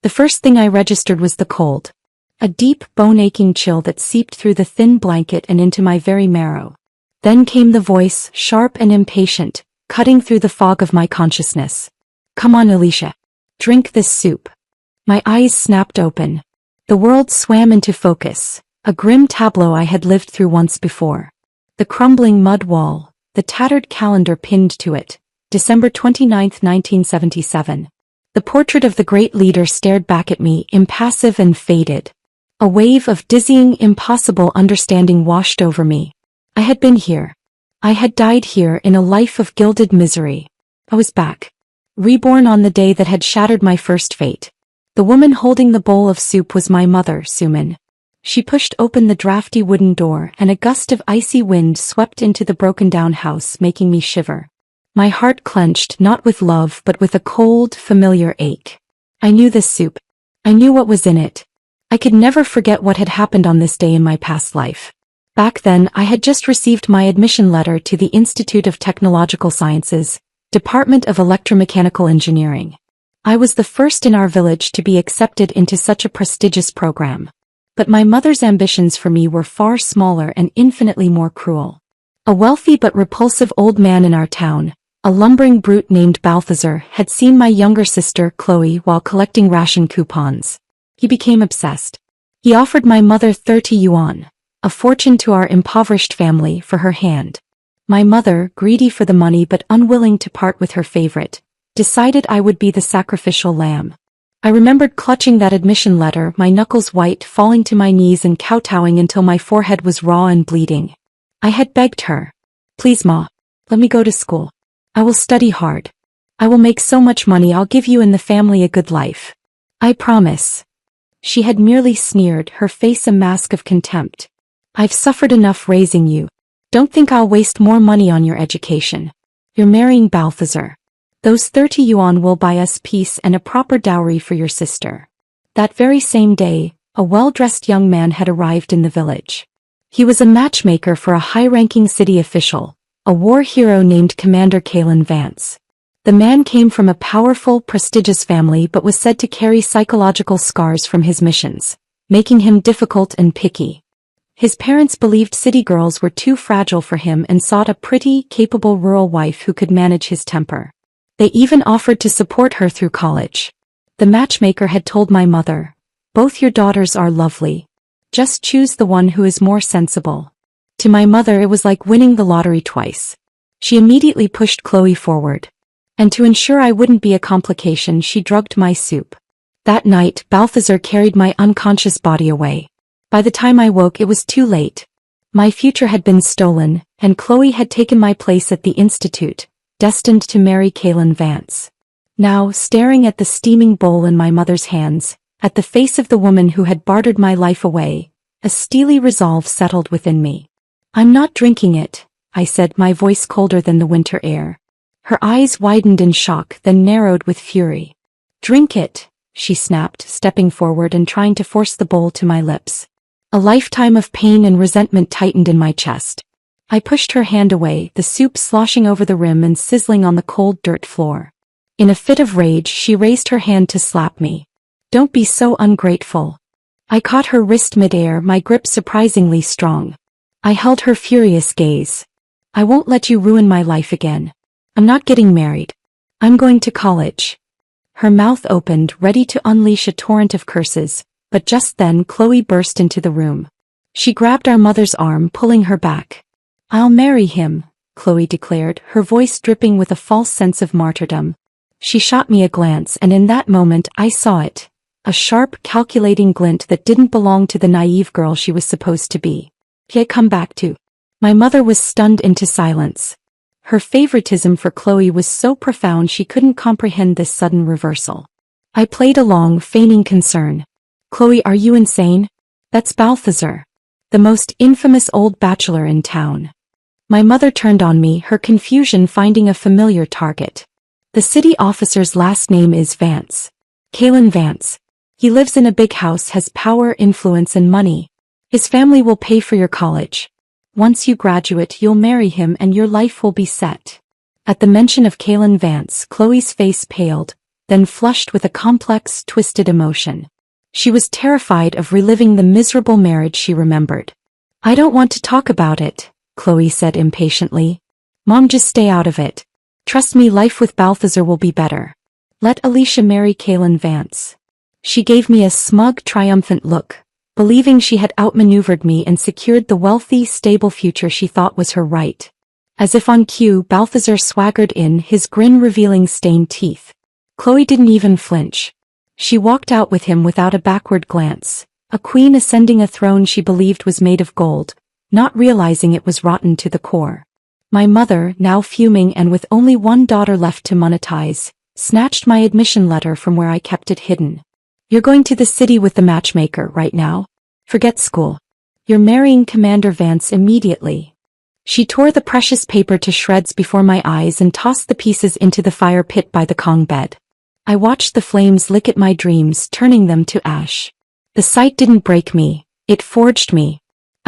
The first thing I registered was the cold. A deep, bone-aching chill that seeped through the thin blanket and into my very marrow. Then came the voice, sharp and impatient, cutting through the fog of my consciousness. "Come on, Alicia. Drink this soup." My eyes snapped open. The world swam into focus, a grim tableau I had lived through once before. The crumbling mud wall, the tattered calendar pinned to it, December 29, 1977. The portrait of the great leader stared back at me, impassive and faded. A wave of dizzying, impossible understanding washed over me. I had been here. I had died here in a life of gilded misery. I was back. Reborn on the day that had shattered my first fate. The woman holding the bowl of soup was my mother, Suman. She pushed open the drafty wooden door and a gust of icy wind swept into the broken-down house, making me shiver. My heart clenched, not with love but with a cold, familiar ache. I knew this soup. I knew what was in it. I could never forget what had happened on this day in my past life. Back then, I had just received my admission letter to the Institute of Technological Sciences, Department of Electromechanical Engineering. I was the first in our village to be accepted into such a prestigious program. But my mother's ambitions for me were far smaller and infinitely more cruel. A wealthy but repulsive old man in our town, a lumbering brute named Balthazar, had seen my younger sister, Chloe, while collecting ration coupons. He became obsessed. He offered my mother 30 yuan, a fortune to our impoverished family, for her hand. My mother, greedy for the money but unwilling to part with her favorite, decided I would be the sacrificial lamb. I remembered clutching that admission letter, my knuckles white, falling to my knees and kowtowing until my forehead was raw and bleeding. I had begged her, "Please, Ma, let me go to school. I will study hard. I will make so much money I'll give you and the family a good life. I promise." She had merely sneered, her face a mask of contempt. "I've suffered enough raising you. Don't think I'll waste more money on your education. You're marrying Balthazar. Those 30 yuan will buy us peace and a proper dowry for your sister." That very same day, a well-dressed young man had arrived in the village. He was a matchmaker for a high-ranking city official, a war hero named Commander Kalen Vance. The man came from a powerful, prestigious family but was said to carry psychological scars from his missions, making him difficult and picky. His parents believed city girls were too fragile for him and sought a pretty, capable rural wife who could manage his temper. They even offered to support her through college. The matchmaker had told my mother, "Both your daughters are lovely. Just choose the one who is more sensible." To my mother it was like winning the lottery twice. She immediately pushed Chloe forward. And to ensure I wouldn't be a complication, she drugged my soup. That night, Balthazar carried my unconscious body away. By the time I woke, it was too late. My future had been stolen, and Chloe had taken my place at the institute, destined to marry Kalen Vance. Now, staring at the steaming bowl in my mother's hands, at the face of the woman who had bartered my life away, a steely resolve settled within me. "I'm not drinking it," I said, my voice colder than the winter air. Her eyes widened in shock, then narrowed with fury. "Drink it," she snapped, stepping forward and trying to force the bowl to my lips. A lifetime of pain and resentment tightened in my chest. I pushed her hand away, the soup sloshing over the rim and sizzling on the cold dirt floor. In a fit of rage, she raised her hand to slap me. "Don't be so ungrateful." I caught her wrist midair, my grip surprisingly strong. I held her furious gaze. "I won't let you ruin my life again. I'm not getting married. I'm going to college." Her mouth opened, ready to unleash a torrent of curses, but just then Chloe burst into the room. She grabbed our mother's arm, pulling her back. "I'll marry him," Chloe declared, her voice dripping with a false sense of martyrdom. She shot me a glance, and in that moment I saw it. A sharp, calculating glint that didn't belong to the naive girl she was supposed to be. He had come back to. My mother was stunned into silence. Her favoritism for Chloe was so profound she couldn't comprehend this sudden reversal. I played along, feigning concern. "Chloe, are you insane? That's Balthazar, the most infamous old bachelor in town." My mother turned on me, her confusion finding a familiar target. "The city officer's last name is Vance. Kalen Vance. He lives in a big house, has power, influence and money. His family will pay for your college. Once you graduate, you'll marry him and your life will be set." At the mention of Kalen Vance, Chloe's face paled, then flushed with a complex, twisted emotion. She was terrified of reliving the miserable marriage she remembered. "I don't want to talk about it," Chloe said impatiently. "Mom, just stay out of it. Trust me, life with Balthazar will be better. Let Alicia marry Kalen Vance." She gave me a smug, triumphant look, believing she had outmaneuvered me and secured the wealthy, stable future she thought was her right. As if on cue, Balthazar swaggered in, his grin revealing stained teeth. Chloe didn't even flinch. She walked out with him without a backward glance, a queen ascending a throne she believed was made of gold, not realizing it was rotten to the core. My mother, now fuming and with only one daughter left to monetize, snatched my admission letter from where I kept it hidden. "You're going to the city with the matchmaker right now? Forget school. You're marrying Commander Vance immediately." She tore the precious paper to shreds before my eyes and tossed the pieces into the fire pit by the Kong bed. I watched the flames lick at my dreams, turning them to ash. The sight didn't break me, it forged me.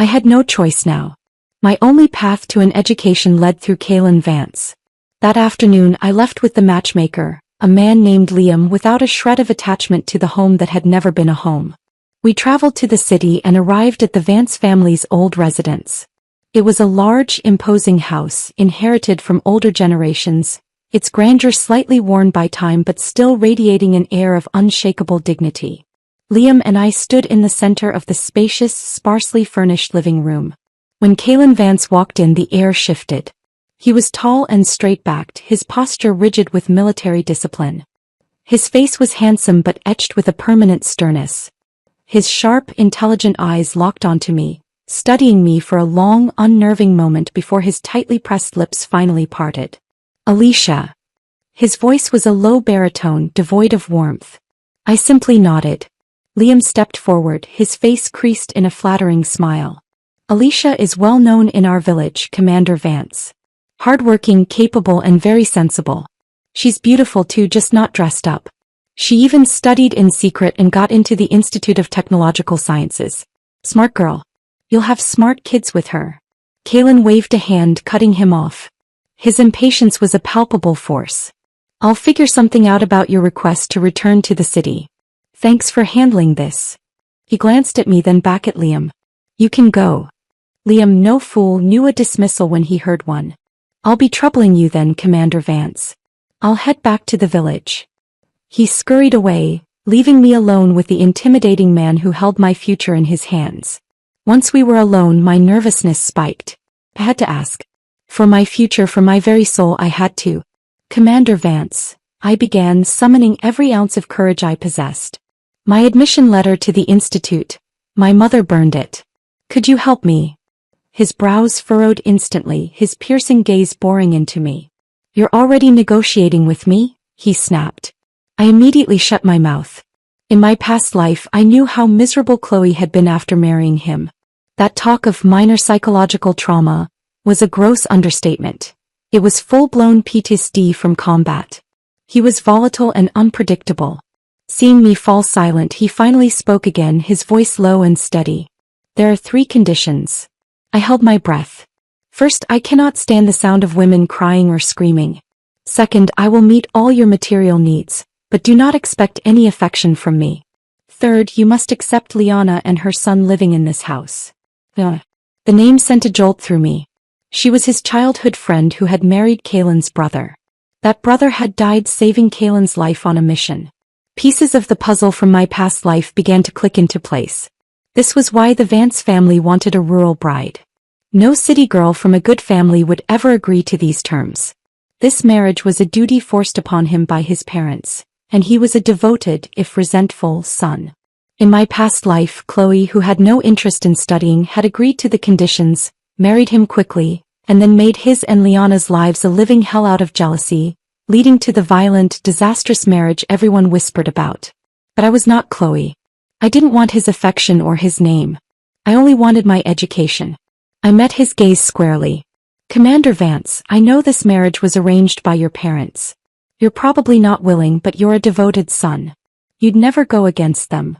I had no choice now. My only path to an education led through Kalen Vance. That afternoon I left with the matchmaker, a man named Liam, without a shred of attachment to the home that had never been a home. We traveled to the city and arrived at the Vance family's old residence. It was a large, imposing house, inherited from older generations, its grandeur slightly worn by time but still radiating an air of unshakable dignity. Liam and I stood in the center of the spacious, sparsely furnished living room. When Kalen Vance walked in, the air shifted. He was tall and straight-backed, his posture rigid with military discipline. His face was handsome but etched with a permanent sternness. His sharp, intelligent eyes locked onto me, studying me for a long, unnerving moment before his tightly pressed lips finally parted. "Alicia." His voice was a low baritone, devoid of warmth. I simply nodded. Liam stepped forward, his face creased in a flattering smile. "Alicia is well known in our village, Commander Vance. Hardworking, capable and very sensible. She's beautiful too, just not dressed up. She even studied in secret and got into the Institute of Technological Sciences. Smart girl. You'll have smart kids with her." Kalen waved a hand, cutting him off. His impatience was a palpable force. "I'll figure something out about your request to return to the city. Thanks for handling this." He glanced at me, then back at Liam. "You can go." Liam, no fool, knew a dismissal when he heard one. "I'll be troubling you then, Commander Vance. I'll head back to the village." He scurried away, leaving me alone with the intimidating man who held my future in his hands. Once we were alone, my nervousness spiked. I had to ask. For my future, for my very soul, I had to. "Commander Vance," I began, summoning every ounce of courage I possessed. "My admission letter to the institute. My mother burned it. Could you help me?" His brows furrowed instantly, his piercing gaze boring into me. "You're already negotiating with me?" he snapped. I immediately shut my mouth. In my past life, I knew how miserable Chloe had been after marrying him. That talk of minor psychological trauma was a gross understatement. It was full-blown PTSD from combat. He was volatile and unpredictable. Seeing me fall silent, he finally spoke again, his voice low and steady. "There are 3 conditions." I held my breath. "First, I cannot stand the sound of women crying or screaming. Second, I will meet all your material needs, but do not expect any affection from me. Third, you must accept Liana and her son living in this house." The name sent a jolt through me. She was his childhood friend who had married Kalen's brother. That brother had died saving Kalen's life on a mission. Pieces of the puzzle from my past life began to click into place. This was why the Vance family wanted a rural bride. No city girl from a good family would ever agree to these terms. This marriage was a duty forced upon him by his parents, and he was a devoted, if resentful, son. In my past life, Chloe, who had no interest in studying, had agreed to the conditions, married him quickly, and then made his and Liana's lives a living hell out of jealousy, leading to the violent, disastrous marriage everyone whispered about. But I was not Chloe. I didn't want his affection or his name. I only wanted my education. I met his gaze squarely. "Commander Vance, I know this marriage was arranged by your parents. You're probably not willing, but you're a devoted son. You'd never go against them."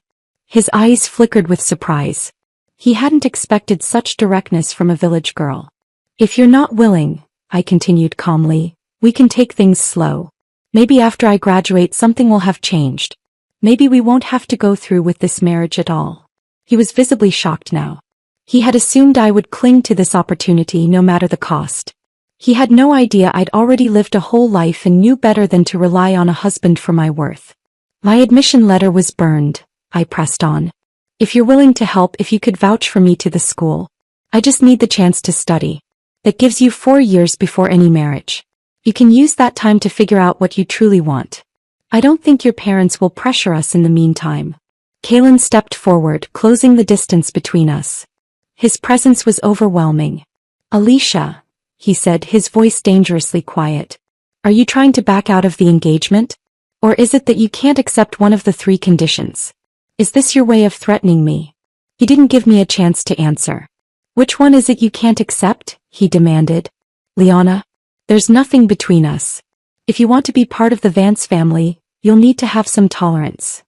His eyes flickered with surprise. He hadn't expected such directness from a village girl. "If you're not willing," I continued calmly, "we can take things slow. Maybe after I graduate something will have changed. Maybe we won't have to go through with this marriage at all. He was visibly shocked now. He had assumed I would cling to this opportunity no matter the cost. He had no idea I'd already lived a whole life and knew better than to rely on a husband for my worth. My admission letter was burned, I pressed on. If you're willing to help, if you could vouch for me to the school. I just need the chance to study. That gives you 4 years before any marriage. You can use that time to figure out what you truly want. I don't think your parents will pressure us in the meantime. Kalen stepped forward, closing the distance between us. His presence was overwhelming. Alicia, he said, his voice dangerously quiet. Are you trying to back out of the engagement? Or is it that you can't accept one of the 3 conditions? Is this your way of threatening me? He didn't give me a chance to answer. Which one is it you can't accept? He demanded. Liana, there's nothing between us. If you want to be part of the Vance family, you'll need to have some tolerance.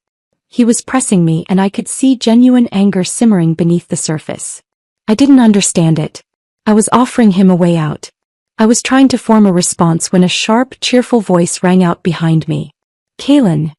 He was pressing me and I could see genuine anger simmering beneath the surface. I didn't understand it. I was offering him a way out. I was trying to form a response when a sharp, cheerful voice rang out behind me. Kalen.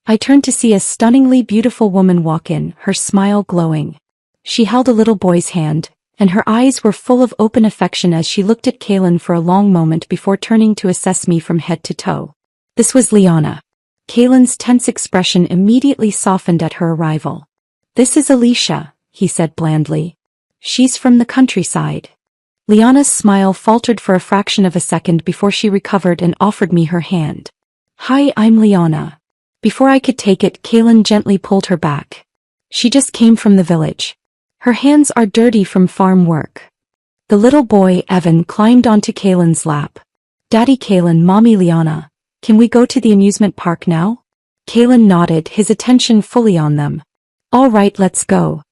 I turned to see a stunningly beautiful woman walk in, her smile glowing. She held a little boy's hand, and her eyes were full of open affection as she looked at Kalen for a long moment before turning to assess me from head to toe. This was Liana. Kalen's tense expression immediately softened at her arrival. This is Alicia, he said blandly. She's from the countryside. Liana's smile faltered for a fraction of a second before she recovered and offered me her hand. Hi, I'm Liana. Before I could take it, Kalen gently pulled her back. She just came from the village. Her hands are dirty from farm work. The little boy, Evan, climbed onto Kalen's lap. Daddy Kalen, Mommy Liana, can we go to the amusement park now? Kalen nodded, his attention fully on them. All right, let's go.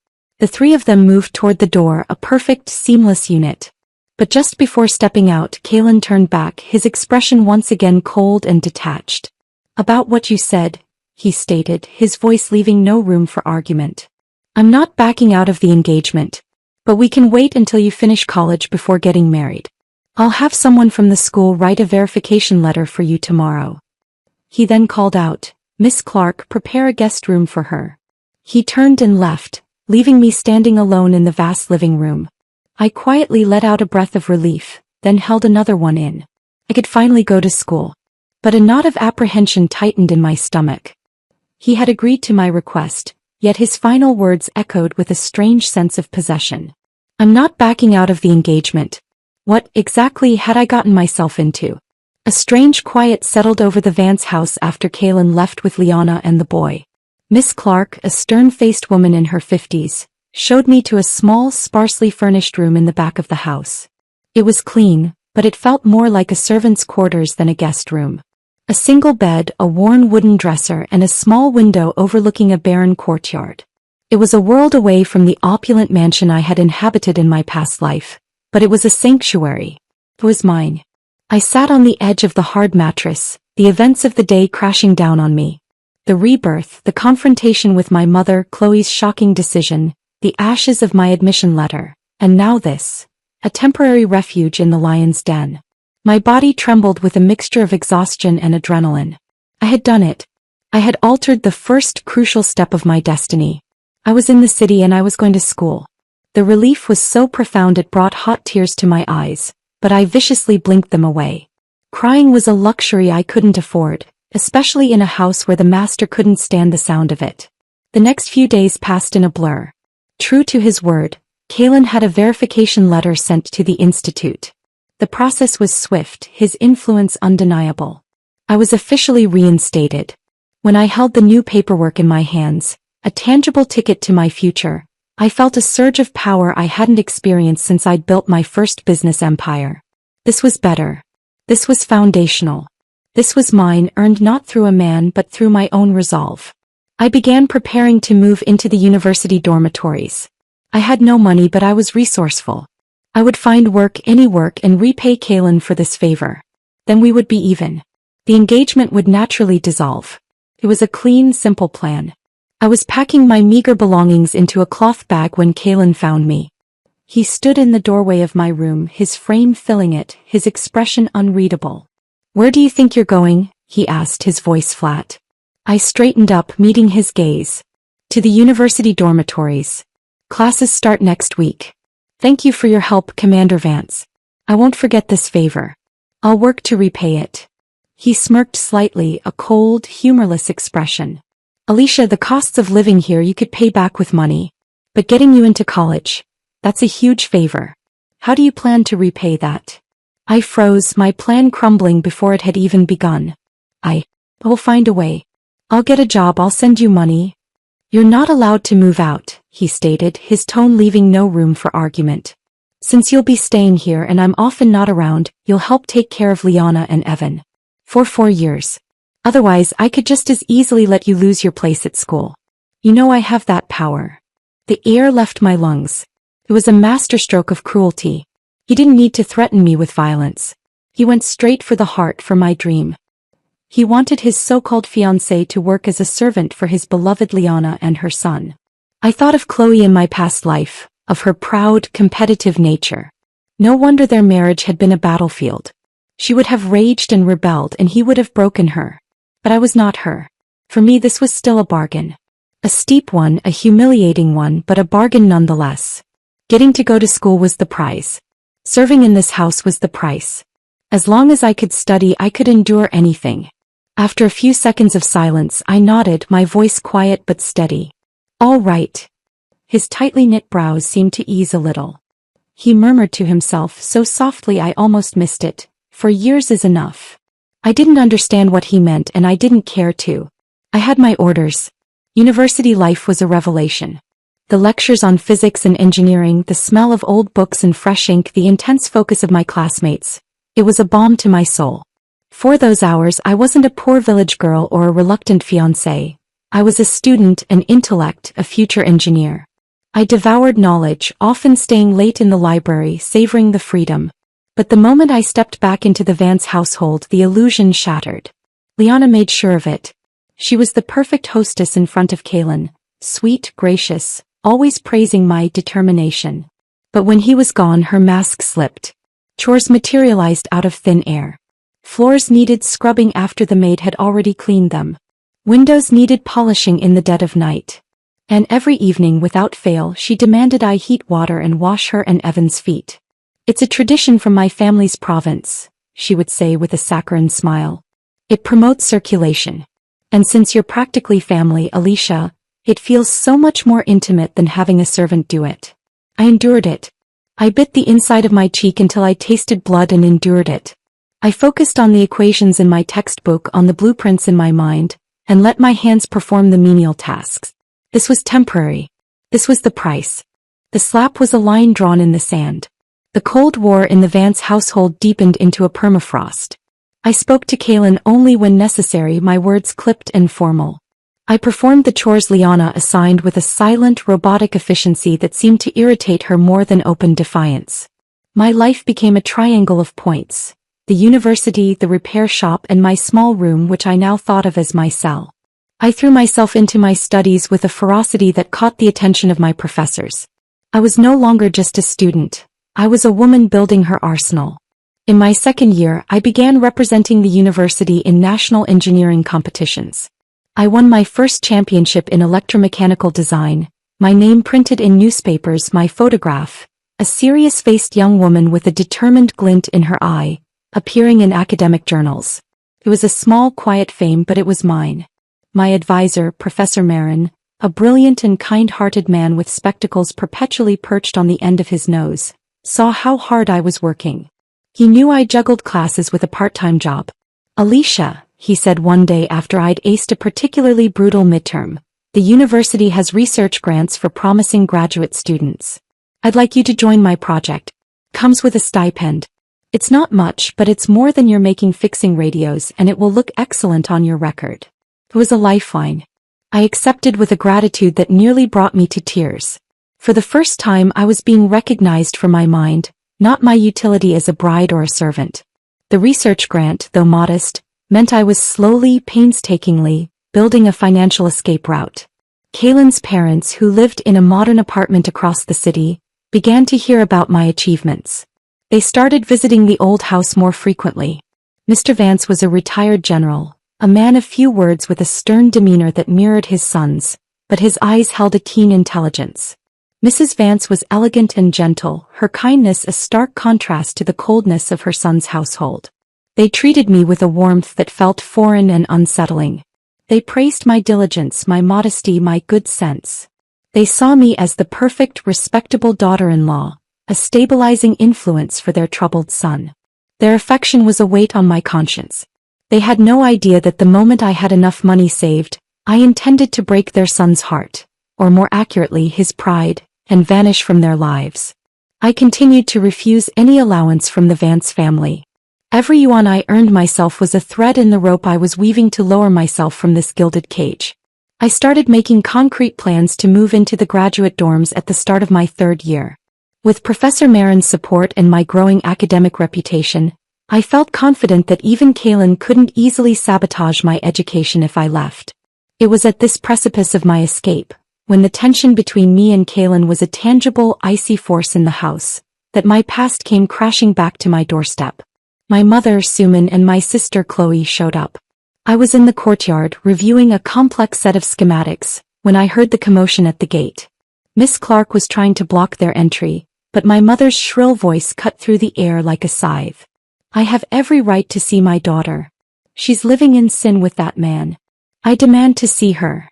The 3 of them moved toward the door, a perfect, seamless unit. But just before stepping out, Kalen turned back, his expression once again cold and detached. About what you said, he stated, his voice leaving no room for argument. I'm not backing out of the engagement. But we can wait until you finish college before getting married. I'll have someone from the school write a verification letter for you tomorrow. He then called out, Miss Clark, prepare a guest room for her. He turned and left, leaving me standing alone in the vast living room. I quietly let out a breath of relief, then held another one in. I could finally go to school. But a knot of apprehension tightened in my stomach. He had agreed to my request, yet his final words echoed with a strange sense of possession. I'm not backing out of the engagement. What exactly had I gotten myself into? A strange quiet settled over the Vance house after Kalen left with Liana and the boy. Miss Clark, a stern-faced woman in her 50s, showed me to a small, sparsely furnished room in the back of the house. It was clean, but it felt more like a servant's quarters than a guest room. A single bed, a worn wooden dresser, and a small window overlooking a barren courtyard. It was a world away from the opulent mansion I had inhabited in my past life, but it was a sanctuary. It was mine. I sat on the edge of the hard mattress, the events of the day crashing down on me. The rebirth, the confrontation with my mother, Chloe's shocking decision, the ashes of my admission letter, and now this. A temporary refuge in the lion's den. My body trembled with a mixture of exhaustion and adrenaline. I had done it. I had altered the first crucial step of my destiny. I was in the city and I was going to school. The relief was so profound it brought hot tears to my eyes, but I viciously blinked them away. Crying was a luxury I couldn't afford, especially in a house where the master couldn't stand the sound of it. The next few days passed in a blur. True to his word, Kalen had a verification letter sent to the institute. The process was swift, his influence undeniable. I was officially reinstated. When I held the new paperwork in my hands, a tangible ticket to my future, I felt a surge of power I hadn't experienced since I'd built my first business empire. This was better. This was foundational. This was mine, earned not through a man but through my own resolve. I began preparing to move into the university dormitories. I had no money but I was resourceful. I would find work, any work, and repay Kalen for this favor. Then we would be even. The engagement would naturally dissolve. It was a clean, simple plan. I was packing my meager belongings into a cloth bag when Kalen found me. He stood in the doorway of my room, his frame filling it, his expression unreadable. Where do you think you're going? he asked, his voice flat. I straightened up, meeting his gaze. To the university dormitories. Classes start next week. Thank you for your help, Commander Vance. I won't forget this favor. I'll work to repay it. He smirked slightly, a cold, humorless expression. Alicia, the costs of living here you could pay back with money. But getting you into college, that's a huge favor. How do you plan to repay that? I froze, my plan crumbling before it had even begun. We'll find a way. I'll get a job, I'll send you money. You're not allowed to move out, he stated, his tone leaving no room for argument. Since you'll be staying here and I'm often not around, you'll help take care of Liana and Evan. For 4 years. Otherwise, I could just as easily let you lose your place at school. You know I have that power. The air left my lungs. It was a masterstroke of cruelty. He didn't need to threaten me with violence. He went straight for the heart, for my dream. He wanted his so-called fiancée to work as a servant for his beloved Liana and her son. I thought of Chloe in my past life, of her proud, competitive nature. No wonder their marriage had been a battlefield. She would have raged and rebelled and he would have broken her. But I was not her. For me this was still a bargain. A steep one, a humiliating one, but a bargain nonetheless. Getting to go to school was the prize. Serving in this house was the price. As long as I could study, I could endure anything. After a few seconds of silence, I nodded, my voice quiet but steady. All right. His tightly knit brows seemed to ease a little. He murmured to himself so softly I almost missed it. 4 years is enough. I didn't understand what he meant and I didn't care to. I had my orders. University life was a revelation. The lectures on physics and engineering, the smell of old books and fresh ink, the intense focus of my classmates. It was a balm to my soul. For those hours I wasn't a poor village girl or a reluctant fiancé. I was a student, an intellect, a future engineer. I devoured knowledge, often staying late in the library, savoring the freedom. But the moment I stepped back into the Vance household, the illusion shattered. Liana made sure of it. She was the perfect hostess in front of Kaylin, sweet, gracious, always praising my determination. But when he was gone, her mask slipped. Chores materialized out of thin air. Floors needed scrubbing after the maid had already cleaned them. Windows needed polishing in the dead of night. And every evening without fail she demanded I heat water and wash her and Evan's feet. It's a tradition from my family's province, she would say with a saccharine smile. It promotes circulation. And since you're practically family, Alicia, it feels so much more intimate than having a servant do it. I endured it. I bit the inside of my cheek until I tasted blood and endured it. I focused on the equations in my textbook, on the blueprints in my mind, and let my hands perform the menial tasks. This was temporary. This was the price. The slap was a line drawn in the sand. The Cold War in the Vance household deepened into a permafrost. I spoke to Kaylin only when necessary, my words clipped and formal. I performed the chores Liana assigned with a silent, robotic efficiency that seemed to irritate her more than open defiance. My life became a triangle of points. The university, the repair shop, and my small room, which I now thought of as my cell. I threw myself into my studies with a ferocity that caught the attention of my professors. I was no longer just a student. I was a woman building her arsenal. In my second year, I began representing the university in national engineering competitions. I won my first championship in electromechanical design, my name printed in newspapers, my photograph, a serious-faced young woman with a determined glint in her eye, appearing in academic journals. It was a small, quiet fame, but it was mine. My advisor, Professor Marin, a brilliant and kind-hearted man with spectacles perpetually perched on the end of his nose, saw how hard I was working. He knew I juggled classes with a part-time job. Alicia, he said one day after I'd aced a particularly brutal midterm, the university has research grants for promising graduate students. I'd like you to join my project. Comes with a stipend. It's not much, but it's more than you're making fixing radios, and it will look excellent on your record. It was a lifeline. I accepted with a gratitude that nearly brought me to tears. For the first time I was being recognized for my mind, not my utility as a bride or a servant. The research grant, though modest, meant I was slowly, painstakingly, building a financial escape route. Kaylin's parents, who lived in a modern apartment across the city, began to hear about my achievements. They started visiting the old house more frequently. Mr. Vance was a retired general, a man of few words with a stern demeanor that mirrored his son's, but his eyes held a keen intelligence. Mrs. Vance was elegant and gentle, her kindness a stark contrast to the coldness of her son's household. They treated me with a warmth that felt foreign and unsettling. They praised my diligence, my modesty, my good sense. They saw me as the perfect, respectable daughter-in-law, a stabilizing influence for their troubled son. Their affection was a weight on my conscience. They had no idea that the moment I had enough money saved, I intended to break their son's heart, or more accurately his pride, and vanish from their lives. I continued to refuse any allowance from the Vance family. Every yuan I earned myself was a thread in the rope I was weaving to lower myself from this gilded cage. I started making concrete plans to move into the graduate dorms at the start of my 3rd year. With Professor Marin's support and my growing academic reputation, I felt confident that even Kaylin couldn't easily sabotage my education if I left. It was at this precipice of my escape, when the tension between me and Kaylin was a tangible, icy force in the house, that my past came crashing back to my doorstep. My mother, Suman, and my sister Chloe showed up. I was in the courtyard reviewing a complex set of schematics, when I heard the commotion at the gate. Miss Clark was trying to block their entry, but my mother's shrill voice cut through the air like a scythe. I have every right to see my daughter. She's living in sin with that man. I demand to see her.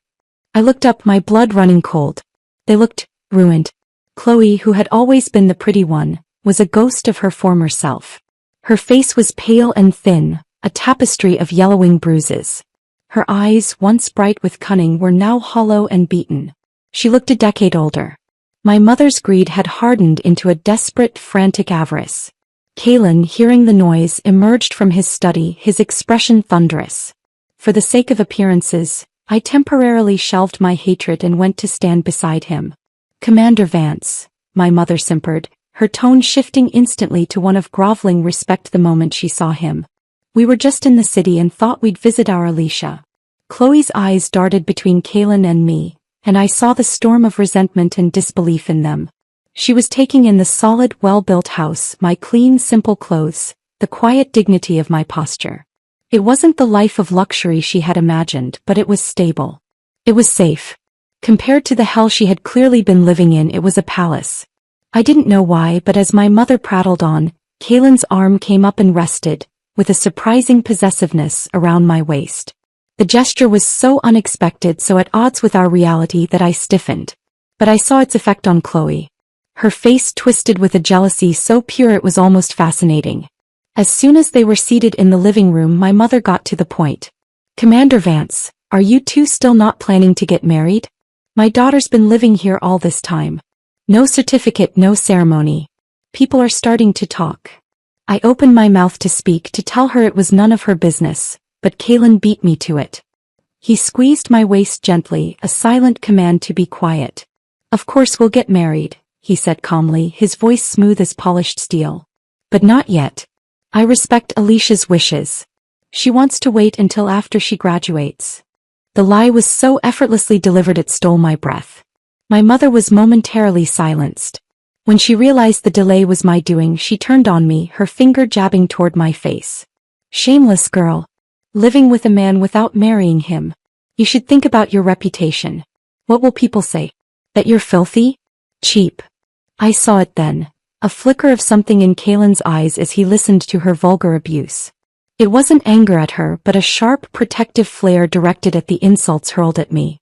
I looked up, my blood running cold. They looked ruined. Chloe, who had always been the pretty one, was a ghost of her former self. Her face was pale and thin, a tapestry of yellowing bruises. Her eyes, once bright with cunning, were now hollow and beaten. She looked a decade older. My mother's greed had hardened into a desperate, frantic avarice. Kaylin, hearing the noise, emerged from his study, his expression thunderous. For the sake of appearances, I temporarily shelved my hatred and went to stand beside him. "Commander Vance," my mother simpered, her tone shifting instantly to one of groveling respect the moment she saw him. "We were just in the city and thought we'd visit our Alicia." Chloe's eyes darted between Kaylin and me, and I saw the storm of resentment and disbelief in them. She was taking in the solid, well-built house, my clean, simple clothes, the quiet dignity of my posture. It wasn't the life of luxury she had imagined, but it was stable. It was safe. Compared to the hell she had clearly been living in, it was a palace. I didn't know why, but as my mother prattled on, Kaylin's arm came up and rested, with a surprising possessiveness, around my waist. The gesture was so unexpected, so at odds with our reality, that I stiffened. But I saw its effect on Chloe. Her face twisted with a jealousy so pure it was almost fascinating. As soon as they were seated in the living room, my mother got to the point. "Commander Vance, are you two still not planning to get married? My daughter's been living here all this time. No certificate, no ceremony. People are starting to talk." I opened my mouth to speak, to tell her it was none of her business, but Kaylin beat me to it. He squeezed my waist gently, a silent command to be quiet. "Of course we'll get married," he said calmly, his voice smooth as polished steel. "But not yet. I respect Alicia's wishes. She wants to wait until after she graduates." The lie was so effortlessly delivered it stole my breath. My mother was momentarily silenced. When she realized the delay was my doing, she turned on me, her finger jabbing toward my face. "Shameless girl. Living with a man without marrying him. You should think about your reputation. What will people say? That you're filthy? Cheap." I saw it then. A flicker of something in Kaylin's eyes as he listened to her vulgar abuse. It wasn't anger at her, but a sharp, protective flare directed at the insults hurled at me.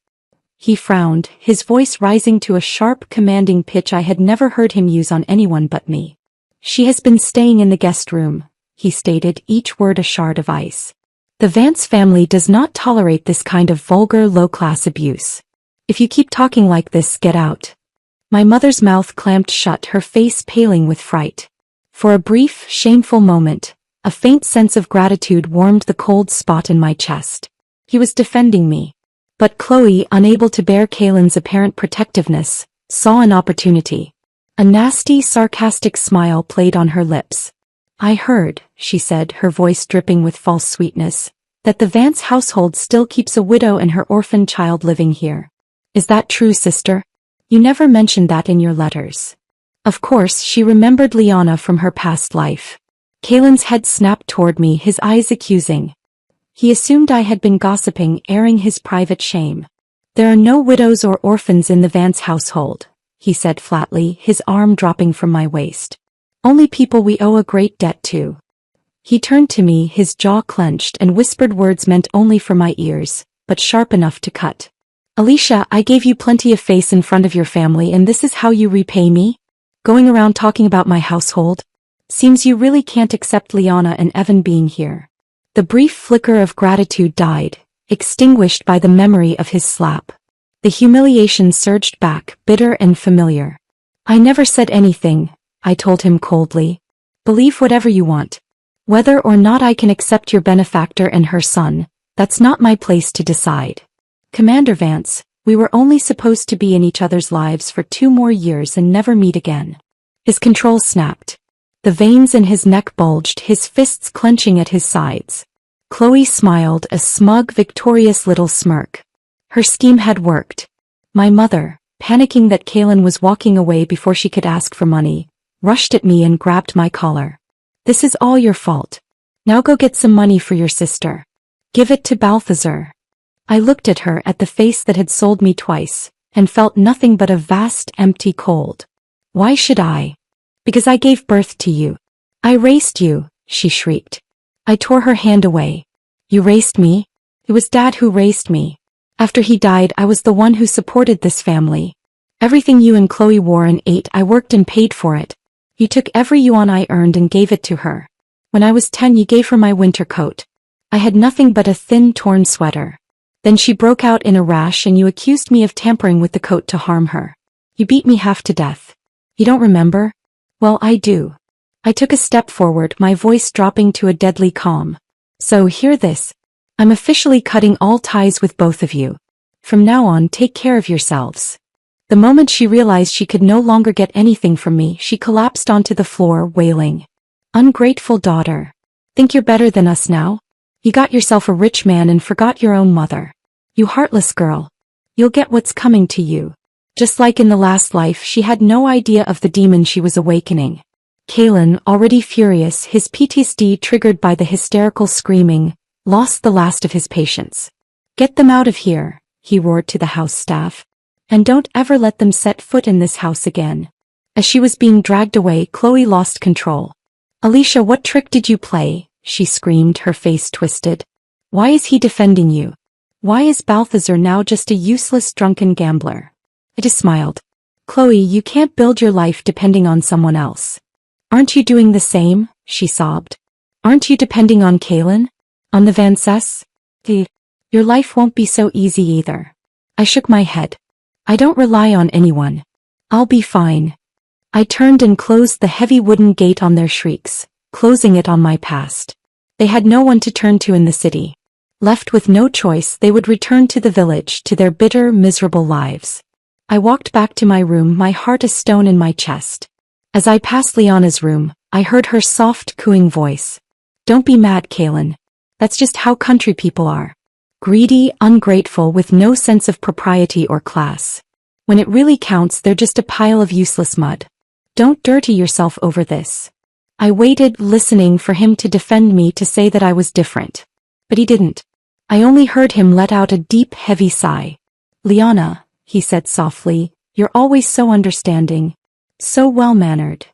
He frowned, his voice rising to a sharp, commanding pitch I had never heard him use on anyone but me. "She has been staying in the guest room," he stated, each word a shard of ice. "The Vance family does not tolerate this kind of vulgar, low-class abuse. If you keep talking like this, get out." My mother's mouth clamped shut, her face paling with fright. For a brief, shameful moment, a faint sense of gratitude warmed the cold spot in my chest. He was defending me. But Chloe, unable to bear Kaylin's apparent protectiveness, saw an opportunity. A nasty, sarcastic smile played on her lips. "I heard," she said, her voice dripping with false sweetness, "that the Vance household still keeps a widow and her orphan child living here. Is that true, sister? You never mentioned that in your letters." Of course, she remembered Liana from her past life. Kaylin's head snapped toward me, his eyes accusing. He assumed I had been gossiping, airing his private shame. There are no widows or orphans in the Vance household, he said flatly, his arm dropping from my waist. Only people we owe a great debt to. He turned to me, his jaw clenched, and whispered words meant only for my ears, but sharp enough to cut. Alicia, I gave you plenty of face in front of your family, and this is how you repay me? Going around talking about my household? Seems you really can't accept Liana and Evan being here. The brief flicker of gratitude died, extinguished by the memory of his slap. The humiliation surged back, bitter and familiar. I never said anything, I told him coldly. Believe whatever you want. Whether or not I can accept your benefactor and her son, that's not my place to decide. Commander Vance, we were only supposed to be in each other's lives for 2 more years and never meet again. His control snapped. The veins in his neck bulged, his fists clenching at his sides. Chloe smiled, a smug, victorious little smirk. Her scheme had worked. My mother, panicking that Kaylin was walking away before she could ask for money, rushed at me and grabbed my collar. This is all your fault. Now go get some money for your sister. Give it to Balthazar. I looked at her, at the face that had sold me twice, and felt nothing but a vast, empty cold. Why should I? Because I gave birth to you. I raised you, she shrieked. I tore her hand away. You raised me? It was Dad who raised me. After he died, I was the one who supported this family. Everything you and Chloe wore and ate, I worked and paid for it. You took every yuan I earned and gave it to her. When I was 10, you gave her my winter coat. I had nothing but a thin, torn sweater. Then she broke out in a rash and you accused me of tampering with the coat to harm her. You beat me half to death. You don't remember? Well, I do. I took a step forward, my voice dropping to a deadly calm. So hear this. I'm officially cutting all ties with both of you. From now on, take care of yourselves. The moment she realized she could no longer get anything from me, she collapsed onto the floor, wailing. Ungrateful daughter. Think you're better than us now? You got yourself a rich man and forgot your own mother. You heartless girl. You'll get what's coming to you. Just like in the last life, she had no idea of the demon she was awakening. Kaylin, already furious, his PTSD triggered by the hysterical screaming, lost the last of his patience. Get them out of here, he roared to the house staff. And don't ever let them set foot in this house again. As she was being dragged away, Chloe lost control. Alicia, what trick did you play? She screamed, her face twisted. Why is he defending you? Why is Balthazar now just a useless drunken gambler? I just smiled. Chloe, you can't build your life depending on someone else. Aren't you doing the same? She sobbed. Aren't you depending on Kaylin? On the Vances? Your life won't be so easy either. I shook my head. I don't rely on anyone. I'll be fine. I turned and closed the heavy wooden gate on their shrieks, closing it on my past. They had no one to turn to in the city. Left with no choice, they would return to the village, to their bitter, miserable lives. I walked back to my room, my heart a stone in my chest. As I passed Liana's room, I heard her soft, cooing voice. Don't be mad, Kaylin. That's just how country people are. Greedy, ungrateful, with no sense of propriety or class. When it really counts, they're just a pile of useless mud. Don't dirty yourself over this. I waited, listening for him to defend me, to say that I was different. But he didn't. I only heard him let out a deep, heavy sigh. Liana, he said softly, you're always so understanding. So well-mannered.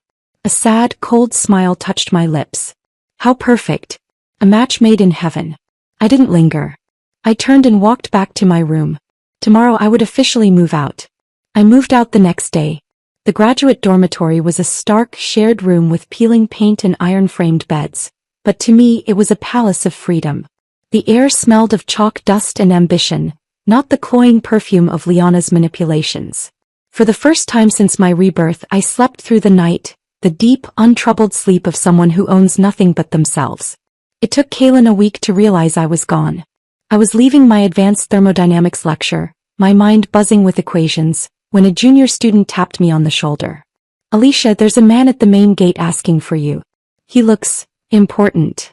A sad, cold smile touched my lips. How perfect. A match made in heaven. I didn't linger. I turned and walked back to my room. Tomorrow I would officially move out. I moved out the next day. The graduate dormitory was a stark, shared room with peeling paint and iron-framed beds, but to me it was a palace of freedom. The air smelled of chalk dust and ambition, not the cloying perfume of Liana's manipulations. For the first time since my rebirth, I slept through the night, the deep, untroubled sleep of someone who owns nothing but themselves. It took Kaylin a week to realize I was gone. I was leaving my advanced thermodynamics lecture, my mind buzzing with equations, when a junior student tapped me on the shoulder. Alicia, there's a man at the main gate asking for you. He looks important.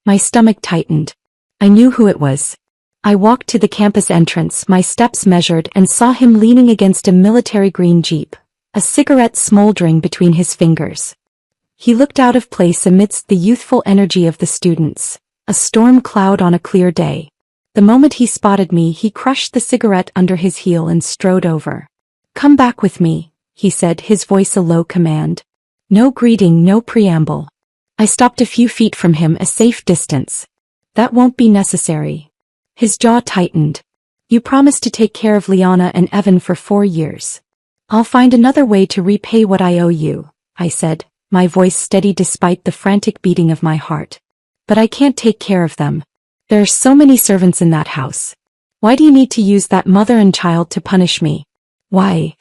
My stomach tightened. I knew who it was. I walked to the campus entrance, my steps measured, and saw him leaning against a military green jeep, a cigarette smoldering between his fingers. He looked out of place amidst the youthful energy of the students, A storm cloud on a clear day. The moment he spotted me, he crushed the cigarette under his heel and strode over. "Come back with me," he said, his voice a low command. No greeting, no preamble. I stopped a few feet from him, a safe distance. "That won't be necessary." His jaw tightened. "You promised to take care of Liana and Evan for 4 years. "I'll find another way to repay what I owe you," I said, my voice steady despite the frantic beating of my heart. "But I can't take care of them. There are so many servants in that house. Why do you need to use that mother and child to punish me? Why?"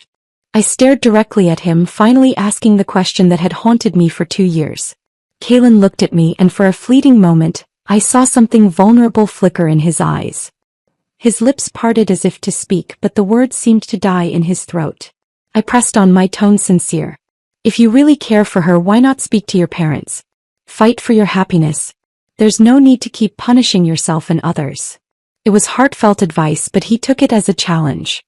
I stared directly at him, finally asking the question that had haunted me for 2 years. Kalen looked at me, and for a fleeting moment, I saw something vulnerable flicker in his eyes. His lips parted as if to speak, but the words seemed to die in his throat. I pressed on, my tone sincere. "If you really care for her, why not speak to your parents? Fight for your happiness. There's no need to keep punishing yourself and others." It was heartfelt advice, but he took it as a challenge.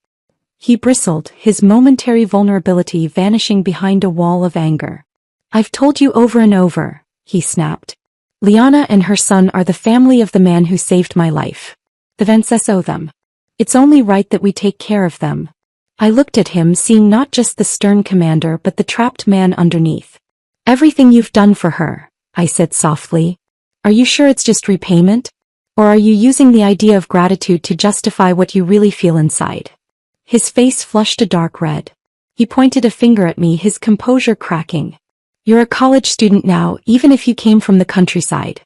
He bristled, his momentary vulnerability vanishing behind a wall of anger. "I've told you over and over," he snapped. "Liana and her son are the family of the man who saved my life. The Vances owe them. It's only right that we take care of them." I looked at him, seeing not just the stern commander but the trapped man underneath. "Everything you've done for her," I said softly. "Are you sure it's just repayment? Or are you using the idea of gratitude to justify what you really feel inside?" His face flushed a dark red. He pointed a finger at me, his composure cracking. "You're a college student now, even if you came from the countryside.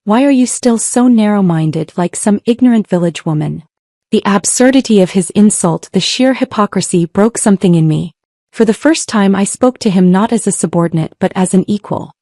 Why are you still so narrow-minded, like some ignorant village woman?" The absurdity of his insult, the sheer hypocrisy, broke something in me. For the first time I spoke to him not as a subordinate but as an equal.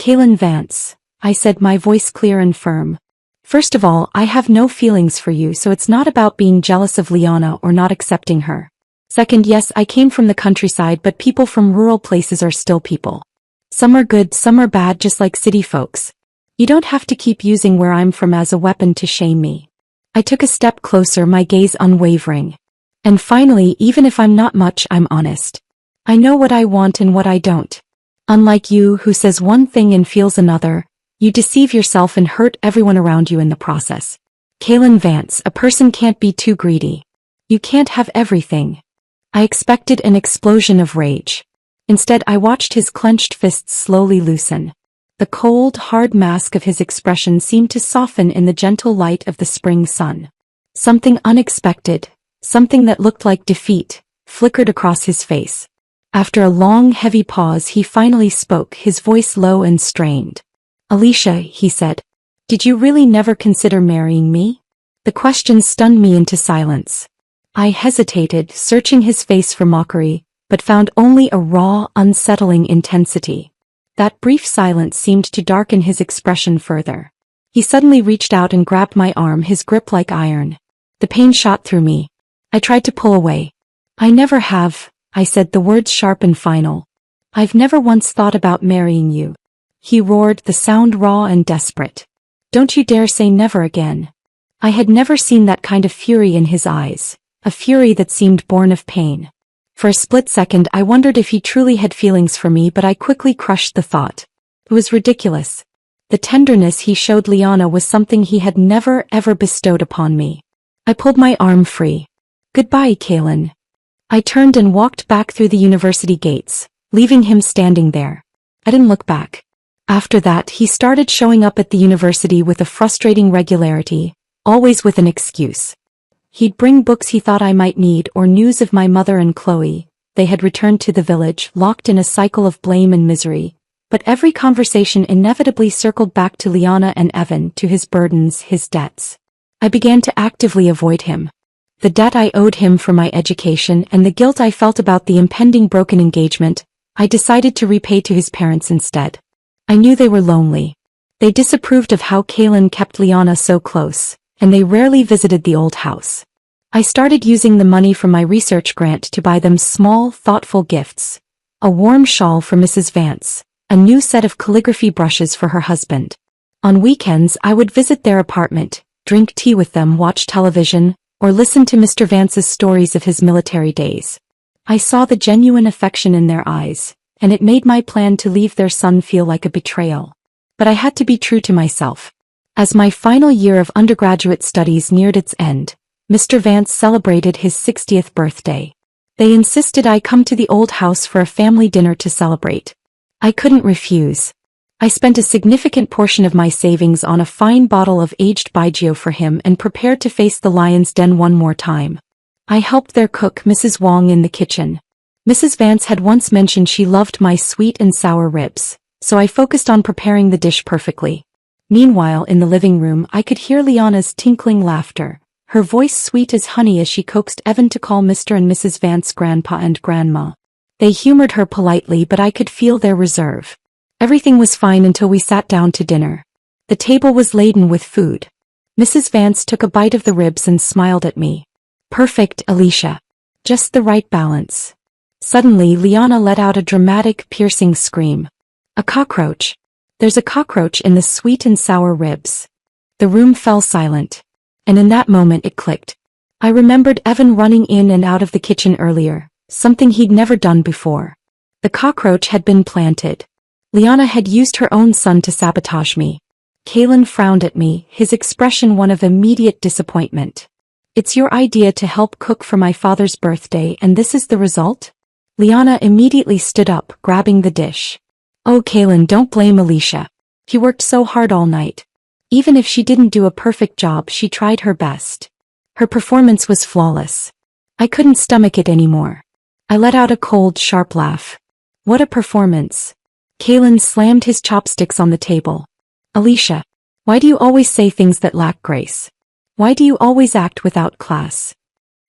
"Kalen Vance," I said, my voice clear and firm. "First of all, I have no feelings for you, so it's not about being jealous of Liana or not accepting her. Second, yes, I came from the countryside, but people from rural places are still people. Some are good, some are bad, just like city folks. You don't have to keep using where I'm from as a weapon to shame me." I took a step closer, my gaze unwavering. "And finally, even if I'm not much, I'm honest. I know what I want and what I don't. Unlike you, who says one thing and feels another, you deceive yourself and hurt everyone around you in the process. Kalen Vance, a person can't be too greedy. You can't have everything." I expected an explosion of rage. Instead, I watched his clenched fists slowly loosen. The cold, hard mask of his expression seemed to soften in the gentle light of the spring sun. Something unexpected, something that looked like defeat, flickered across his face. After a long, heavy pause, he finally spoke, his voice low and strained. "Alicia," he said, "did you really never consider marrying me?" The question stunned me into silence. I hesitated, searching his face for mockery, but found only a raw, unsettling intensity. That brief silence seemed to darken his expression further. He suddenly reached out and grabbed my arm, his grip like iron. The pain shot through me. I tried to pull away. "I never have," I said, the words sharp and final. "I've never once thought about marrying you." He roared, the sound raw and desperate. "Don't you dare say never again." I had never seen that kind of fury in his eyes, a fury that seemed born of pain. For a split second I wondered if he truly had feelings for me, but I quickly crushed the thought. It was ridiculous. The tenderness he showed Liana was something he had never ever bestowed upon me. I pulled my arm free. "Goodbye, Kalen." I turned and walked back through the university gates, leaving him standing there. I didn't look back. After that, he started showing up at the university with a frustrating regularity, always with an excuse. He'd bring books he thought I might need or news of my mother and Chloe. They had returned to the village, locked in a cycle of blame and misery. But every conversation inevitably circled back to Liana and Evan, to his burdens, his debts. I began to actively avoid him. The debt I owed him for my education and the guilt I felt about the impending broken engagement, I decided to repay to his parents instead. I knew they were lonely. They disapproved of how Kalen kept Liana so close, and they rarely visited the old house. I started using the money from my research grant to buy them small, thoughtful gifts. A warm shawl for Mrs. Vance, a new set of calligraphy brushes for her husband. On weekends I would visit their apartment, drink tea with them, watch television, or listen to Mr. Vance's stories of his military days. I saw the genuine affection in their eyes, and it made my plan to leave their son feel like a betrayal. But I had to be true to myself. As my final year of undergraduate studies neared its end, Mr. Vance celebrated his 60th birthday. They insisted I come to the old house for a family dinner to celebrate. I couldn't refuse. I spent a significant portion of my savings on a fine bottle of aged Baijiu for him and prepared to face the lion's den one more time. I helped their cook, Mrs. Wong, in the kitchen. Mrs. Vance had once mentioned she loved my sweet and sour ribs, so I focused on preparing the dish perfectly. Meanwhile, in the living room, I could hear Liana's tinkling laughter, her voice sweet as honey as she coaxed Evan to call Mr. and Mrs. Vance grandpa and grandma. They humored her politely, but I could feel their reserve. Everything was fine until we sat down to dinner. The table was laden with food. Mrs. Vance took a bite of the ribs and smiled at me. Perfect, Alicia. Just the right balance. Suddenly, Liana let out a dramatic, piercing scream. A cockroach. There's a cockroach in the sweet and sour ribs. The room fell silent. And in that moment it clicked. I remembered Evan running in and out of the kitchen earlier, something he'd never done before. The cockroach had been planted. Liana had used her own son to sabotage me. Kalen frowned at me, his expression one of immediate disappointment. It's your idea to help cook for my father's birthday, and this is the result? Liana immediately stood up, grabbing the dish. Oh, Kalen, don't blame Alicia. He worked so hard all night. Even if she didn't do a perfect job, she tried her best. Her performance was flawless. I couldn't stomach it anymore. I let out a cold, sharp laugh. What a performance. Kalen slammed his chopsticks on the table. Alicia, why do you always say things that lack grace? Why do you always act without class?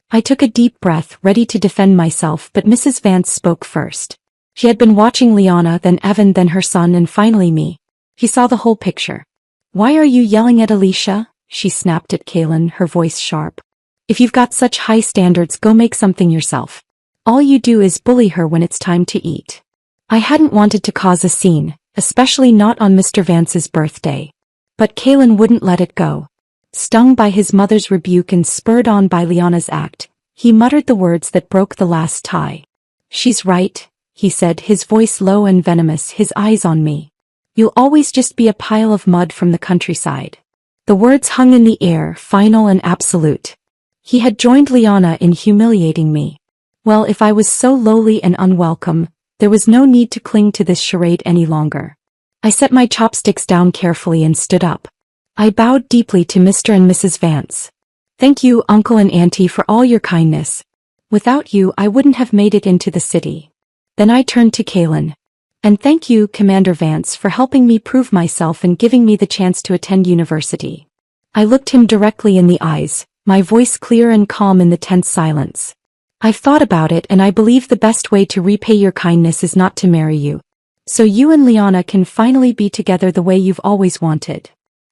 I took a deep breath, ready to defend myself, but Mrs. Vance spoke first. She had been watching Liana, then Evan, then her son, and finally me. He saw the whole picture. Why are you yelling at Alicia? She snapped at Kalen, her voice sharp. If you've got such high standards, go make something yourself. All you do is bully her when it's time to eat. I hadn't wanted to cause a scene, especially not on Mr. Vance's birthday. But Kalen wouldn't let it go. Stung by his mother's rebuke and spurred on by Liana's act, he muttered the words that broke the last tie. She's right, he said, his voice low and venomous, his eyes on me. You'll always just be a pile of mud from the countryside. The words hung in the air, final and absolute. He had joined Liana in humiliating me. Well, if I was so lowly and unwelcome, there was no need to cling to this charade any longer. I set my chopsticks down carefully and stood up. I bowed deeply to Mr. and Mrs. Vance. Thank you, Uncle and Auntie, for all your kindness. Without you, I wouldn't have made it into the city. Then I turned to Kalen. And thank you, Commander Vance, for helping me prove myself and giving me the chance to attend university. I looked him directly in the eyes, my voice clear and calm in the tense silence. I've thought about it, and I believe the best way to repay your kindness is not to marry you. So you and Liana can finally be together the way you've always wanted.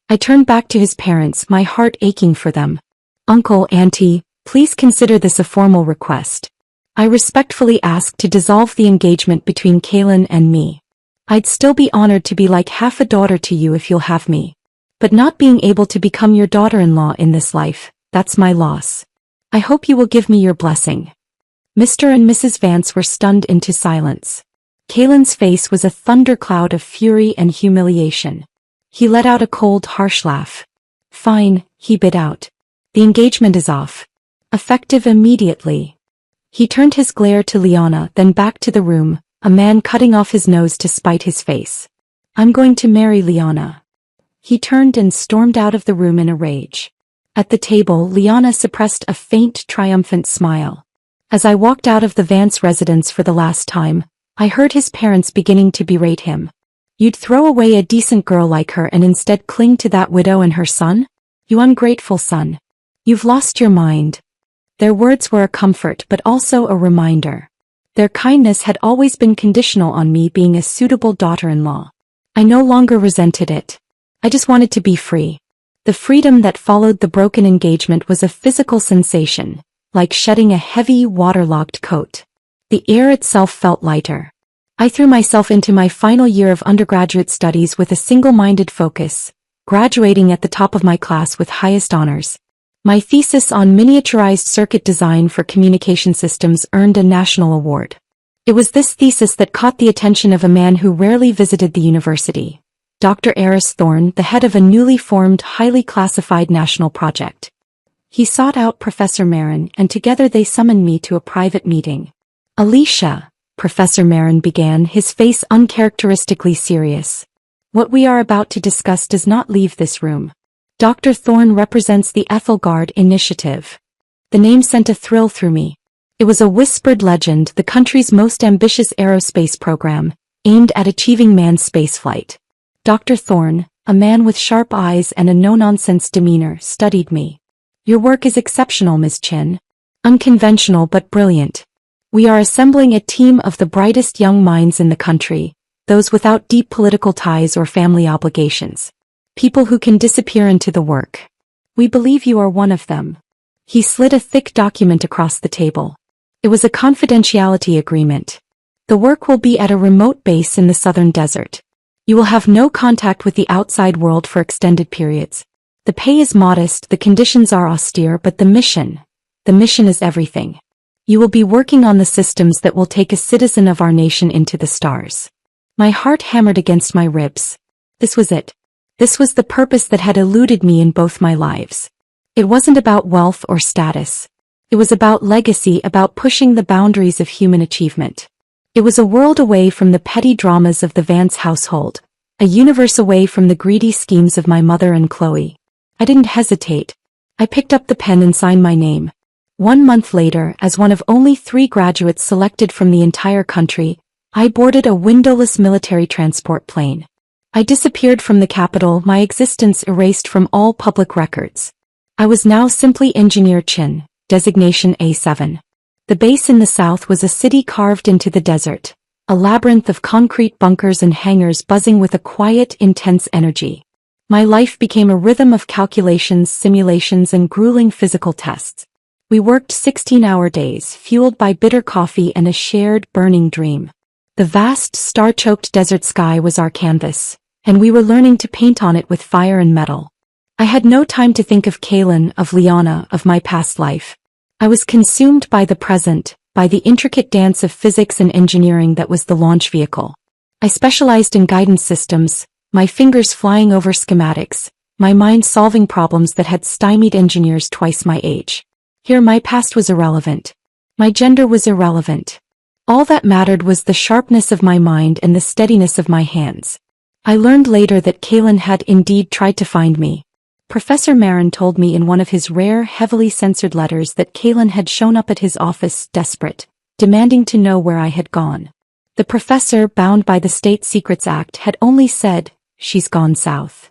I turned back to his parents, my heart aching for them. Uncle, Auntie, please consider this a formal request. I respectfully asked to dissolve the engagement between Kalen and me. I'd still be honored to be like half a daughter to you if you'll have me. But not being able to become your daughter-in-law in this life, that's my loss. I hope you will give me your blessing. Mr. and Mrs. Vance were stunned into silence. Kalen's face was a thundercloud of fury and humiliation. He let out a cold, harsh laugh. Fine, he bit out. The engagement is off. Effective immediately. He turned his glare to Liana, then back to the room, a man cutting off his nose to spite his face. I'm going to marry Liana. He turned and stormed out of the room in a rage. At the table, Liana suppressed a faint, triumphant smile. As I walked out of the Vance residence for the last time, I heard his parents beginning to berate him. You'd throw away a decent girl like her and instead cling to that widow and her son? You ungrateful son. You've lost your mind. Their words were a comfort but also a reminder. Their kindness had always been conditional on me being a suitable daughter-in-law. I no longer resented it. I just wanted to be free. The freedom that followed the broken engagement was a physical sensation, like shedding a heavy, waterlogged coat. The air itself felt lighter. I threw myself into my final year of undergraduate studies with a single-minded focus, graduating at the top of my class with highest honors. My thesis on miniaturized circuit design for communication systems earned a national award. It was this thesis that caught the attention of a man who rarely visited the university. Dr. Eris Thorne, the head of a newly formed, highly classified national project. He sought out Professor Marin, and together they summoned me to a private meeting. Alicia, Professor Marin began, his face uncharacteristically serious. What we are about to discuss does not leave this room. Dr. Thorne represents the Ethelgard Initiative. The name sent a thrill through me. It was a whispered legend, the country's most ambitious aerospace program, aimed at achieving manned spaceflight. Dr. Thorne, a man with sharp eyes and a no-nonsense demeanor, studied me. Your work is exceptional, Ms. Chin. Unconventional but brilliant. We are assembling a team of the brightest young minds in the country, those without deep political ties or family obligations. People who can disappear into the work. We believe you are one of them. He slid a thick document across the table. It was a confidentiality agreement. The work will be at a remote base in the southern desert. You will have no contact with the outside world for extended periods. The pay is modest, the conditions are austere, but the mission is everything. You will be working on the systems that will take a citizen of our nation into the stars. My heart hammered against my ribs. This was it. This was the purpose that had eluded me in both my lives. It wasn't about wealth or status. It was about legacy, about pushing the boundaries of human achievement. It was a world away from the petty dramas of the Vance household, a universe away from the greedy schemes of my mother and Chloe. I didn't hesitate. I picked up the pen and signed my name. 1 month later, as one of only 3 graduates selected from the entire country, I boarded a windowless military transport plane. I disappeared from the capital, my existence erased from all public records. I was now simply Engineer Chin, designation A7. The base in the south was a city carved into the desert, a labyrinth of concrete bunkers and hangars buzzing with a quiet, intense energy. My life became a rhythm of calculations, simulations, and grueling physical tests. We worked 16-hour days, fueled by bitter coffee and a shared, burning dream. The vast, star-choked desert sky was our canvas, and we were learning to paint on it with fire and metal. I had no time to think of Kaylin, of Liana, of my past life. I was consumed by the present, by the intricate dance of physics and engineering that was the launch vehicle. I specialized in guidance systems, my fingers flying over schematics, my mind solving problems that had stymied engineers twice my age. Here my past was irrelevant. My gender was irrelevant. All that mattered was the sharpness of my mind and the steadiness of my hands. I learned later that Kaylin had indeed tried to find me. Professor Marin told me in one of his rare, heavily censored letters that Kaylin had shown up at his office, desperate, demanding to know where I had gone. The professor, bound by the State Secrets Act, had only said, "She's gone south."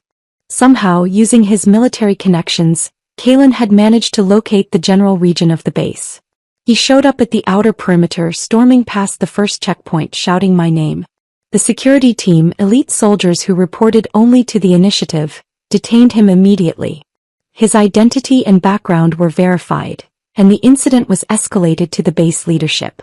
Somehow, using his military connections, Kaylin had managed to locate the general region of the base. He showed up at the outer perimeter, storming past the first checkpoint, shouting my name. The security team, elite soldiers who reported only to the initiative, detained him immediately. His identity and background were verified, and the incident was escalated to the base leadership.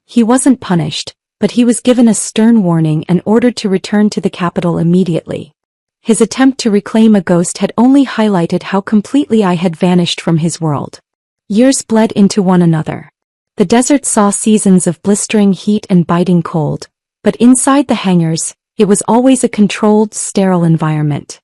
He wasn't punished, but he was given a stern warning and ordered to return to the capital immediately. His attempt to reclaim a ghost had only highlighted how completely I had vanished from his world. Years bled into one another. The desert saw seasons of blistering heat and biting cold, but inside the hangars, it was always a controlled, sterile environment.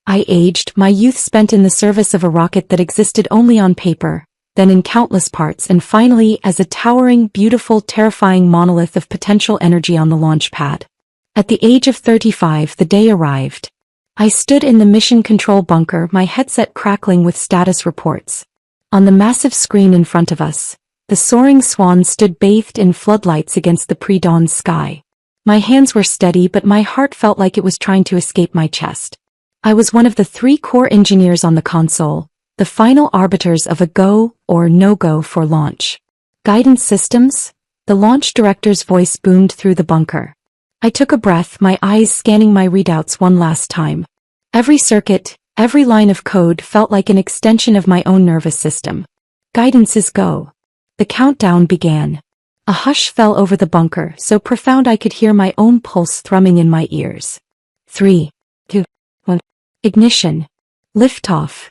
I aged, my youth spent in the service of a rocket that existed only on paper, then in countless parts, and finally as a towering, beautiful, terrifying monolith of potential energy on the launch pad. At the age of 35, the day arrived. I stood in the mission control bunker, my headset crackling with status reports. On the massive screen in front of us, the soaring swan stood bathed in floodlights against the pre-dawn sky. My hands were steady, but my heart felt like it was trying to escape my chest. I was one of the 3 core engineers on the console, the final arbiters of a go or no-go for launch. Guidance systems? The launch director's voice boomed through the bunker. I took a breath, my eyes scanning my readouts one last time. Every circuit, every line of code felt like an extension of my own nervous system. Guidance is go. The countdown began. A hush fell over the bunker, so profound I could hear my own pulse thrumming in my ears. 3, 2, 1. Ignition. Liftoff.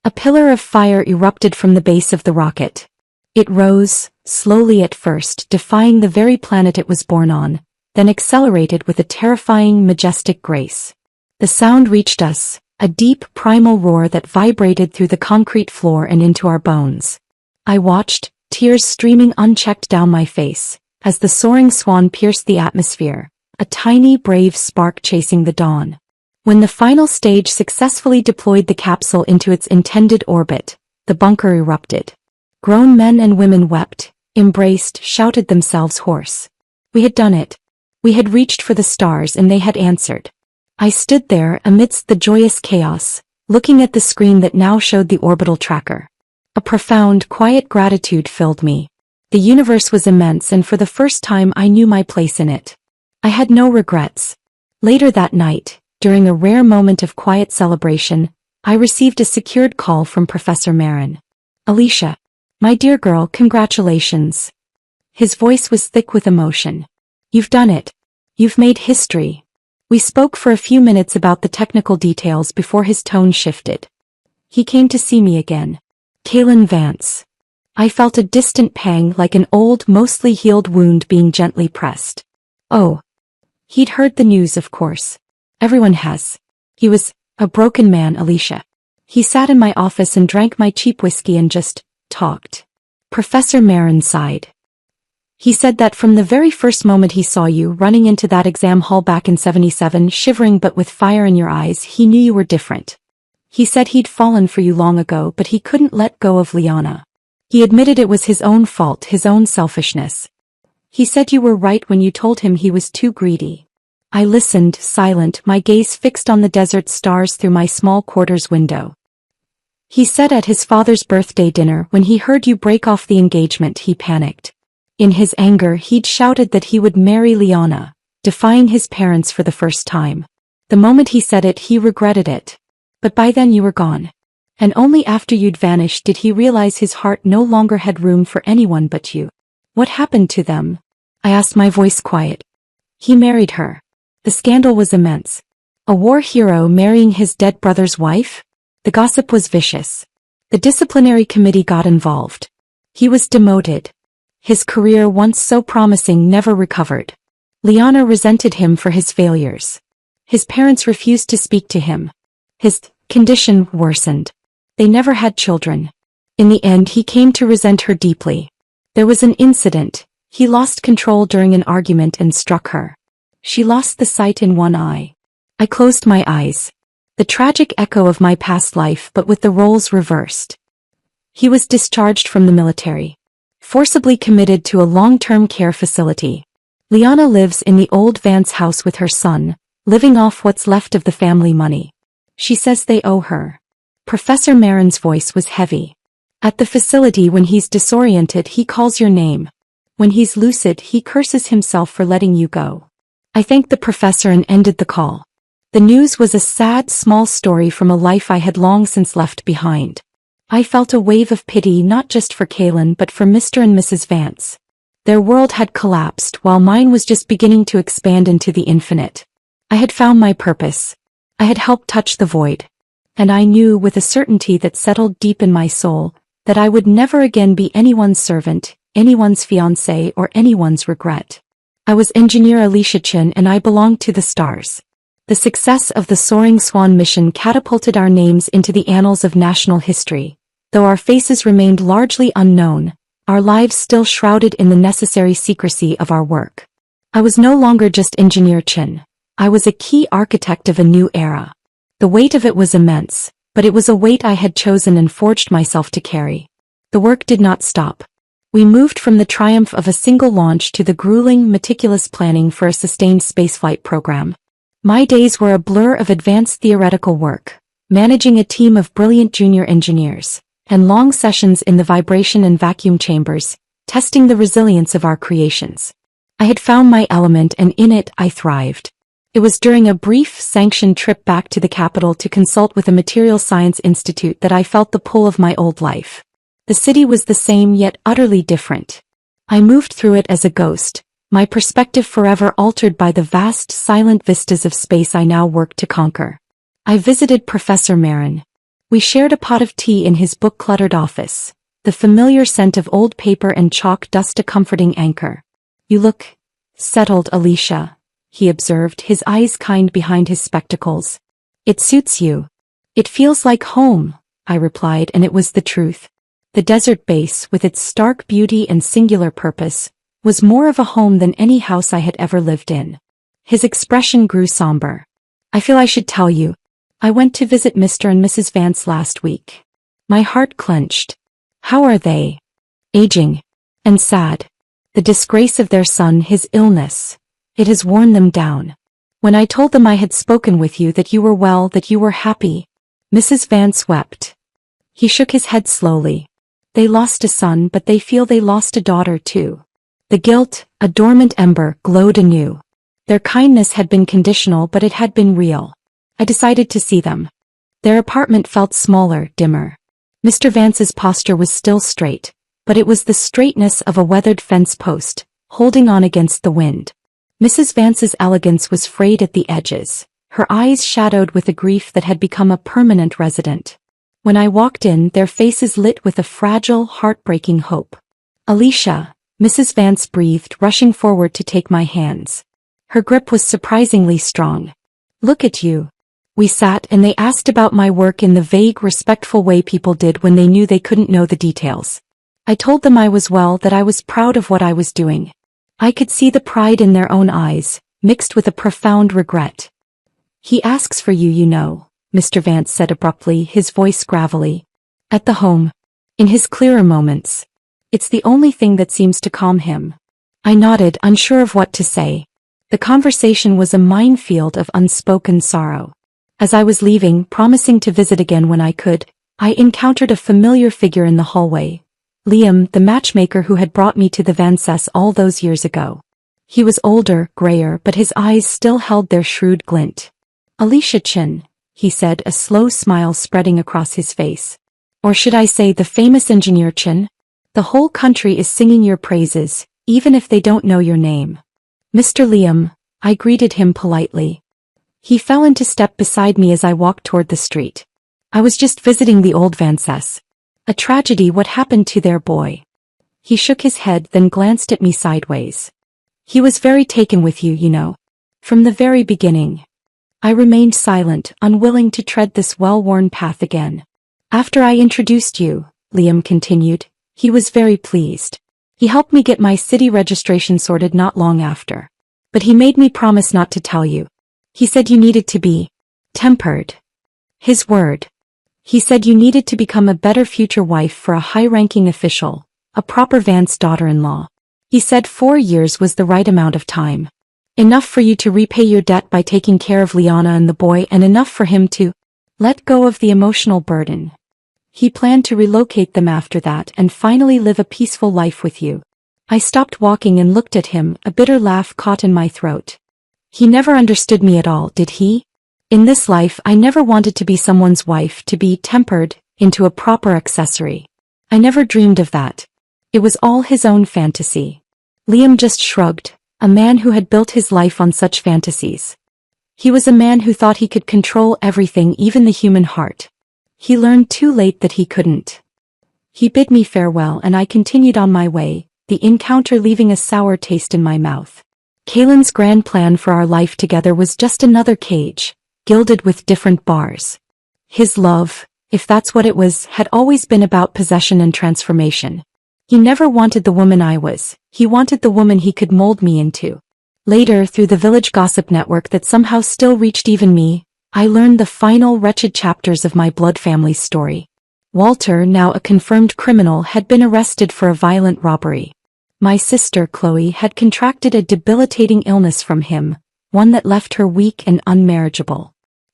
A pillar of fire erupted from the base of the rocket. It rose, slowly at first, defying the very planet it was born on, then accelerated with a terrifying, majestic grace. The sound reached us, a deep primal roar that vibrated through the concrete floor and into our bones. I watched, tears streaming unchecked down my face, as the soaring swan pierced the atmosphere, a tiny brave spark chasing the dawn. When the final stage successfully deployed the capsule into its intended orbit, the bunker erupted. Grown men and women wept, embraced, shouted themselves hoarse. We had done it. We had reached for the stars and they had answered. I stood there amidst the joyous chaos, looking at the screen that now showed the orbital tracker. A profound, quiet gratitude filled me. The universe was immense and for the first time I knew my place in it. I had no regrets. Later that night, during a rare moment of quiet celebration, I received a secured call from Professor Marin. Alicia. My dear girl, congratulations. His voice was thick with emotion. You've done it. You've made history. We spoke for a few minutes about the technical details before his tone shifted. He came to see me again. Kaylin Vance. I felt a distant pang like an old, mostly healed wound being gently pressed. Oh. He'd heard the news, of course. Everyone has. He was a broken man, Alicia. He sat in my office and drank my cheap whiskey and just talked. Professor Marin sighed. He said that from the very first moment he saw you running into that exam hall back in '77, shivering but with fire in your eyes, he knew you were different. He said he'd fallen for you long ago, but he couldn't let go of Liana. He admitted it was his own fault, his own selfishness. He said you were right when you told him he was too greedy. I listened, silent, my gaze fixed on the desert stars through my small quarters window. He said at his father's birthday dinner when he heard you break off the engagement, he panicked. In his anger, he'd shouted that he would marry Liana, defying his parents for the first time. The moment he said it, he regretted it. But by then you were gone. And only after you'd vanished did he realize his heart no longer had room for anyone but you. What happened to them? I asked, my voice quiet. He married her. The scandal was immense. A war hero marrying his dead brother's wife? The gossip was vicious. The disciplinary committee got involved. He was demoted. His career, once so promising, never recovered. Liana resented him for his failures. His parents refused to speak to him. His condition worsened. They never had children. In the end, he came to resent her deeply. There was an incident. He lost control during an argument and struck her. She lost the sight in one eye. I closed my eyes. The tragic echo of my past life, but with the roles reversed. He was discharged from the military. Forcibly committed to a long-term care facility. Liana lives in the old Vance house with her son, living off what's left of the family money. She says they owe her. Professor Marin's voice was heavy. At the facility, when he's disoriented, he calls your name. When he's lucid, he curses himself for letting you go. I thanked the professor and ended the call. The news was a sad, small story from a life I had long since left behind. I felt a wave of pity not just for Kaylin but for Mr. and Mrs. Vance. Their world had collapsed while mine was just beginning to expand into the infinite. I had found my purpose. I had helped touch the void. And I knew with a certainty that settled deep in my soul that I would never again be anyone's servant, anyone's fiancé, or anyone's regret. I was Engineer Alicia Chin and I belonged to the stars. The success of the Soaring Swan mission catapulted our names into the annals of national history. Though our faces remained largely unknown, our lives still shrouded in the necessary secrecy of our work. I was no longer just Engineer Chin. I was a key architect of a new era. The weight of it was immense, but it was a weight I had chosen and forged myself to carry. The work did not stop. We moved from the triumph of a single launch to the grueling, meticulous planning for a sustained spaceflight program. My days were a blur of advanced theoretical work, managing a team of brilliant junior engineers, and long sessions in the vibration and vacuum chambers, testing the resilience of our creations. I had found my element and in it I thrived. It was during a brief, sanctioned trip back to the capital to consult with a material science institute that I felt the pull of my old life. The city was the same yet utterly different. I moved through it as a ghost, my perspective forever altered by the vast, silent vistas of space I now worked to conquer. I visited Professor Marin. We shared a pot of tea in his book-cluttered office, the familiar scent of old paper and chalk dust a comforting anchor. You look settled, Alicia, he observed, his eyes kind behind his spectacles. It suits you. It feels like home, I replied, and it was the truth. The desert base, with its stark beauty and singular purpose, was more of a home than any house I had ever lived in. His expression grew somber. I feel I should tell you. I went to visit Mr. and Mrs. Vance last week. My heart clenched. How are they? Aging. And sad. The disgrace of their son, his illness. It has worn them down. When I told them I had spoken with you, that you were well, that you were happy, Mrs. Vance wept. He shook his head slowly. They lost a son, but they feel they lost a daughter too. The guilt, a dormant ember, glowed anew. Their kindness had been conditional, but it had been real. I decided to see them. Their apartment felt smaller, dimmer. Mr. Vance's posture was still straight, but it was the straightness of a weathered fence post, holding on against the wind. Mrs. Vance's elegance was frayed at the edges, her eyes shadowed with a grief that had become a permanent resident. When I walked in, their faces lit with a fragile, heartbreaking hope. Alicia, Mrs. Vance breathed, rushing forward to take my hands. Her grip was surprisingly strong. Look at you. We sat and they asked about my work in the vague, respectful way people did when they knew they couldn't know the details. I told them I was well, that I was proud of what I was doing. I could see the pride in their own eyes, mixed with a profound regret. He asks for you, you know, Mr. Vance said abruptly, his voice gravelly. At the home. In his clearer moments. It's the only thing that seems to calm him. I nodded, unsure of what to say. The conversation was a minefield of unspoken sorrow. As I was leaving, promising to visit again when I could, I encountered a familiar figure in the hallway. Liam, the matchmaker who had brought me to the Vances all those years ago. He was older, grayer, but his eyes still held their shrewd glint. Alicia Chin, he said, a slow smile spreading across his face. Or should I say the famous engineer Chin? The whole country is singing your praises, even if they don't know your name. Mr. Liam, I greeted him politely. He fell into step beside me as I walked toward the street. I was just visiting the old Vances. A tragedy, what happened to their boy? He shook his head, then glanced at me sideways. He was very taken with you, you know. From the very beginning. I remained silent, unwilling to tread this well-worn path again. After I introduced you, Liam continued, he was very pleased. He helped me get my city registration sorted not long after. But he made me promise not to tell you. He said you needed to be tempered. His word. He said you needed to become a better future wife for a high-ranking official, a proper Vance daughter-in-law. He said 4 years was the right amount of time. Enough for you to repay your debt by taking care of Liana and the boy, and enough for him to let go of the emotional burden. He planned to relocate them after that and finally live a peaceful life with you. I stopped walking and looked at him, a bitter laugh caught in my throat. He never understood me at all, did he? In this life I never wanted to be someone's wife, to be tempered into a proper accessory. I never dreamed of that. It was all his own fantasy. Liam just shrugged, a man who had built his life on such fantasies. He was a man who thought he could control everything, even the human heart. He learned too late that he couldn't. He bid me farewell and I continued on my way, the encounter leaving a sour taste in my mouth. Kaylin's grand plan for our life together was just another cage, gilded with different bars. His love, if that's what it was, had always been about possession and transformation. He never wanted the woman I was, he wanted the woman he could mold me into. Later, through the village gossip network that somehow still reached even me, I learned the final wretched chapters of my blood family's story. Walter, now a confirmed criminal, had been arrested for a violent robbery. My sister, Chloe, had contracted a debilitating illness from him, one that left her weak and unmarriageable.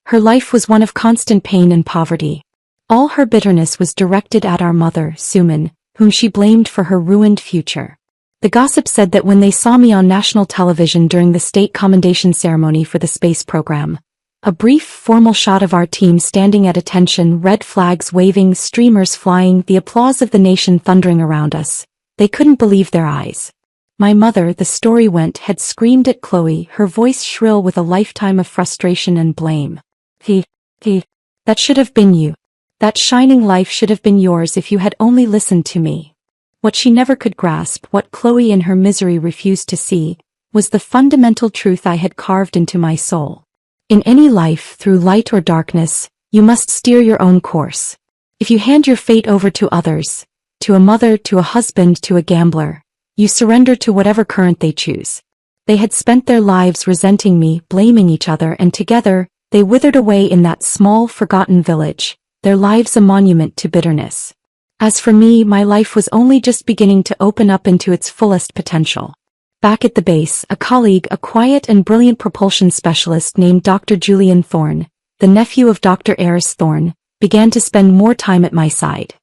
Her life was one of constant pain and poverty. All her bitterness was directed at our mother, Suman, whom she blamed for her ruined future. The gossip said that when they saw me on national television during the state commendation ceremony for the space program, a brief, formal shot of our team standing at attention, red flags waving, streamers flying, the applause of the nation thundering around us, they couldn't believe their eyes. My mother, the story went, had screamed at Chloe, her voice shrill with a lifetime of frustration and blame. That should have been you. That shining life should have been yours if you had only listened to me. What she never could grasp, what Chloe in her misery refused to see, was the fundamental truth I had carved into my soul. In any life, through light or darkness, you must steer your own course. If you hand your fate over to others, to a mother, to a husband, to a gambler, you surrender to whatever current they choose. They had spent their lives resenting me, blaming each other, and together, they withered away in that small, forgotten village, their lives a monument to bitterness. As for me, my life was only just beginning to open up into its fullest potential. Back at the base, a colleague, a quiet and brilliant propulsion specialist named Dr. Julian Thorne, the nephew of Dr. Eris Thorne, began to spend more time at my side.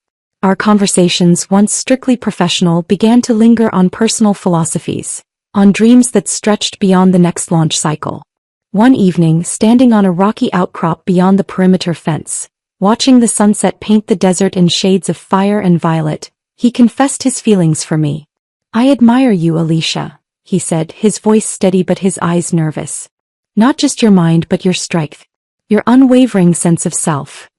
Our conversations, once strictly professional, began to linger on personal philosophies, on dreams that stretched beyond the next launch cycle. One evening, standing on a rocky outcrop beyond the perimeter fence, watching the sunset paint the desert in shades of fire and violet, he confessed his feelings for me. "I admire you, Alicia," he said, his voice steady but his eyes nervous. "Not just your mind but your strength. Your unwavering sense of self."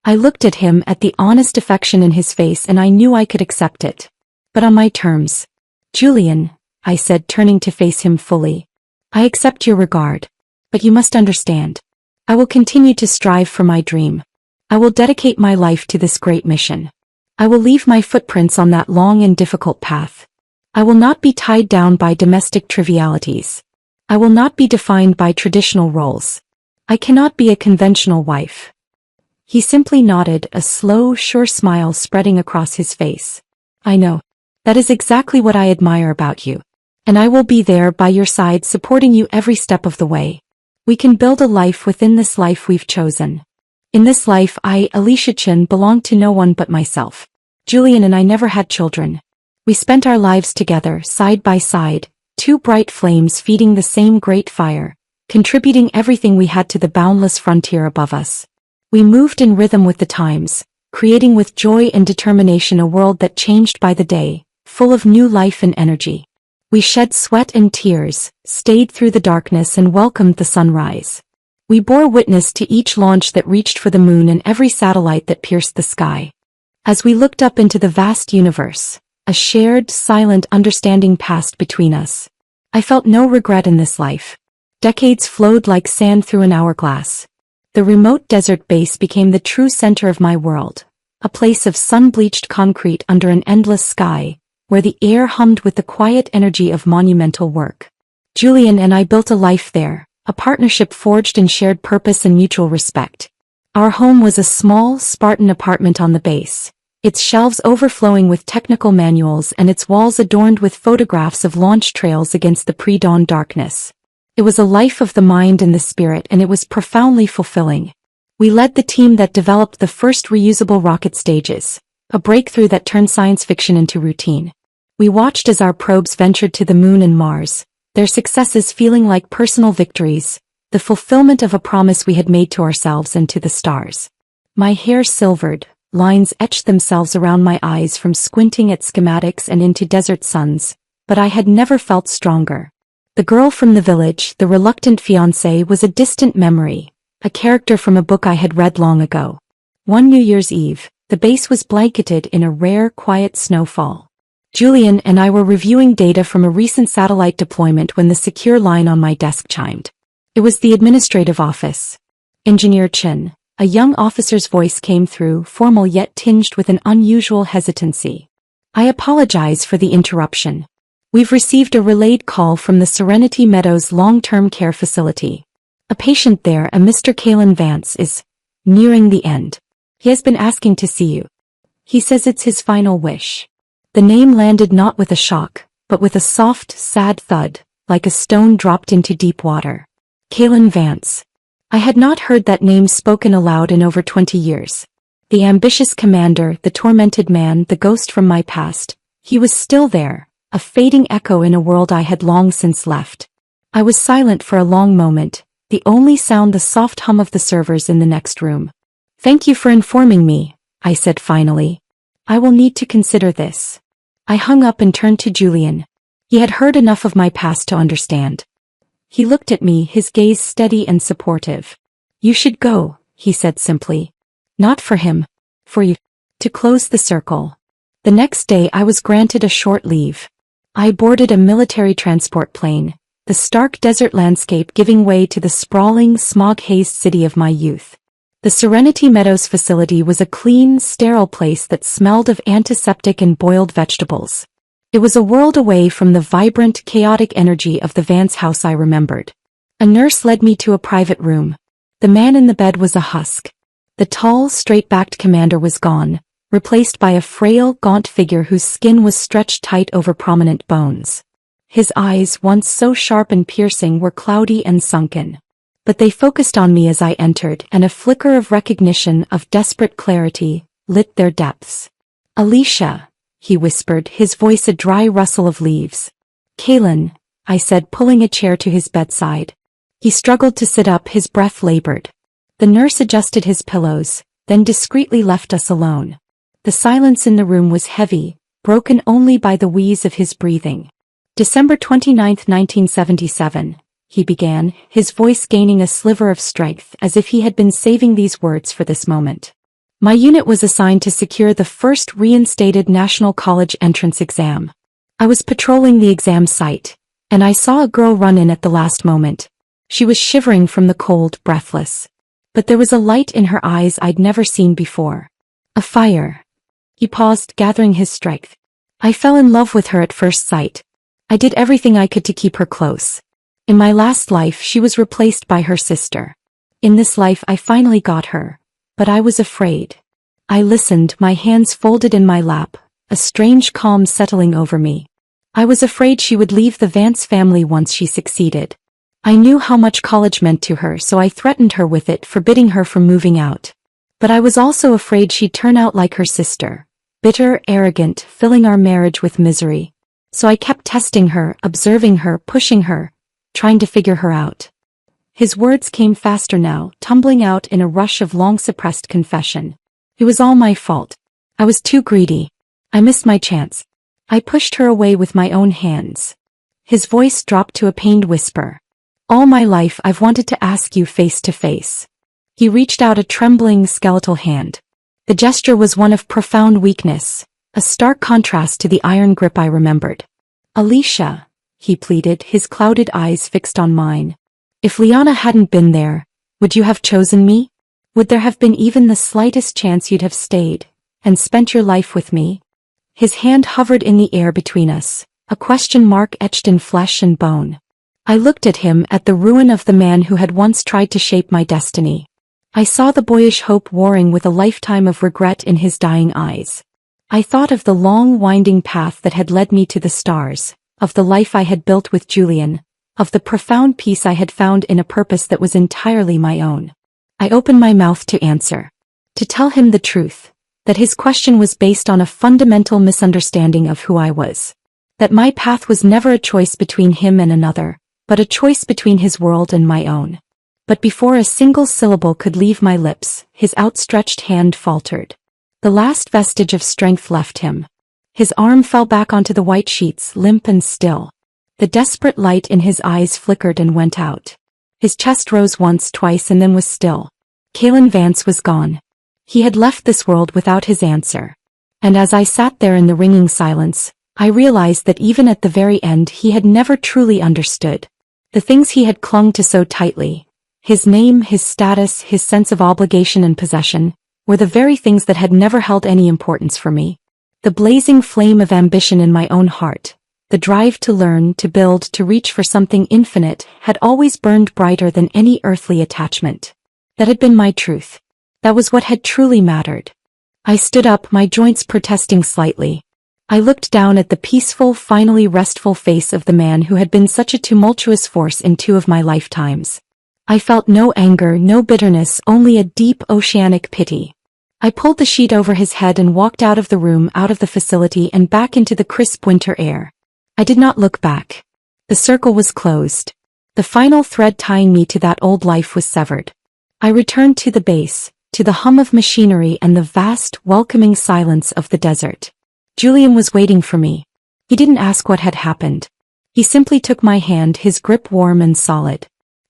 I looked at him, at the honest affection in his face, and I knew I could accept it. But on my terms. "Julian," I said, turning to face him fully, "I accept your regard. But you must understand. I will continue to strive for my dream. I will dedicate my life to this great mission. I will leave my footprints on that long and difficult path. I will not be tied down by domestic trivialities. I will not be defined by traditional roles. I cannot be a conventional wife." He simply nodded, a slow, sure smile spreading across his face. "I know. That is exactly what I admire about you. And I will be there by your side, supporting you every step of the way. We can build a life within this life we've chosen. In this life, I, Alicia Chin, belong to no one but myself. Julian and I never had children. We spent our lives together, side by side, two bright flames feeding the same great fire, contributing everything we had to the boundless frontier above us. We moved in rhythm with the times, creating with joy and determination a world that changed by the day, full of new life and energy. We shed sweat and tears, stayed through the darkness, and welcomed the sunrise. We bore witness to each launch that reached for the moon and every satellite that pierced the sky. As we looked up into the vast universe, a shared, silent understanding passed between us. I felt no regret in this life. Decades flowed like sand through an hourglass. The remote desert base became the true center of my world, a place of sun-bleached concrete under an endless sky, where the air hummed with the quiet energy of monumental work. Julian and I built a life there, a partnership forged in shared purpose and mutual respect. Our home was a small, Spartan apartment on the base, its shelves overflowing with technical manuals and its walls adorned with photographs of launch trails against the pre-dawn darkness. It was a life of the mind and the spirit, and it was profoundly fulfilling. We led the team that developed the first reusable rocket stages, a breakthrough that turned science fiction into routine. We watched as our probes ventured to the moon and Mars, their successes feeling like personal victories, the fulfillment of a promise we had made to ourselves and to the stars. My hair silvered, lines etched themselves around my eyes from squinting at schematics and into desert suns, but I had never felt stronger. The girl from the village, the reluctant fiancée, was a distant memory, a character from a book I had read long ago. One New Year's Eve, the base was blanketed in a rare, quiet snowfall. Julian and I were reviewing data from a recent satellite deployment when the secure line on my desk chimed. It was the administrative office. "Engineer Chin," a young officer's voice came through, formal yet tinged with an unusual hesitancy. "I apologize for the interruption. We've received a relayed call from the Serenity Meadows long-term care facility. A patient there, a Mr. Kalen Vance, is nearing the end. He has been asking to see you. He says it's his final wish." The name landed not with a shock, but with a soft, sad thud, like a stone dropped into deep water. Kalen Vance. I had not heard that name spoken aloud in over 20 years. The ambitious commander, the tormented man, the ghost from my past. He was still there, a fading echo in a world I had long since left. I was silent for a long moment, the only sound the soft hum of the servers in the next room. "Thank you for informing me," I said finally. "I will need to consider this." I hung up and turned to Julian. He had heard enough of my past to understand. He looked at me, his gaze steady and supportive. "You should go," he said simply. "Not for him. For you." To close the circle. The next day I was granted a short leave. I boarded a military transport plane, the stark desert landscape giving way to the sprawling, smog-hazed city of my youth. The Serenity Meadows facility was a clean, sterile place that smelled of antiseptic and boiled vegetables. It was a world away from the vibrant, chaotic energy of the Vance house I remembered. A nurse led me to a private room. The man in the bed was a husk. The tall, straight-backed commander was gone, replaced by a frail, gaunt figure whose skin was stretched tight over prominent bones. His eyes, once so sharp and piercing, were cloudy and sunken. But they focused on me as I entered, and a flicker of recognition, of desperate clarity, lit their depths. "Alicia," he whispered, his voice a dry rustle of leaves. "Kaylin," I said, pulling a chair to his bedside. He struggled to sit up, his breath labored. The nurse adjusted his pillows, then discreetly left us alone. The silence in the room was heavy, broken only by the wheeze of his breathing. "December 29, 1977, he began, his voice gaining a sliver of strength as if he had been saving these words for this moment. "My unit was assigned to secure the first reinstated National College entrance exam. I was patrolling the exam site, and I saw a girl run in at the last moment. She was shivering from the cold, breathless. But there was a light in her eyes I'd never seen before. A fire." He paused, gathering his strength. "I fell in love with her at first sight. I did everything I could to keep her close. In my last life she was replaced by her sister. In this life I finally got her. But I was afraid. I listened, my hands folded in my lap, a strange calm settling over me. I was afraid she would leave the Vance family once she succeeded. I knew how much college meant to her, so I threatened her with it, forbidding her from moving out. But I was also afraid she'd turn out like her sister, bitter, arrogant, filling our marriage with misery. So I kept testing her, observing her, pushing her, trying to figure her out." His words came faster now, tumbling out in a rush of long-suppressed confession. "It was all my fault. I was too greedy. I missed my chance. I pushed her away with my own hands." His voice dropped to a pained whisper. "All my life I've wanted to ask you face to face." He reached out a trembling, skeletal hand. The gesture was one of profound weakness, a stark contrast to the iron grip I remembered. "Alicia," he pleaded, his clouded eyes fixed on mine. "If Liana hadn't been there, would you have chosen me? Would there have been even the slightest chance you'd have stayed and spent your life with me?" His hand hovered in the air between us, a question mark etched in flesh and bone. I looked at him, at the ruin of the man who had once tried to shape my destiny. I saw the boyish hope warring with a lifetime of regret in his dying eyes. I thought of the long, winding path that had led me to the stars, of the life I had built with Julian, of the profound peace I had found in a purpose that was entirely my own. I opened my mouth to answer, to tell him the truth, that his question was based on a fundamental misunderstanding of who I was. That my path was never a choice between him and another, but a choice between his world and my own. But before a single syllable could leave my lips, his outstretched hand faltered. The last vestige of strength left him. His arm fell back onto the white sheets, limp and still. The desperate light in his eyes flickered and went out. His chest rose once, twice, and then was still. Kaylin Vance was gone. He had left this world without his answer. And as I sat there in the ringing silence, I realized that even at the very end he had never truly understood. The things he had clung to so tightly, his name, his status, his sense of obligation and possession, were the very things that had never held any importance for me. The blazing flame of ambition in my own heart, the drive to learn, to build, to reach for something infinite, had always burned brighter than any earthly attachment. That had been my truth. That was what had truly mattered. I stood up, my joints protesting slightly. I looked down at the peaceful, finally restful face of the man who had been such a tumultuous force in two of my lifetimes. I felt no anger, no bitterness, only a deep, oceanic pity. I pulled the sheet over his head and walked out of the room, out of the facility and back into the crisp winter air. I did not look back. The circle was closed. The final thread tying me to that old life was severed. I returned to the base, to the hum of machinery and the vast, welcoming silence of the desert. Julian was waiting for me. He didn't ask what had happened. He simply took my hand, his grip warm and solid.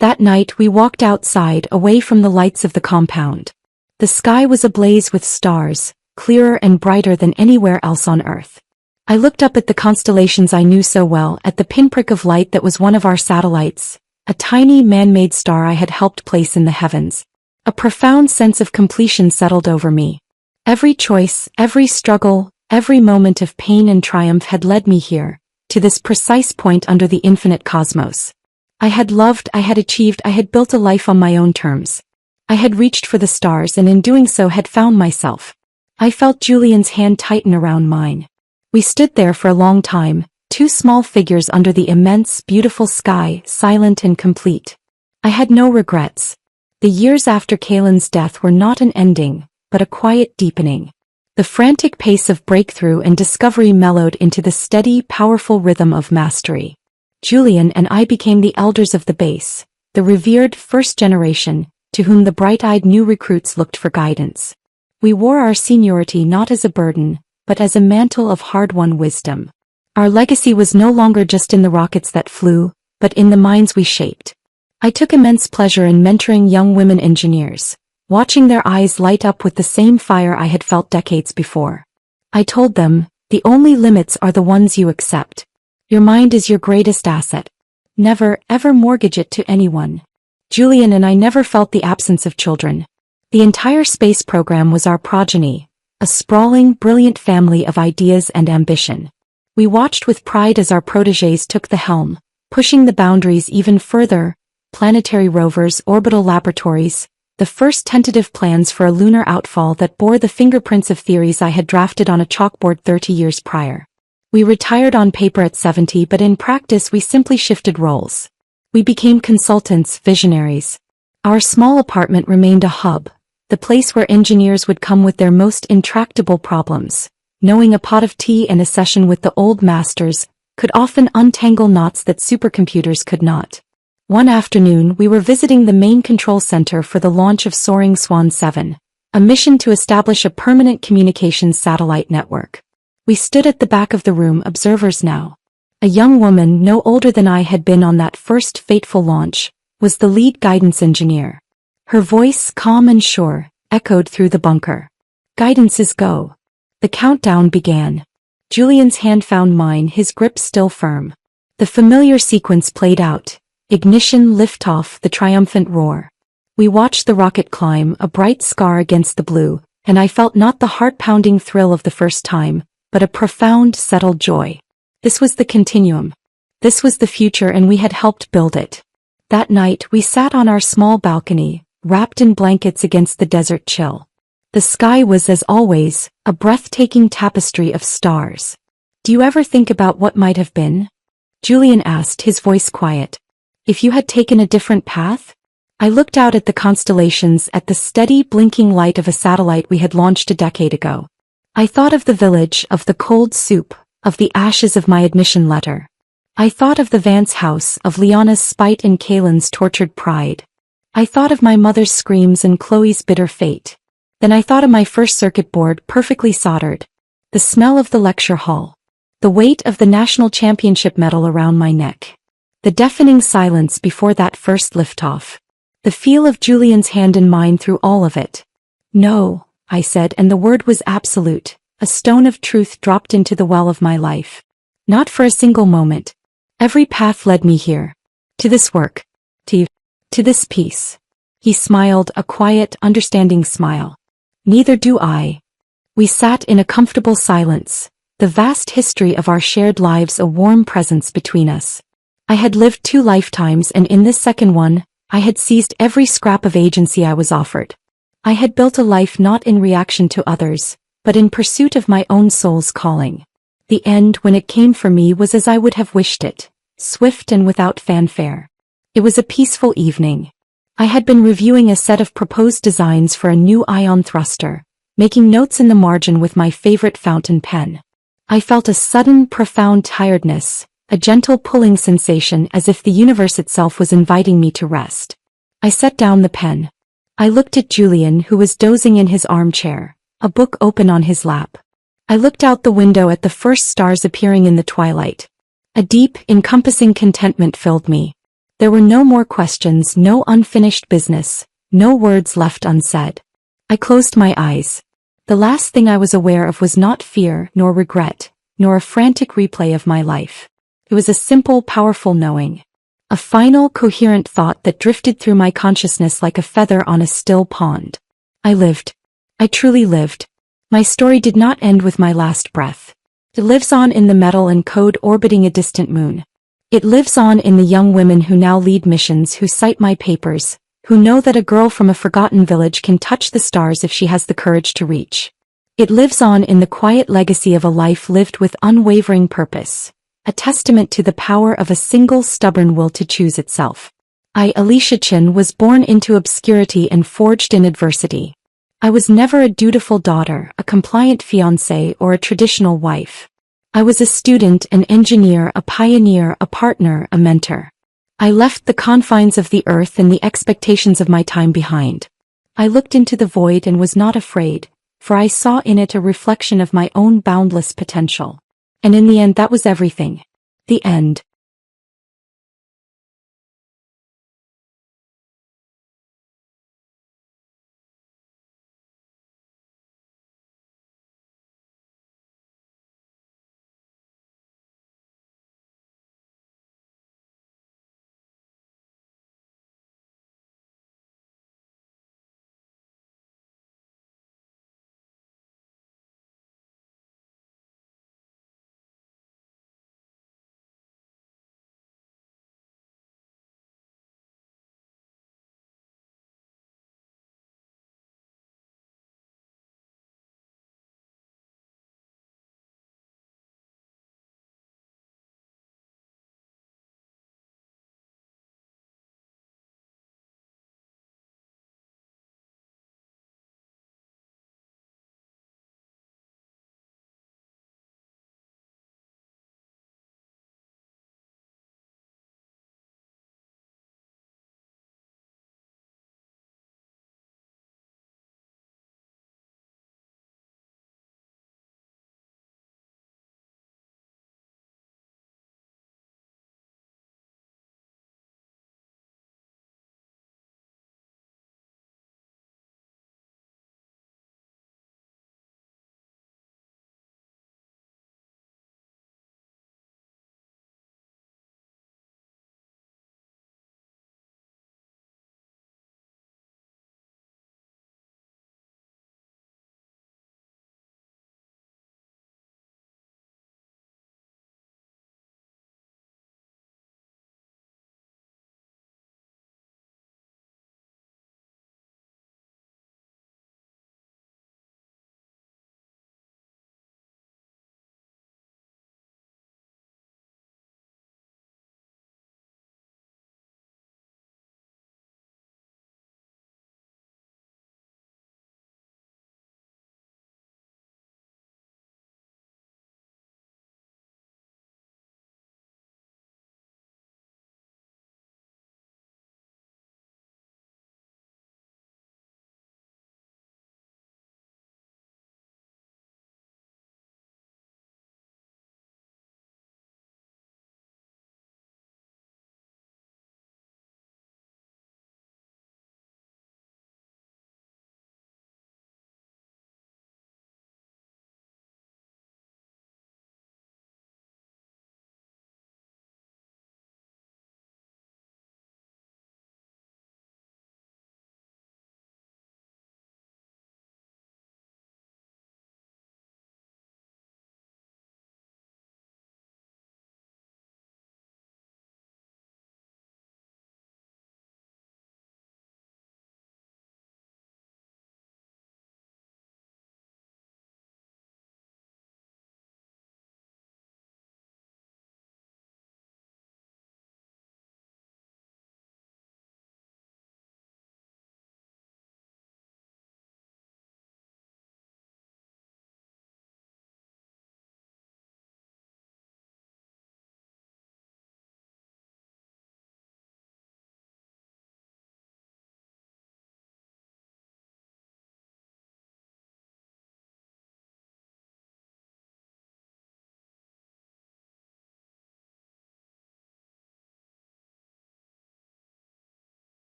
That night we walked outside, away from the lights of the compound. The sky was ablaze with stars, clearer and brighter than anywhere else on Earth. I looked up at the constellations I knew so well, at the pinprick of light that was one of our satellites, a tiny man-made star I had helped place in the heavens. A profound sense of completion settled over me. Every choice, every struggle, every moment of pain and triumph had led me here, to this precise point under the infinite cosmos. I had loved, I had achieved, I had built a life on my own terms. I had reached for the stars and in doing so had found myself. I felt Julian's hand tighten around mine. We stood there for a long time, two small figures under the immense, beautiful sky, silent and complete. I had no regrets. The years after Kaylin's death were not an ending, but a quiet deepening. The frantic pace of breakthrough and discovery mellowed into the steady, powerful rhythm of mastery. Julian and I became the elders of the base, the revered first generation, to whom the bright-eyed new recruits looked for guidance. We wore our seniority not as a burden, but as a mantle of hard-won wisdom. Our legacy was no longer just in the rockets that flew, but in the minds we shaped. I took immense pleasure in mentoring young women engineers, watching their eyes light up with the same fire I had felt decades before. I told them, the only limits are the ones you accept. Your mind is your greatest asset. Never, ever mortgage it to anyone. Julian and I never felt the absence of children. The entire space program was our progeny, a sprawling, brilliant family of ideas and ambition. We watched with pride as our protégés took the helm, pushing the boundaries even further, planetary rovers, orbital laboratories, the first tentative plans for a lunar outfall that bore the fingerprints of theories I had drafted on a chalkboard 30 years prior. We retired on paper at 70, but in practice we simply shifted roles. We became consultants, visionaries. Our small apartment remained a hub, the place where engineers would come with their most intractable problems, knowing a pot of tea and a session with the old masters could often untangle knots that supercomputers could not. One afternoon we were visiting the main control center for the launch of Soaring Swan 7, a mission to establish a permanent communications satellite network. We stood at the back of the room, observers now. A young woman no older than I had been on that first fateful launch, was the lead guidance engineer. Her voice, calm and sure, echoed through the bunker. Guidance is go. The countdown began. Julian's hand found mine, his grip still firm. The familiar sequence played out. Ignition, liftoff, the triumphant roar. We watched the rocket climb, a bright scar against the blue, and I felt not the heart-pounding thrill of the first time, but a profound, settled joy. This was the continuum. This was the future, and we had helped build it. That night we sat on our small balcony, wrapped in blankets against the desert chill. The sky was, as always, a breathtaking tapestry of stars. Do you ever think about what might have been? Julian asked, his voice quiet. If you had taken a different path? I looked out at the constellations, at the steady, blinking light of a satellite we had launched a decade ago. I thought of the village, of the cold soup, of the ashes of my admission letter. I thought of the Vance house, of Liana's spite and Kaylin's tortured pride. I thought of my mother's screams and Chloe's bitter fate. Then I thought of my first circuit board, perfectly soldered. The smell of the lecture hall. The weight of the national championship medal around my neck. The deafening silence before that first liftoff. The feel of Julian's hand in mine through all of it. No, I said, and the word was absolute. A stone of truth dropped into the well of my life. Not for a single moment. Every path led me here. To this work. To this peace. He smiled, a quiet, understanding smile. Neither do I. We sat in a comfortable silence, the vast history of our shared lives a warm presence between us. I had lived 2 lifetimes, and in this second one, I had seized every scrap of agency I was offered. I had built a life not in reaction to others, but in pursuit of my own soul's calling. The end, when it came for me, was as I would have wished it, swift and without fanfare. It was a peaceful evening. I had been reviewing a set of proposed designs for a new ion thruster, making notes in the margin with my favorite fountain pen. I felt a sudden, profound tiredness, a gentle pulling sensation as if the universe itself was inviting me to rest. I set down the pen. I looked at Julian, who was dozing in his armchair, a book open on his lap. I looked out the window at the first stars appearing in the twilight. A deep, encompassing contentment filled me. There were no more questions, no unfinished business, no words left unsaid. I closed my eyes. The last thing I was aware of was not fear nor regret, nor a frantic replay of my life. It was a simple, powerful knowing. A final, coherent thought that drifted through my consciousness like a feather on a still pond. I lived. I truly lived. My story did not end with my last breath. It lives on in the metal and code orbiting a distant moon. It lives on in the young women who now lead missions, who cite my papers, who know that a girl from a forgotten village can touch the stars if she has the courage to reach. It lives on in the quiet legacy of a life lived with unwavering purpose, a testament to the power of a single stubborn will to choose itself. I, Alicia Chin, was born into obscurity and forged in adversity. I was never a dutiful daughter, a compliant fiancée, or a traditional wife. I was a student, an engineer, a pioneer, a partner, a mentor. I left the confines of the earth and the expectations of my time behind. I looked into the void and was not afraid, for I saw in it a reflection of my own boundless potential. And in the end, that was everything. The end.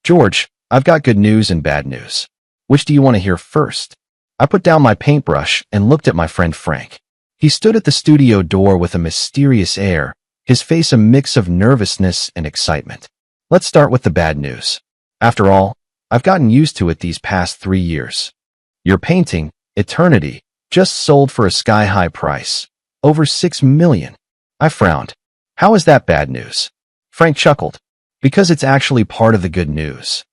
George, I've got good news and bad news. Which do you want to hear first? I put down my paintbrush and looked at my friend Frank. He stood at the studio door with a mysterious air, his face a mix of nervousness and excitement. Let's start with the bad news. After all, I've gotten used to it these past 3 years. Your painting, Eternity, just sold for a sky-high price. Over $6 million. I frowned. How is that bad news? Frank chuckled. Because it's actually part of the good news.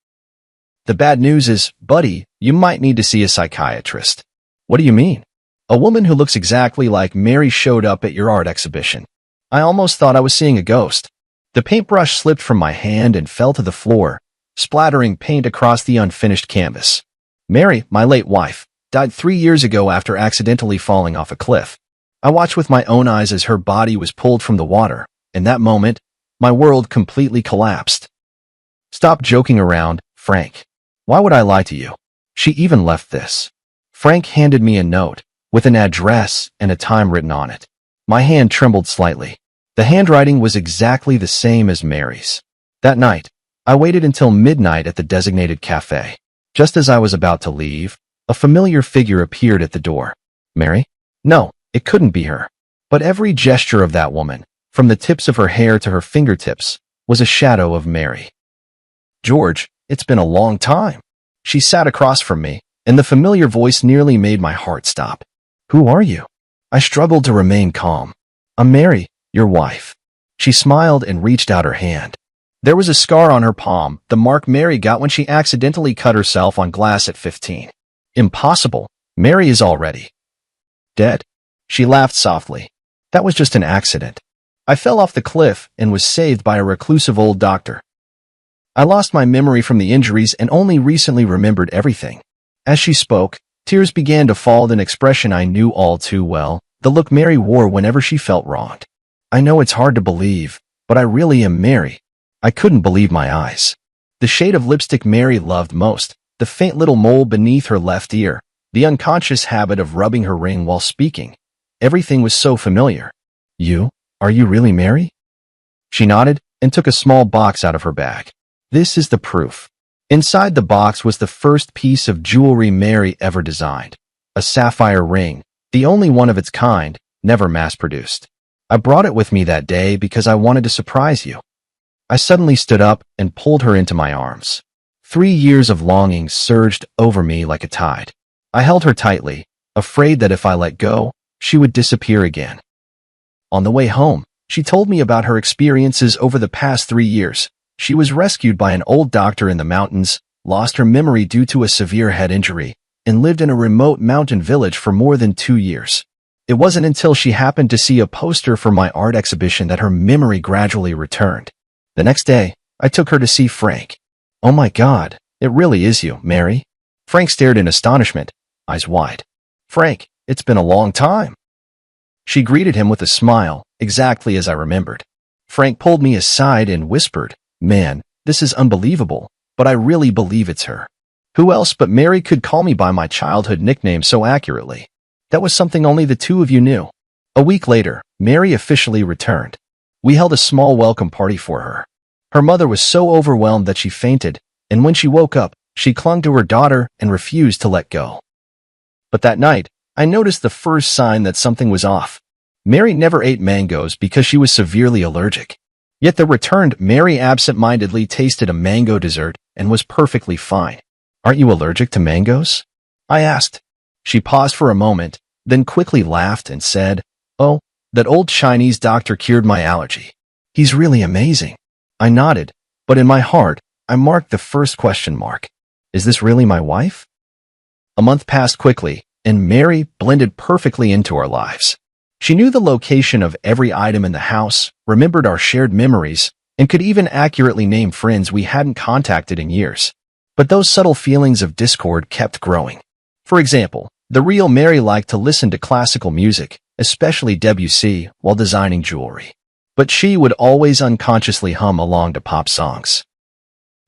The bad news is, buddy, you might need to see a psychiatrist. What do you mean? A woman who looks exactly like Mary showed up at your art exhibition. I almost thought I was seeing a ghost. The paintbrush slipped from my hand and fell to the floor, splattering paint across the unfinished canvas. Mary, my late wife, died 3 years ago after accidentally falling off a cliff. I watched with my own eyes as her body was pulled from the water. In that moment, my world completely collapsed. Stop joking around, Frank. Why would I lie to you? She even left this. Frank handed me a note, with an address and a time written on it. My hand trembled slightly. The handwriting was exactly the same as Mary's. That night, I waited until midnight at the designated cafe. Just as I was about to leave, a familiar figure appeared at the door. Mary? No, it couldn't be her. But every gesture of that woman, from the tips of her hair to her fingertips, was a shadow of Mary. George, it's been a long time. She sat across from me, and the familiar voice nearly made my heart stop. Who are you? I struggled to remain calm. I'm Mary, your wife. She smiled and reached out her hand. There was a scar on her palm, the mark Mary got when she accidentally cut herself on glass at 15. Impossible. Mary is already dead. She laughed softly. That was just an accident. I fell off the cliff and was saved by a reclusive old doctor. I lost my memory from the injuries and only recently remembered everything. As she spoke, tears began to fall with an expression I knew all too well, the look Mary wore whenever she felt wronged. I know it's hard to believe, but I really am Mary. I couldn't believe my eyes. The shade of lipstick Mary loved most, the faint little mole beneath her left ear, the unconscious habit of rubbing her ring while speaking. Everything was so familiar. Are you really Mary? She nodded and took a small box out of her bag. This is the proof. Inside the box was the first piece of jewelry Mary ever designed. A sapphire ring, the only one of its kind, never mass-produced. I brought it with me that day because I wanted to surprise you. I suddenly stood up and pulled her into my arms. 3 years of longing surged over me like a tide. I held her tightly, afraid that if I let go, she would disappear again. On the way home, she told me about her experiences over the past 3 years. She was rescued by an old doctor in the mountains, lost her memory due to a severe head injury, and lived in a remote mountain village for more than 2 years. It wasn't until she happened to see a poster for my art exhibition that her memory gradually returned. The next day, I took her to see Frank. Oh my God, it really is you, Mary. Frank stared in astonishment, eyes wide. Frank, it's been a long time. She greeted him with a smile, exactly as I remembered. Frank pulled me aside and whispered, Man, this is unbelievable, but I really believe it's her. Who else but Mary could call me by my childhood nickname so accurately? That was something only the two of you knew. A week later, Mary officially returned. We held a small welcome party for her. Her mother was so overwhelmed that she fainted, and when she woke up, she clung to her daughter and refused to let go. But that night, I noticed the first sign that something was off. Mary never ate mangoes because she was severely allergic. Yet the returned Mary absent-mindedly tasted a mango dessert and was perfectly fine. Aren't you allergic to mangoes? I asked. She paused for a moment, then quickly laughed and said, Oh, that old Chinese doctor cured my allergy. He's really amazing. I nodded, but in my heart, I marked the first question mark. Is this really my wife? A month passed quickly, and Mary blended perfectly into our lives. She knew the location of every item in the house, remembered our shared memories, and could even accurately name friends we hadn't contacted in years. But those subtle feelings of discord kept growing. For example, the real Mary liked to listen to classical music, especially Debussy, while designing jewelry. But she would always unconsciously hum along to pop songs.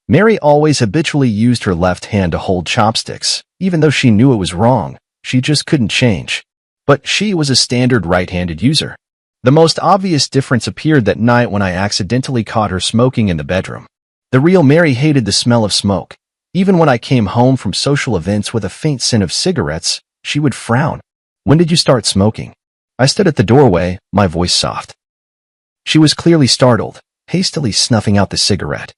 Mary always habitually used her left hand to hold chopsticks, even though she knew it was wrong. She just couldn't change. But she was a standard right-handed user. The most obvious difference appeared that night when I accidentally caught her smoking in the bedroom. The real Mary hated the smell of smoke. Even when I came home from social events with a faint scent of cigarettes, she would frown. When did you start smoking? I stood at the doorway, my voice soft. She was clearly startled, hastily snuffing out the cigarette.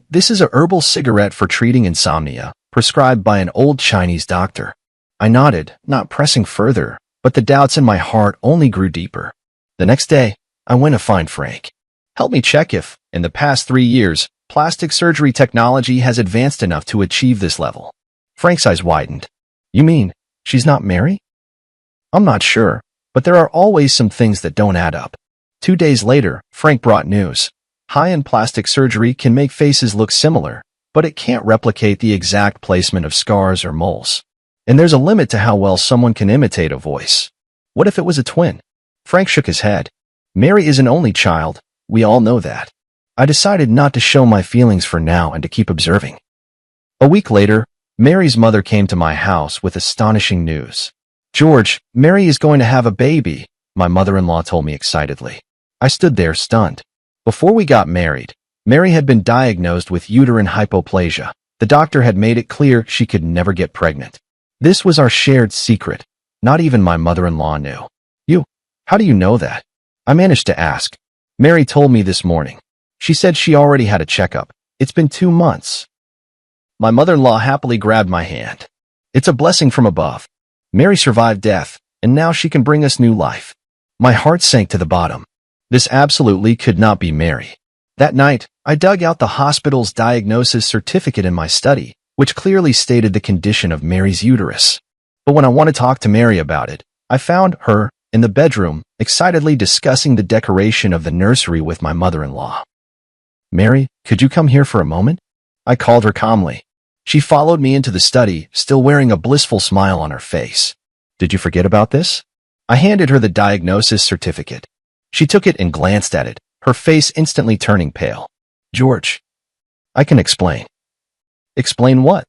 This is a herbal cigarette for treating insomnia, prescribed by an old Chinese doctor. I nodded, not pressing further, but the doubts in my heart only grew deeper. The next day, I went to find Frank. Help me check if, in the past 3 years, plastic surgery technology has advanced enough to achieve this level. Frank's eyes widened. You mean, she's not Mary? I'm not sure, but there are always some things that don't add up. 2 days later, Frank brought news. High-end plastic surgery can make faces look similar, but it can't replicate the exact placement of scars or moles. And there's a limit to how well someone can imitate a voice. What if it was a twin? Frank shook his head. Mary is an only child. We all know that. I decided not to show my feelings for now and to keep observing. A week later, Mary's mother came to my house with astonishing news. George, Mary is going to have a baby, my mother-in-law told me excitedly. I stood there stunned. Before we got married, Mary had been diagnosed with uterine hypoplasia. The doctor had made it clear she could never get pregnant. This was our shared secret. Not even my mother-in-law knew. How do you know that? I managed to ask. Mary told me this morning. She said she already had a checkup. It's been 2 months. My mother-in-law happily grabbed my hand. It's a blessing from above. Mary survived death, and now she can bring us new life. My heart sank to the bottom. This absolutely could not be Mary. That night, I dug out the hospital's diagnosis certificate in my study, which clearly stated the condition of Mary's uterus. But when I wanted to talk to Mary about it, I found her in the bedroom, excitedly discussing the decoration of the nursery with my mother-in-law. Mary, could you come here for a moment? I called her calmly. She followed me into the study, still wearing a blissful smile on her face. Did you forget about this? I handed her the diagnosis certificate. She took it and glanced at it, her face instantly turning pale. George, I can explain. Explain what?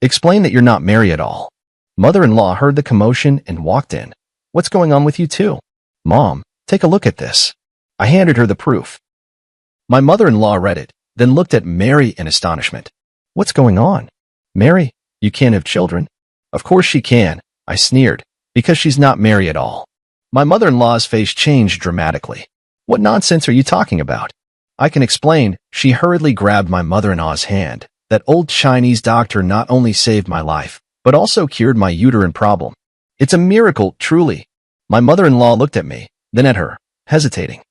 Explain that you're not Mary at all. Mother-in-law heard the commotion and walked in. What's going on with you two? Mom, take a look at this. I handed her the proof. My mother-in-law read it, then looked at Mary in astonishment. What's going on? Mary, you can't have children. Of course she can, I sneered, because she's not Mary at all. My mother-in-law's face changed dramatically. What nonsense are you talking about? I can explain. She hurriedly grabbed my mother-in-law's hand. That old Chinese doctor not only saved my life, but also cured my uterine problem. It's a miracle, truly. My mother-in-law looked at me, then at her, hesitating.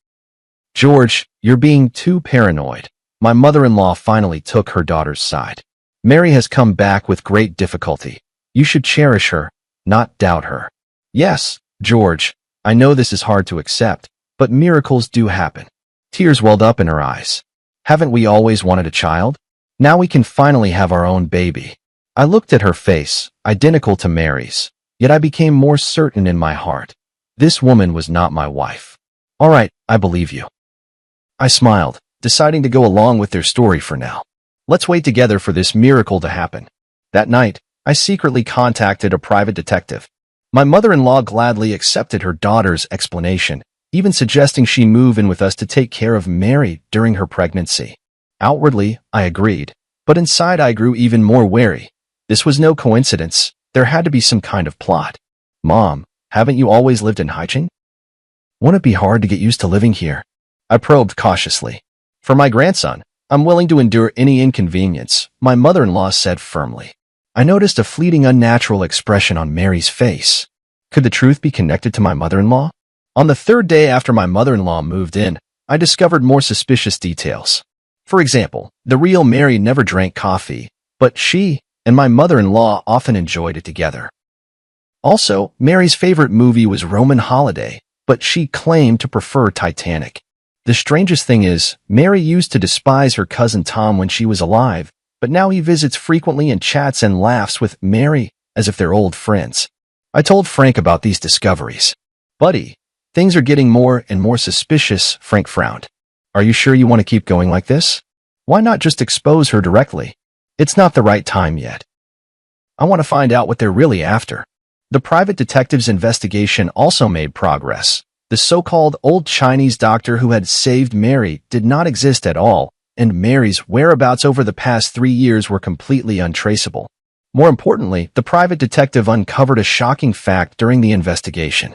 George, you're being too paranoid. My mother-in-law finally took her daughter's side. Mary has come back with great difficulty. You should cherish her, not doubt her. Yes, George, I know this is hard to accept, but miracles do happen. Tears welled up in her eyes. Haven't we always wanted a child? Now we can finally have our own baby. I looked at her face, identical to Mary's. Yet I became more certain in my heart. This woman was not my wife. All right, I believe you. I smiled, deciding to go along with their story for now. Let's wait together for this miracle to happen. That night, I secretly contacted a private detective. My mother-in-law gladly accepted her daughter's explanation, even suggesting she move in with us to take care of Mary during her pregnancy. Outwardly, I agreed, but inside I grew even more wary. This was no coincidence. There had to be some kind of plot. Mom, haven't you always lived in Haicheng? Won't it be hard to get used to living here? I probed cautiously. For my grandson, I'm willing to endure any inconvenience, my mother-in-law said firmly. I noticed a fleeting unnatural expression on Mary's face. Could the truth be connected to my mother-in-law? On the 3rd day after my mother-in-law moved in, I discovered more suspicious details. For example, the real Mary never drank coffee, but she and my mother-in-law often enjoyed it together. Also, Mary's favorite movie was Roman Holiday, but she claimed to prefer Titanic. The strangest thing is, Mary used to despise her cousin Tom when she was alive, but now he visits frequently and chats and laughs with Mary as if they're old friends. I told Frank about these discoveries. Buddy, things are getting more and more suspicious, Frank frowned. Are you sure you want to keep going like this? Why not just expose her directly? It's not the right time yet. I want to find out what they're really after. The private detective's investigation also made progress. The so-called old Chinese doctor who had saved Mary did not exist at all, and Mary's whereabouts over the past 3 years were completely untraceable. More importantly, the private detective uncovered a shocking fact during the investigation.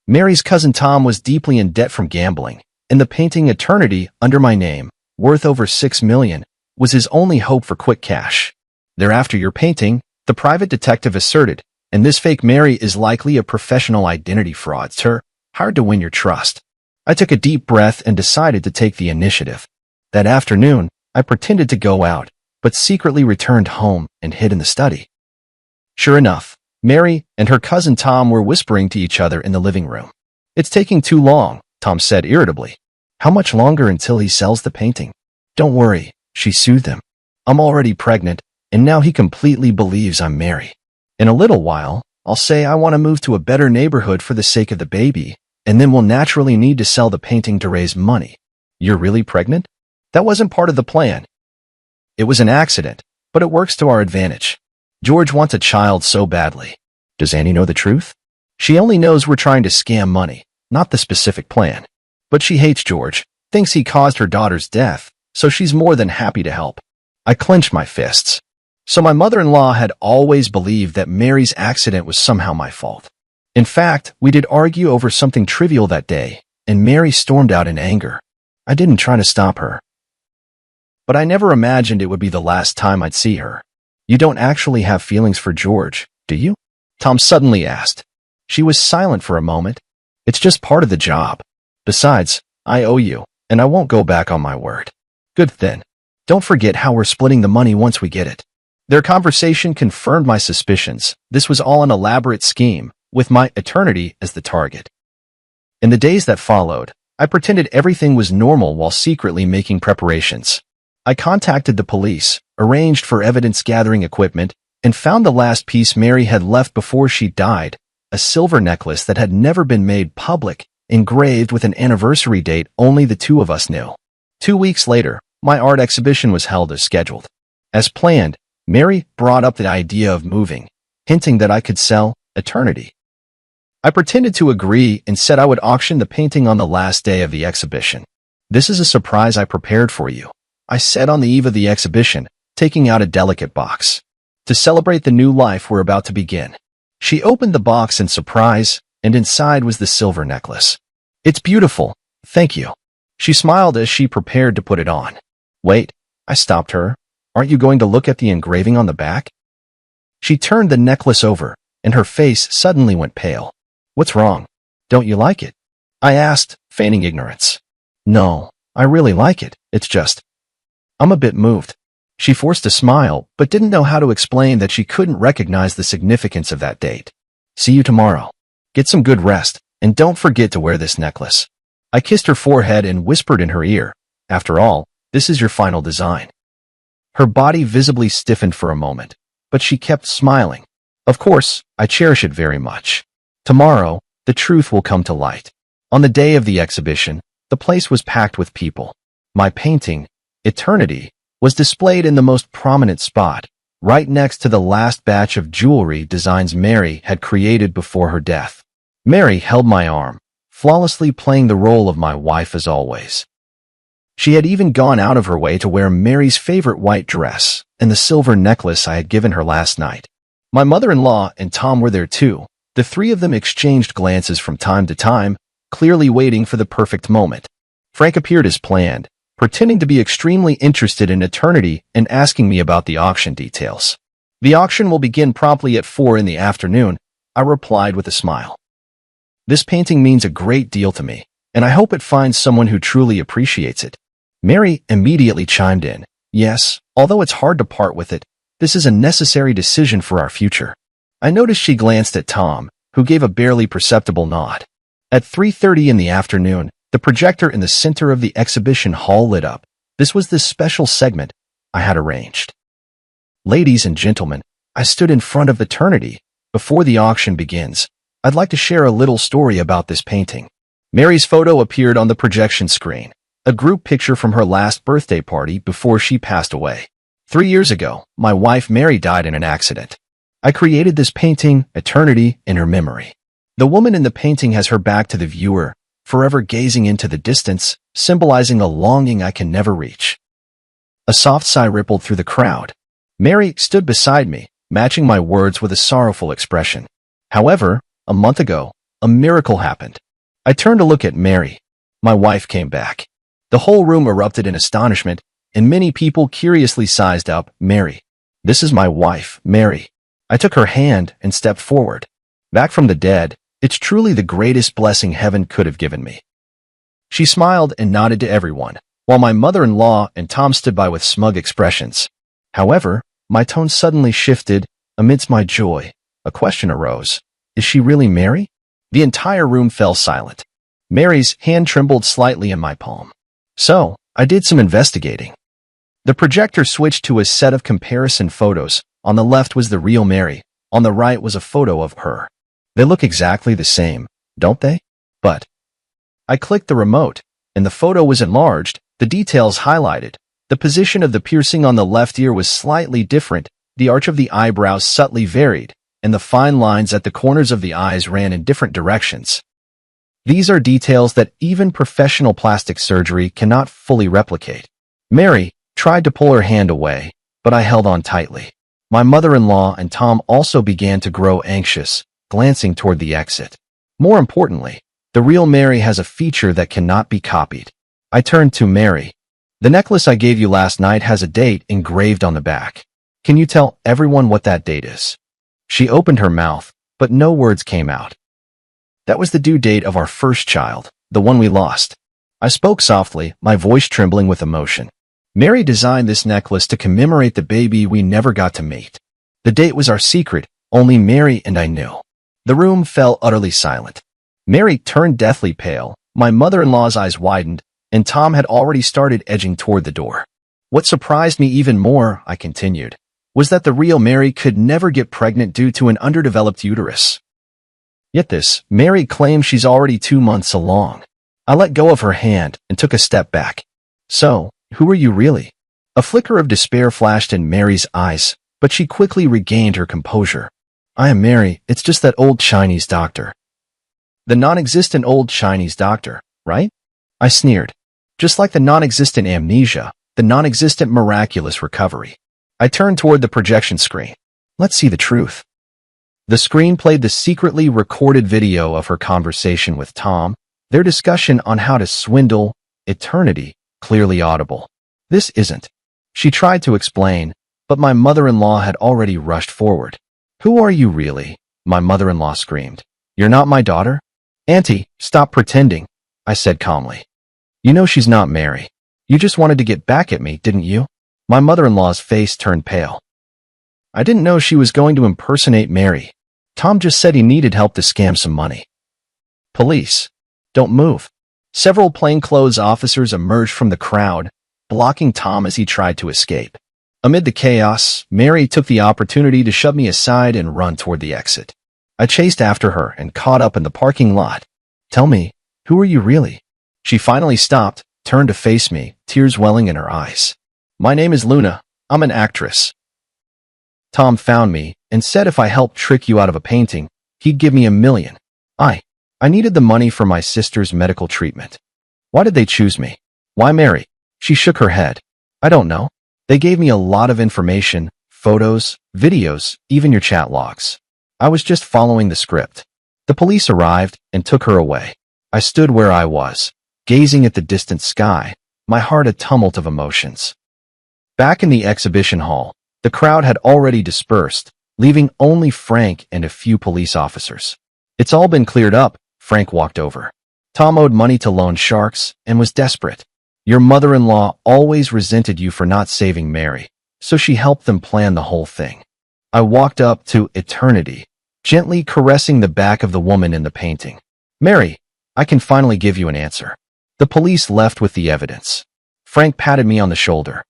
Mary's cousin Tom was deeply in debt from gambling, and the painting Eternity under my name, worth over $6 million, was his only hope for quick cash. They're after your painting, the private detective asserted, and this fake Mary is likely a professional identity fraudster, hired to win your trust. I took a deep breath and decided to take the initiative. That afternoon, I pretended to go out, but secretly returned home and hid in the study. Sure enough, Mary and her cousin Tom were whispering to each other in the living room. "It's taking too long," Tom said irritably. "How much longer until he sells the painting?" "Don't worry," she soothed him. "I'm already pregnant, and now he completely believes I'm Mary. In a little while, I'll say I want to move to a better neighborhood for the sake of the baby, and then we'll naturally need to sell the painting to raise money." "You're really pregnant?" "That wasn't part of the plan. It was an accident, but it works to our advantage. George wants a child so badly." "Does Annie know the truth?" "She only knows we're trying to scam money, not the specific plan. But she hates George, thinks he caused her daughter's death, so she's more than happy to help." I clenched my fists. So my mother-in-law had always believed that Mary's accident was somehow my fault. In fact, we did argue over something trivial that day, and Mary stormed out in anger. I didn't try to stop her. But I never imagined it would be the last time I'd see her. "You don't actually have feelings for George, do you?" Tom suddenly asked. She was silent for a moment. "It's just part of the job. Besides, I owe you, and I won't go back on my word." "Good then. Don't forget how we're splitting the money once we get it." Their conversation confirmed my suspicions. This was all an elaborate scheme, with my eternity as the target. In the days that followed, I pretended everything was normal while secretly making preparations. I contacted the police, arranged for evidence-gathering equipment, and found the last piece Mary had left before she died, a silver necklace that had never been made public, engraved with an anniversary date only the two of us knew. 2 weeks later, my art exhibition was held as scheduled. As planned, Mary brought up the idea of moving, hinting that I could sell Eternity. I pretended to agree and said I would auction the painting on the last day of the exhibition. "This is a surprise I prepared for you," I said on the eve of the exhibition, taking out a delicate box. "To celebrate the new life we're about to begin." She opened the box in surprise, and inside was the silver necklace. "It's beautiful, thank you." She smiled as she prepared to put it on. "Wait," I stopped her. "Aren't you going to look at the engraving on the back?" She turned the necklace over, and her face suddenly went pale. "What's wrong? Don't you like it?" I asked, feigning ignorance. "No, I really like it. It's just, I'm a bit moved." She forced a smile, but didn't know how to explain that she couldn't recognize the significance of that date. "See you tomorrow. Get some good rest, and don't forget to wear this necklace." I kissed her forehead and whispered in her ear, "After all, this is your final design." Her body visibly stiffened for a moment, but she kept smiling. "Of course, I cherish it very much. Tomorrow, the truth will come to light." On the day of the exhibition, the place was packed with people. My painting, Eternity, was displayed in the most prominent spot, right next to the last batch of jewelry designs Mary had created before her death. Mary held my arm, flawlessly playing the role of my wife as always. She had even gone out of her way to wear Mary's favorite white dress and the silver necklace I had given her last night. My mother-in-law and Tom were there too. The three of them exchanged glances from time to time, clearly waiting for the perfect moment. Frank appeared as planned, pretending to be extremely interested in Eternity and asking me about the auction details. "The auction will begin promptly at 4 in the afternoon," I replied with a smile. "This painting means a great deal to me, and I hope it finds someone who truly appreciates it." Mary immediately chimed in. "Yes, although it's hard to part with it, this is a necessary decision for our future." I noticed she glanced at Tom, who gave a barely perceptible nod. At 3:30 in the afternoon, the projector in the center of the exhibition hall lit up. This was the special segment I had arranged. "Ladies and gentlemen, I stood in front of Eternity. Before the auction begins, I'd like to share a little story about this painting." Mary's photo appeared on the projection screen, a group picture from her last birthday party before she passed away. 3 years ago, my wife Mary died in an accident. I created this painting, Eternity, in her memory. The woman in the painting has her back to the viewer, forever gazing into the distance, symbolizing a longing I can never reach. A soft sigh rippled through the crowd. Mary stood beside me, matching my words with a sorrowful expression. However, a month ago, a miracle happened. I turned to look at Mary. My wife came back. The whole room erupted in astonishment, and many people curiously sized up, Mary. This is my wife, Mary. I took her hand and stepped forward. Back from the dead, it's truly the greatest blessing heaven could have given me. She smiled and nodded to everyone, while my mother-in-law and Tom stood by with smug expressions. However, my tone suddenly shifted. Amidst my joy, a question arose. Is she really Mary? The entire room fell silent. Mary's hand trembled slightly in my palm. So, I did some investigating. The projector switched to a set of comparison photos. On the left was the real Mary. On the right was a photo of her. They look exactly the same, don't they? But I clicked the remote, and the photo was enlarged, the details highlighted. The position of the piercing on the left ear was slightly different, the arch of the eyebrows subtly varied, and the fine lines at the corners of the eyes ran in different directions. These are details that even professional plastic surgery cannot fully replicate. Mary tried to pull her hand away, but I held on tightly. My mother-in-law and Tom also began to grow anxious, glancing toward the exit. More importantly, the real Mary has a feature that cannot be copied. I turned to Mary. The necklace I gave you last night has a date engraved on the back. Can you tell everyone what that date is? She opened her mouth, but no words came out. That was the due date of our first child, the one we lost. I spoke softly, my voice trembling with emotion. Mary designed this necklace to commemorate the baby we never got to meet. The date was our secret, only Mary and I knew. The room fell utterly silent. Mary turned deathly pale, my mother-in-law's eyes widened, and Tom had already started edging toward the door. What surprised me even more, I continued, was that the real Mary could never get pregnant due to an underdeveloped uterus. Yet this, Mary claims she's already 2 months along. I let go of her hand and took a step back. So, who are you really? A flicker of despair flashed in Mary's eyes, but she quickly regained her composure. I am Mary, it's just that old Chinese doctor. The non-existent old Chinese doctor, right? I sneered. Just like the non-existent amnesia, the non-existent miraculous recovery. I turned toward the projection screen. Let's see the truth. The screen played the secretly recorded video of her conversation with Tom, their discussion on how to swindle eternity, clearly audible. This isn't. She tried to explain, but my mother-in-law had already rushed forward. Who are you really? My mother-in-law screamed. You're not my daughter? Auntie, stop pretending, I said calmly. You know she's not Mary. You just wanted to get back at me, didn't you? My mother-in-law's face turned pale. I didn't know she was going to impersonate Mary. Tom just said he needed help to scam some money. Police. Don't move. Several plainclothes officers emerged from the crowd, blocking Tom as he tried to escape. Amid the chaos, Mary took the opportunity to shove me aside and run toward the exit. I chased after her and caught up in the parking lot. Tell me, who are you really? She finally stopped, turned to face me, tears welling in her eyes. My name is Luna. I'm an actress. Tom found me and said if I helped trick you out of a painting, he'd give me $1 million. I needed the money for my sister's medical treatment. Why did they choose me? Why Mary? She shook her head. I don't know. They gave me a lot of information, photos, videos, even your chat logs. I was just following the script. The police arrived and took her away. I stood where I was, gazing at the distant sky, my heart a tumult of emotions. Back in the exhibition hall, the crowd had already dispersed, leaving only Frank and a few police officers. It's all been cleared up, Frank walked over. Tom owed money to loan sharks and was desperate. Your mother-in-law always resented you for not saving Mary, so she helped them plan the whole thing. I walked up to eternity, gently caressing the back of the woman in the painting. Mary, I can finally give you an answer. The police left with the evidence. Frank patted me on the shoulder.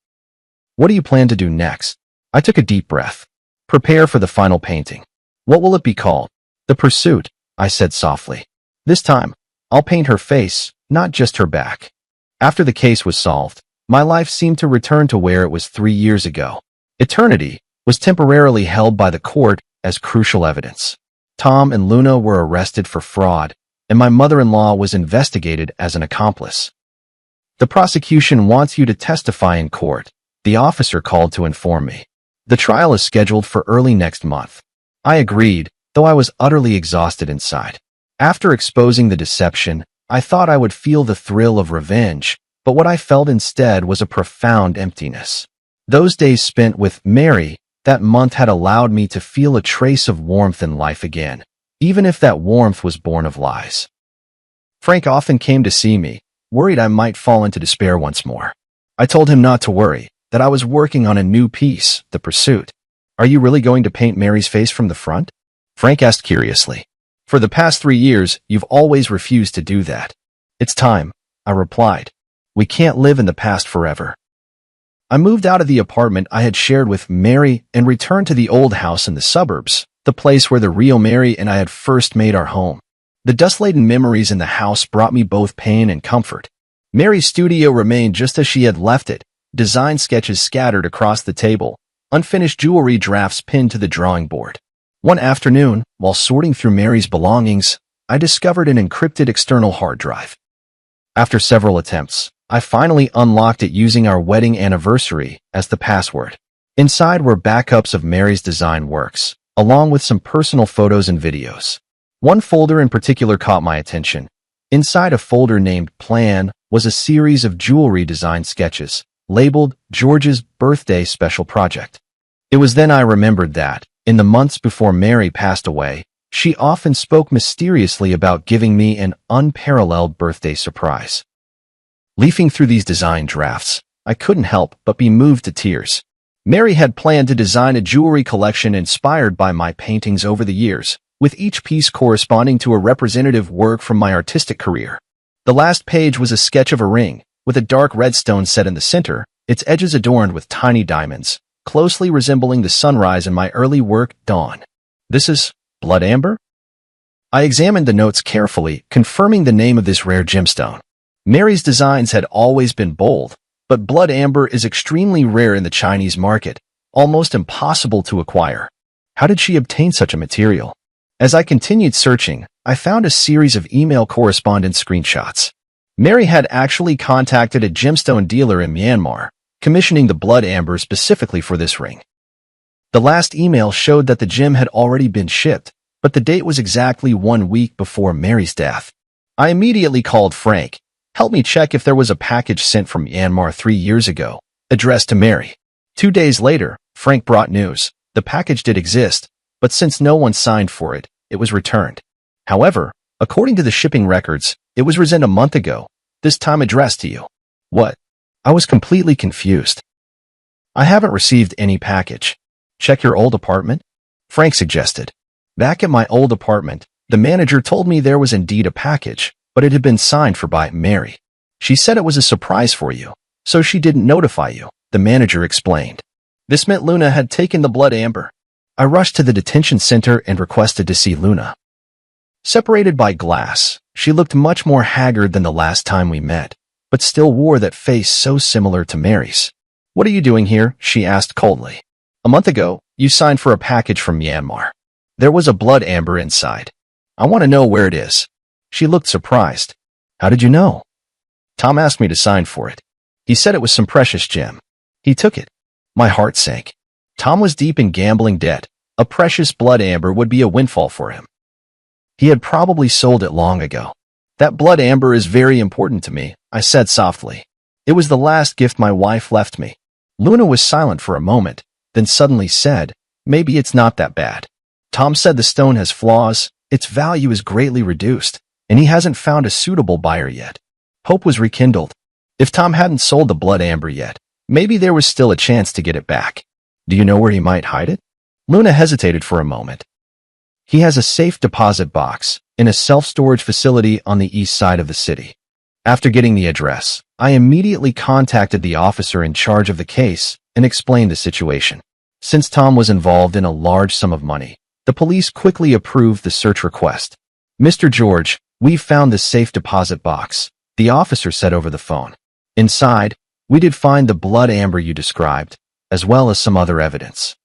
What do you plan to do next? I took a deep breath. Prepare for the final painting. What will it be called? The Pursuit, I said softly. This time, I'll paint her face, not just her back. After the case was solved, my life seemed to return to where it was 3 years ago. Eternity was temporarily held by the court as crucial evidence. Tom and Luna were arrested for fraud, and my mother-in-law was investigated as an accomplice. The prosecution wants you to testify in court, the officer called to inform me. The trial is scheduled for early next month. I agreed, though I was utterly exhausted inside. After exposing the deception, I thought I would feel the thrill of revenge, but what I felt instead was a profound emptiness. Those days spent with Mary that month had allowed me to feel a trace of warmth in life again, even if that warmth was born of lies. Frank often came to see me, worried I might fall into despair once more. I told him not to worry, that I was working on a new piece, The Pursuit. Are you really going to paint Mary's face from the front? Frank asked curiously. For the past 3 years, you've always refused to do that. It's time, I replied. We can't live in the past forever. I moved out of the apartment I had shared with Mary and returned to the old house in the suburbs, the place where the real Mary and I had first made our home. The dust-laden memories in the house brought me both pain and comfort. Mary's studio remained just as she had left it, design sketches scattered across the table, unfinished jewelry drafts pinned to the drawing board. One afternoon, while sorting through Mary's belongings, I discovered an encrypted external hard drive. After several attempts, I finally unlocked it using our wedding anniversary as the password. Inside were backups of Mary's design works, along with some personal photos and videos. One folder in particular caught my attention. Inside a folder named Plan was a series of jewelry design sketches, labeled George's Birthday Special Project. It was then I remembered that, in the months before Mary passed away, she often spoke mysteriously about giving me an unparalleled birthday surprise. Leafing through these design drafts, I couldn't help but be moved to tears. Mary had planned to design a jewelry collection inspired by my paintings over the years, with each piece corresponding to a representative work from my artistic career. The last page was a sketch of a ring, with a dark red stone set in the center, its edges adorned with tiny diamonds, closely resembling the sunrise in my early work, Dawn. This is blood amber? I examined the notes carefully, confirming the name of this rare gemstone. Mary's designs had always been bold, but blood amber is extremely rare in the Chinese market, almost impossible to acquire. How did she obtain such a material? As I continued searching, I found a series of email correspondence screenshots. Mary had actually contacted a gemstone dealer in Myanmar, commissioning the blood amber specifically for this ring. The last email showed that the gem had already been shipped, but the date was exactly 1 week before Mary's death. I immediately called Frank. Help me check if there was a package sent from Myanmar 3 years ago, addressed to Mary. 2 days later, Frank brought news. The package did exist, but since no one signed for it, it was returned. However, according to the shipping records, it was resent a month ago, this time addressed to you. What? I was completely confused. I haven't received any package. Check your old apartment? Frank suggested. Back at my old apartment, the manager told me there was indeed a package, but it had been signed for by Mary. She said it was a surprise for you, so she didn't notify you, the manager explained. This meant Luna had taken the blood amber. I rushed to the detention center and requested to see Luna. Separated by glass, she looked much more haggard than the last time we met, but still wore that face so similar to Mary's. What are you doing here? She asked coldly. A month ago, you signed for a package from Myanmar. There was a blood amber inside. I want to know where it is. She looked surprised. How did you know? Tom asked me to sign for it. He said it was some precious gem. He took it. My heart sank. Tom was deep in gambling debt. A precious blood amber would be a windfall for him. He had probably sold it long ago. That blood amber is very important to me, I said softly. It was the last gift my wife left me. Luna was silent for a moment, then suddenly said, maybe it's not that bad. Tom said the stone has flaws, its value is greatly reduced, and he hasn't found a suitable buyer yet. Hope was rekindled. If Tom hadn't sold the blood amber yet, maybe there was still a chance to get it back. Do you know where he might hide it? Luna hesitated for a moment. He has a safe deposit box in a self-storage facility on the east side of the city. After getting the address, I immediately contacted the officer in charge of the case and explained the situation. Since Tom was involved in a large sum of money, the police quickly approved the search request. Mr. George, we've found the safe deposit box, the officer said over the phone. Inside, we did find the blood amber you described, as well as some other evidence.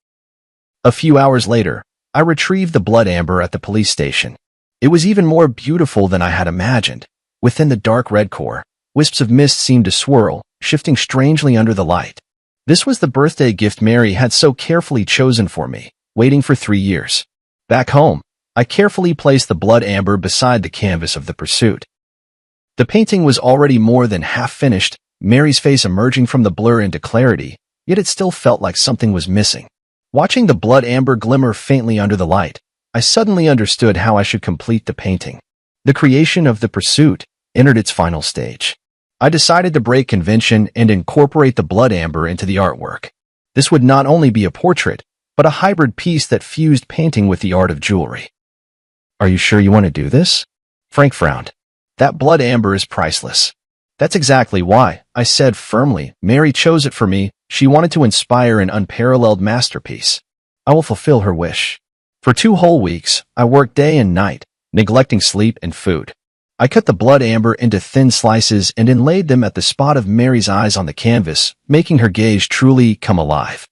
A few hours later, I retrieved the blood amber at the police station. It was even more beautiful than I had imagined. Within the dark red core, wisps of mist seemed to swirl, shifting strangely under the light. This was the birthday gift Mary had so carefully chosen for me, waiting for 3 years. Back home, I carefully placed the blood amber beside the canvas of the pursuit. The painting was already more than half finished, Mary's face emerging from the blur into clarity, yet it still felt like something was missing. Watching the blood amber glimmer faintly under the light, I suddenly understood how I should complete the painting. The creation of the pursuit entered its final stage. I decided to break convention and incorporate the blood amber into the artwork. This would not only be a portrait, but a hybrid piece that fused painting with the art of jewelry. Are you sure you want to do this? Frank frowned. That blood amber is priceless. That's exactly why, I said firmly. Mary chose it for me. She wanted to inspire an unparalleled masterpiece. I will fulfill her wish. For 2 whole weeks, I worked day and night, neglecting sleep and food. I cut the blood amber into thin slices and inlaid them at the spot of Mary's eyes on the canvas, making her gaze truly come alive.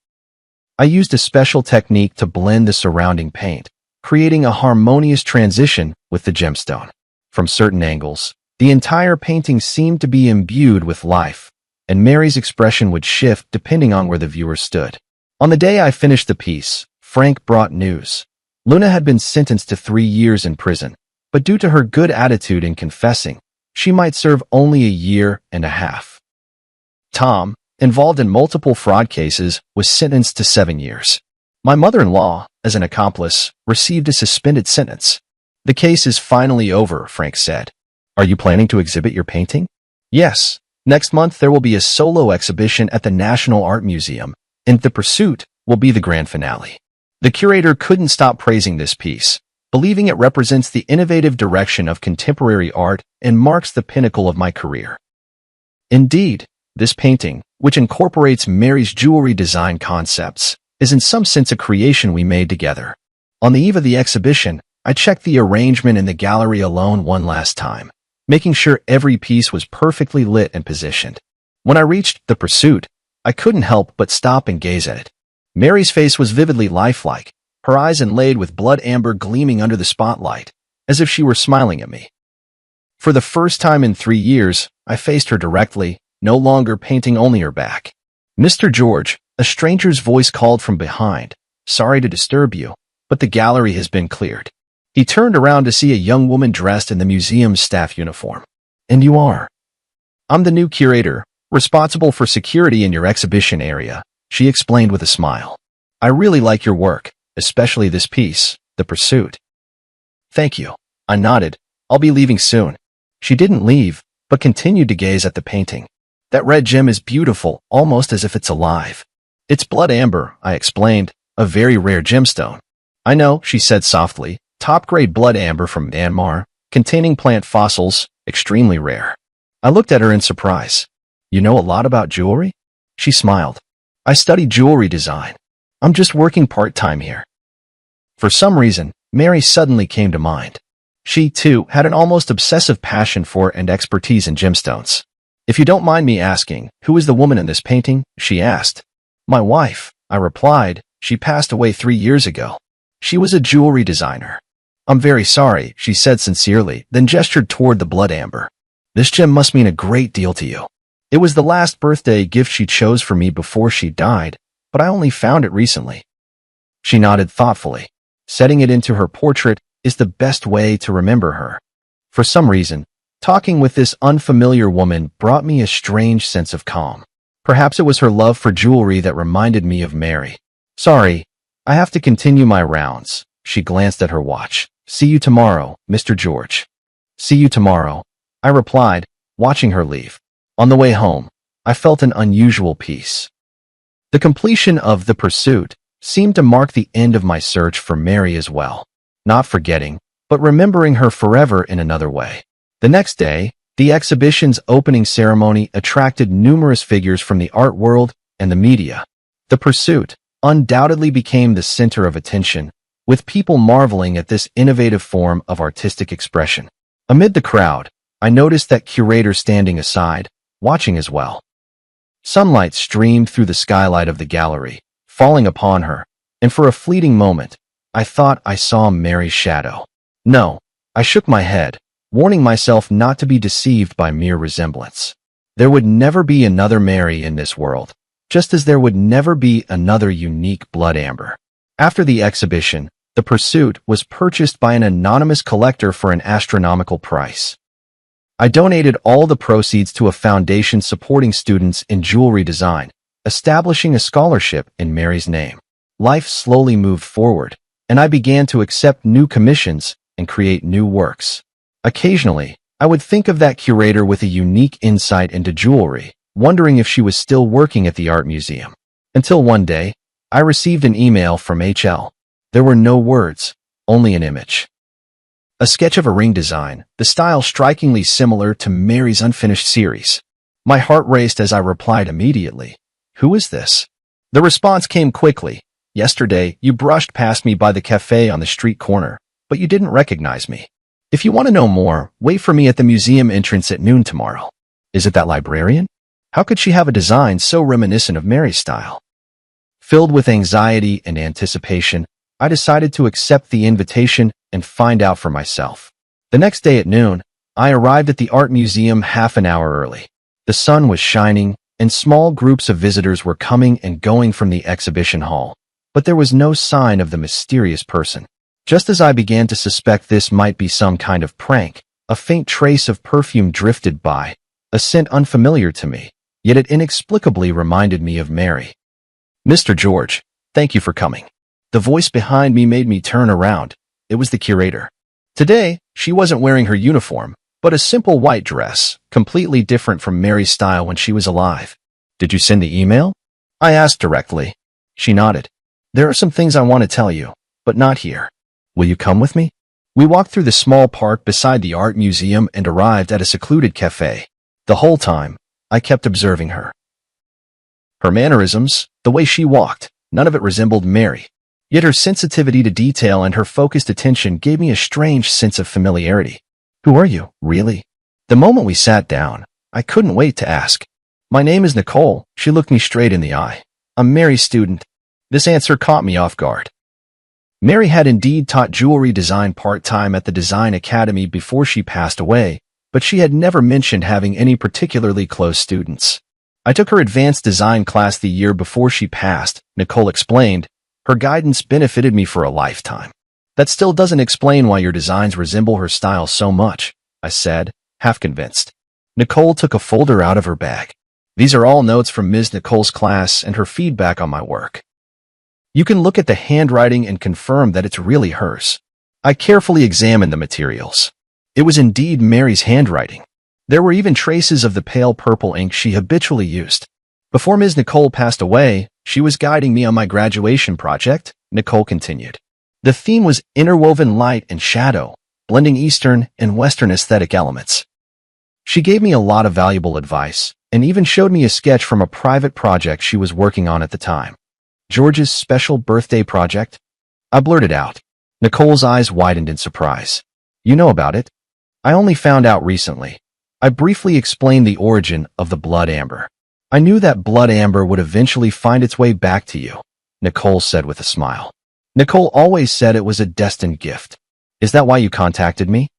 I used a special technique to blend the surrounding paint, creating a harmonious transition with the gemstone. From certain angles, the entire painting seemed to be imbued with life, and Mary's expression would shift depending on where the viewer stood. On the day I finished the piece, Frank brought news. Luna had been sentenced to 3 years in prison, but due to her good attitude in confessing, she might serve only 1.5 years. Tom, involved in multiple fraud cases, was sentenced to 7 years. My mother-in-law, as an accomplice, received a suspended sentence. The case is finally over, Frank said. Are you planning to exhibit your painting? Yes. Next month there will be a solo exhibition at the National Art Museum, and The Pursuit will be the grand finale. The curator couldn't stop praising this piece, believing it represents the innovative direction of contemporary art and marks the pinnacle of my career. Indeed, this painting, which incorporates Mary's jewelry design concepts, is in some sense a creation we made together. On the eve of the exhibition, I checked the arrangement in the gallery alone one last time, making sure every piece was perfectly lit and positioned. When I reached The Pursuit, I couldn't help but stop and gaze at it. Mary's face was vividly lifelike, her eyes inlaid with blood amber gleaming under the spotlight, as if she were smiling at me. For the first time in 3 years, I faced her directly, no longer painting only her back. Mr. George, a stranger's voice called from behind. Sorry to disturb you, but the gallery has been cleared. He turned around to see a young woman dressed in the museum's staff uniform. And you are? I'm the new curator, responsible for security in your exhibition area, she explained with a smile. I really like your work, especially this piece, The Pursuit. Thank you. I nodded. I'll be leaving soon. She didn't leave, but continued to gaze at the painting. That red gem is beautiful, almost as if it's alive. It's blood amber, I explained, a very rare gemstone. I know, she said softly, top-grade blood amber from Myanmar, containing plant fossils, extremely rare. I looked at her in surprise. You know a lot about jewelry? She smiled. I studied jewelry design. I'm just working part-time here. For some reason, Mary suddenly came to mind. She, too, had an almost obsessive passion for and expertise in gemstones. If you don't mind me asking, who is the woman in this painting? She asked. My wife, I replied. She passed away 3 years ago. She was a jewelry designer. I'm very sorry, she said sincerely, then gestured toward the blood amber. This gem must mean a great deal to you. It was the last birthday gift she chose for me before she died, but I only found it recently. She nodded thoughtfully. Setting it into her portrait is the best way to remember her. For some reason, talking with this unfamiliar woman brought me a strange sense of calm. Perhaps it was her love for jewelry that reminded me of Mary. Sorry, I have to continue my rounds. She glanced at her watch. See you tomorrow, Mr. George. See you tomorrow, I replied, watching her leave. On the way home, I felt an unusual peace. The completion of The Pursuit seemed to mark the end of my search for Mary as well. Not forgetting, but remembering her forever in another way. The next day, the exhibition's opening ceremony attracted numerous figures from the art world and the media. The Pursuit undoubtedly became the center of attention, with people marveling at this innovative form of artistic expression. Amid the crowd, I noticed that curator standing aside, watching as well. Sunlight streamed through the skylight of the gallery, falling upon her, and for a fleeting moment, I thought I saw Mary's shadow. No, I shook my head, warning myself not to be deceived by mere resemblance. There would never be another Mary in this world, just as there would never be another unique blood amber. After the exhibition, the pursuit was purchased by an anonymous collector for an astronomical price. I donated all the proceeds to a foundation supporting students in jewelry design, establishing a scholarship in Mary's name. Life slowly moved forward, and I began to accept new commissions and create new works. Occasionally, I would think of that curator with a unique insight into jewelry, wondering if she was still working at the art museum. Until one day, I received an email from HL. There were no words, only an image. A sketch of a ring design, the style strikingly similar to Mary's unfinished series. My heart raced as I replied immediately. Who is this? The response came quickly. Yesterday, you brushed past me by the cafe on the street corner, but you didn't recognize me. If you want to know more, wait for me at the museum entrance at noon tomorrow. Is it that librarian? How could she have a design so reminiscent of Mary's style? Filled with anxiety and anticipation, I decided to accept the invitation and find out for myself. The next day at noon, I arrived at the art museum half an hour early. The sun was shining, and small groups of visitors were coming and going from the exhibition hall. But there was no sign of the mysterious person. Just as I began to suspect this might be some kind of prank, a faint trace of perfume drifted by, a scent unfamiliar to me, yet it inexplicably reminded me of Mary. Mr. George, thank you for coming. The voice behind me made me turn around. It was the curator. Today, she wasn't wearing her uniform, but a simple white dress, completely different from Mary's style when she was alive. Did you send the email? I asked directly. She nodded. There are some things I want to tell you, but not here. Will you come with me? We walked through the small park beside the art museum and arrived at a secluded cafe. The whole time, I kept observing her. Her mannerisms, the way she walked, none of it resembled Mary. Yet her sensitivity to detail and her focused attention gave me a strange sense of familiarity. Who are you, really? The moment we sat down, I couldn't wait to ask. My name is Nicole. She looked me straight in the eye. I'm Mary's student. This answer caught me off guard. Mary had indeed taught jewelry design part-time at the Design Academy before she passed away, but she had never mentioned having any particularly close students. I took her advanced design class the year before she passed, Nicole explained. Her guidance benefited me for a lifetime. That still doesn't explain why your designs resemble her style so much, I said, half convinced. Nicole took a folder out of her bag. These are all notes from Ms. Nicole's class and her feedback on my work. You can look at the handwriting and confirm that it's really hers. I carefully examined the materials. It was indeed Mary's handwriting. There were even traces of the pale purple ink she habitually used. Before Ms. Nicole passed away, she was guiding me on my graduation project, Nicole continued. The theme was interwoven light and shadow, blending Eastern and Western aesthetic elements. She gave me a lot of valuable advice, and even showed me a sketch from a private project she was working on at the time. George's special birthday project? I blurted out. Nicole's eyes widened in surprise. You know about it? I only found out recently. I briefly explained the origin of the blood amber. I knew that blood amber would eventually find its way back to you, Nicole said with a smile. Nicole always said it was a destined gift. Is that why you contacted me?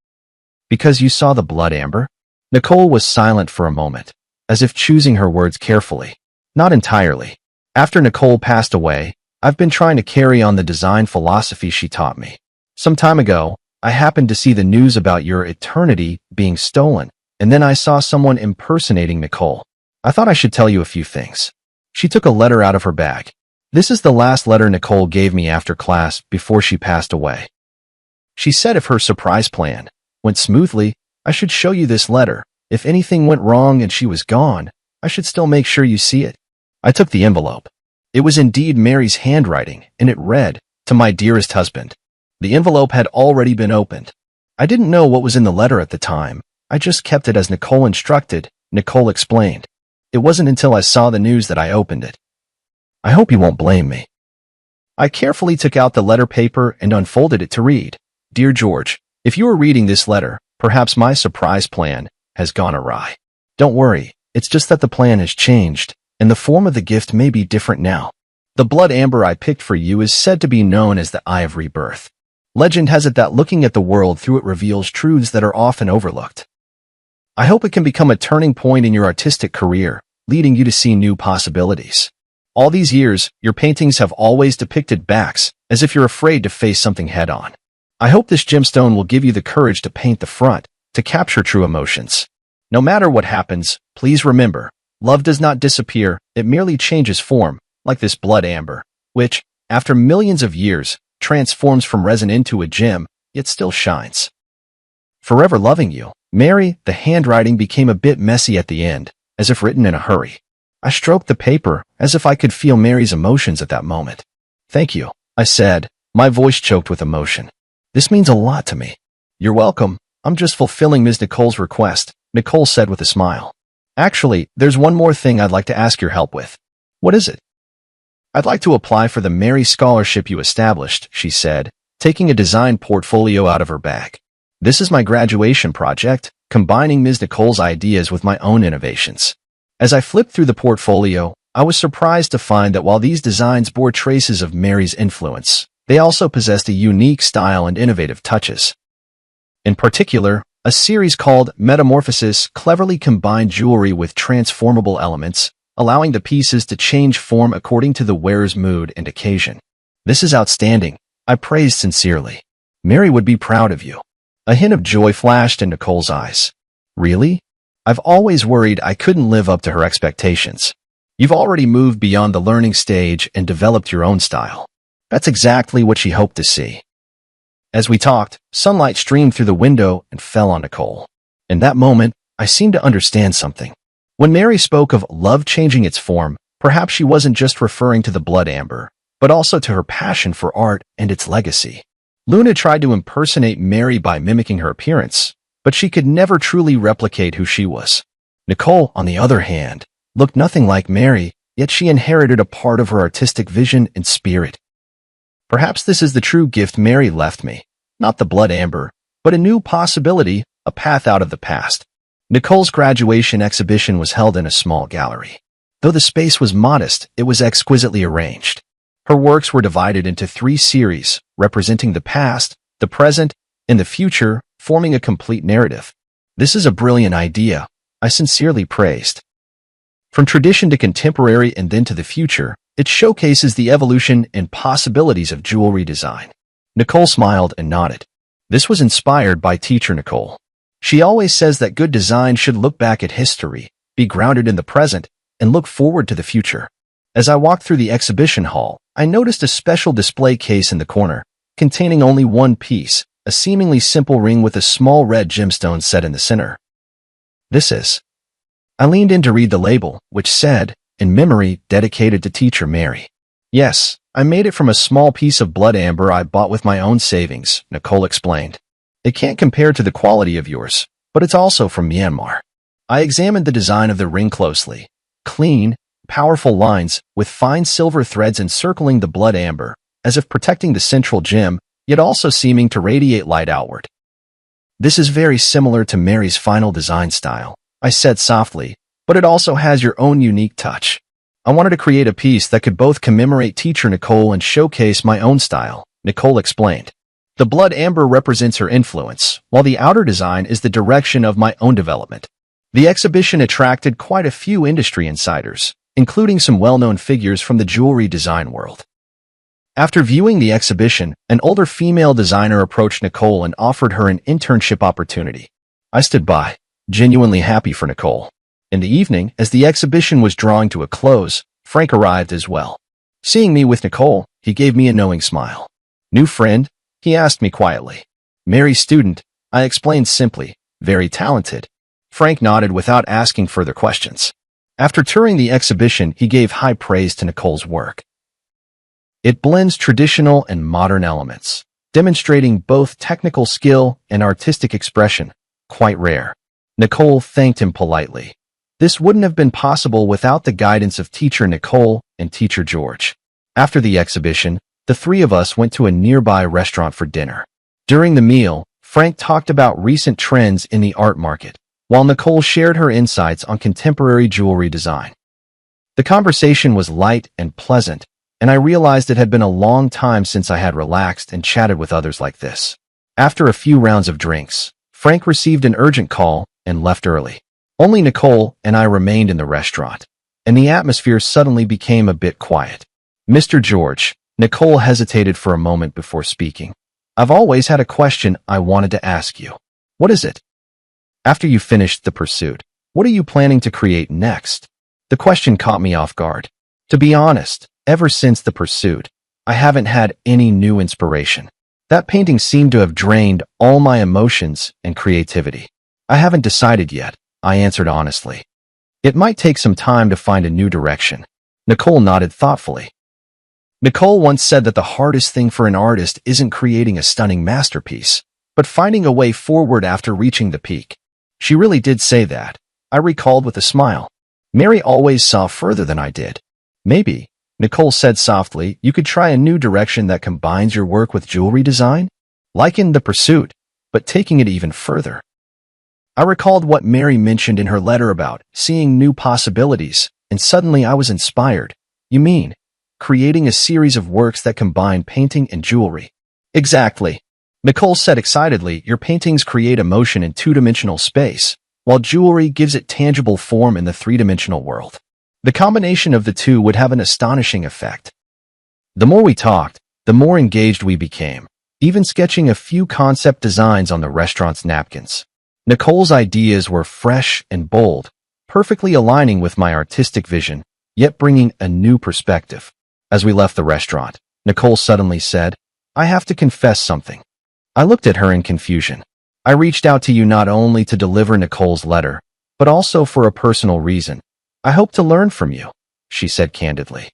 Because you saw the blood amber? Nicole was silent for a moment, as if choosing her words carefully. Not entirely. After Nicole passed away, I've been trying to carry on the design philosophy she taught me. Some time ago, I happened to see the news about your eternity being stolen, and then I saw someone impersonating Nicole. I thought I should tell you a few things. She took a letter out of her bag. This is the last letter Nicole gave me after class before she passed away. She said if her surprise plan went smoothly, I should show you this letter. If anything went wrong and she was gone, I should still make sure you see it. I took the envelope. It was indeed Mary's handwriting, and it read, "To my dearest husband." The envelope had already been opened. I didn't know what was in the letter at the time. I just kept it as Nicole instructed, Nicole explained. It wasn't until I saw the news that I opened it. I hope you won't blame me. I carefully took out the letter paper and unfolded it to read. Dear George, if you are reading this letter, perhaps my surprise plan has gone awry. Don't worry, it's just that the plan has changed, and the form of the gift may be different now. The blood amber I picked for you is said to be known as the Eye of Rebirth. Legend has it that looking at the world through it reveals truths that are often overlooked. I hope it can become a turning point in your artistic career, leading you to see new possibilities. All these years, your paintings have always depicted backs, as if you're afraid to face something head-on. I hope this gemstone will give you the courage to paint the front, to capture true emotions. No matter what happens, please remember, love does not disappear, it merely changes form, like this blood amber, which, after millions of years, transforms from resin into a gem, yet still shines. Forever loving you, Mary. The handwriting became a bit messy at the end, as if written in a hurry. I stroked the paper, as if I could feel Mary's emotions at that moment. Thank you, I said, my voice choked with emotion. This means a lot to me. You're welcome. I'm just fulfilling Ms. Nicole's request, Nicole said with a smile. Actually, there's one more thing I'd like to ask your help with. What is it? I'd like to apply for the Mary Scholarship you established, she said, taking a design portfolio out of her bag. This is my graduation project, combining Ms. Nicole's ideas with my own innovations. As I flipped through the portfolio, I was surprised to find that while these designs bore traces of Mary's influence, they also possessed a unique style and innovative touches. In particular, a series called Metamorphosis cleverly combined jewelry with transformable elements, allowing the pieces to change form according to the wearer's mood and occasion. This is outstanding, I praised sincerely. Mary would be proud of you. A hint of joy flashed in Nicole's eyes. Really? I've always worried I couldn't live up to her expectations. You've already moved beyond the learning stage and developed your own style. That's exactly what she hoped to see. As we talked, sunlight streamed through the window and fell on Nicole. In that moment, I seemed to understand something. When Mary spoke of love changing its form, perhaps she wasn't just referring to the blood amber, but also to her passion for art and its legacy. Luna tried to impersonate Mary by mimicking her appearance, but she could never truly replicate who she was. Nicole, on the other hand, looked nothing like Mary, yet she inherited a part of her artistic vision and spirit. Perhaps this is the true gift Mary left me, not the blood amber, but a new possibility, a path out of the past. Nicole's graduation exhibition was held in a small gallery. Though the space was modest, it was exquisitely arranged. Her works were divided into 3 series, representing the past, the present, and the future, forming a complete narrative. This is a brilliant idea, I sincerely praised. From tradition to contemporary and then to the future, it showcases the evolution and possibilities of jewelry design. Nicole smiled and nodded. This was inspired by teacher Nicole. She always says that good design should look back at history, be grounded in the present, and look forward to the future. As I walked through the exhibition hall, I noticed a special display case in the corner, containing only one piece, a seemingly simple ring with a small red gemstone set in the center. This is. I leaned in to read the label, which said, in memory, dedicated to teacher Mary. Yes, I made it from a small piece of blood amber I bought with my own savings, Nicole explained. It can't compare to the quality of yours, but it's also from Myanmar. I examined the design of the ring closely. Clean, powerful lines, with fine silver threads encircling the blood amber, as if protecting the central gem, yet also seeming to radiate light outward. This is very similar to Mary's final design style, I said softly, but it also has your own unique touch. I wanted to create a piece that could both commemorate teacher Nicole and showcase my own style, Nicole explained. The blood amber represents her influence, while the outer design is the direction of my own development. The exhibition attracted quite a few industry insiders, including some well-known figures from the jewelry design world. After viewing the exhibition, an older female designer approached Nicole and offered her an internship opportunity. I stood by, genuinely happy for Nicole. In the evening, as the exhibition was drawing to a close, Frank arrived as well. Seeing me with Nicole, he gave me a knowing smile. New friend? He asked me quietly. Mary's student, I explained simply. Very talented. Frank nodded without asking further questions. After touring the exhibition, he gave high praise to Nicole's work. It blends traditional and modern elements, demonstrating both technical skill and artistic expression, quite rare. Nicole thanked him politely. This wouldn't have been possible without the guidance of teacher Nicole and teacher George. After the exhibition, the 3 of us went to a nearby restaurant for dinner. During the meal, Frank talked about recent trends in the art market, while Nicole shared her insights on contemporary jewelry design. The conversation was light and pleasant, and I realized it had been a long time since I had relaxed and chatted with others like this. After a few rounds of drinks, Frank received an urgent call and left early. Only Nicole and I remained in the restaurant, and the atmosphere suddenly became a bit quiet. Mr. George, Nicole hesitated for a moment before speaking. I've always had a question I wanted to ask you. What is it? After you finished the pursuit, what are you planning to create next? The question caught me off guard. To be honest, ever since the pursuit, I haven't had any new inspiration. That painting seemed to have drained all my emotions and creativity. I haven't decided yet, I answered honestly. It might take some time to find a new direction. Nicole nodded thoughtfully. Nicole once said that the hardest thing for an artist isn't creating a stunning masterpiece, but finding a way forward after reaching the peak. She really did say that, I recalled with a smile. Mary always saw further than I did. Maybe, Nicole said softly, you could try a new direction that combines your work with jewelry design? Like in The Pursuit, but taking it even further. I recalled what Mary mentioned in her letter about seeing new possibilities, and suddenly I was inspired. You mean, creating a series of works that combine painting and jewelry? Exactly. Nicole said excitedly, your paintings create emotion in two-dimensional space, while jewelry gives it tangible form in the three-dimensional world. The combination of the two would have an astonishing effect. The more we talked, the more engaged we became, even sketching a few concept designs on the restaurant's napkins. Nicole's ideas were fresh and bold, perfectly aligning with my artistic vision, yet bringing a new perspective. As we left the restaurant, Nicole suddenly said, I have to confess something. I looked at her in confusion. I reached out to you not only to deliver Nicole's letter, but also for a personal reason. I hope to learn from you, she said candidly.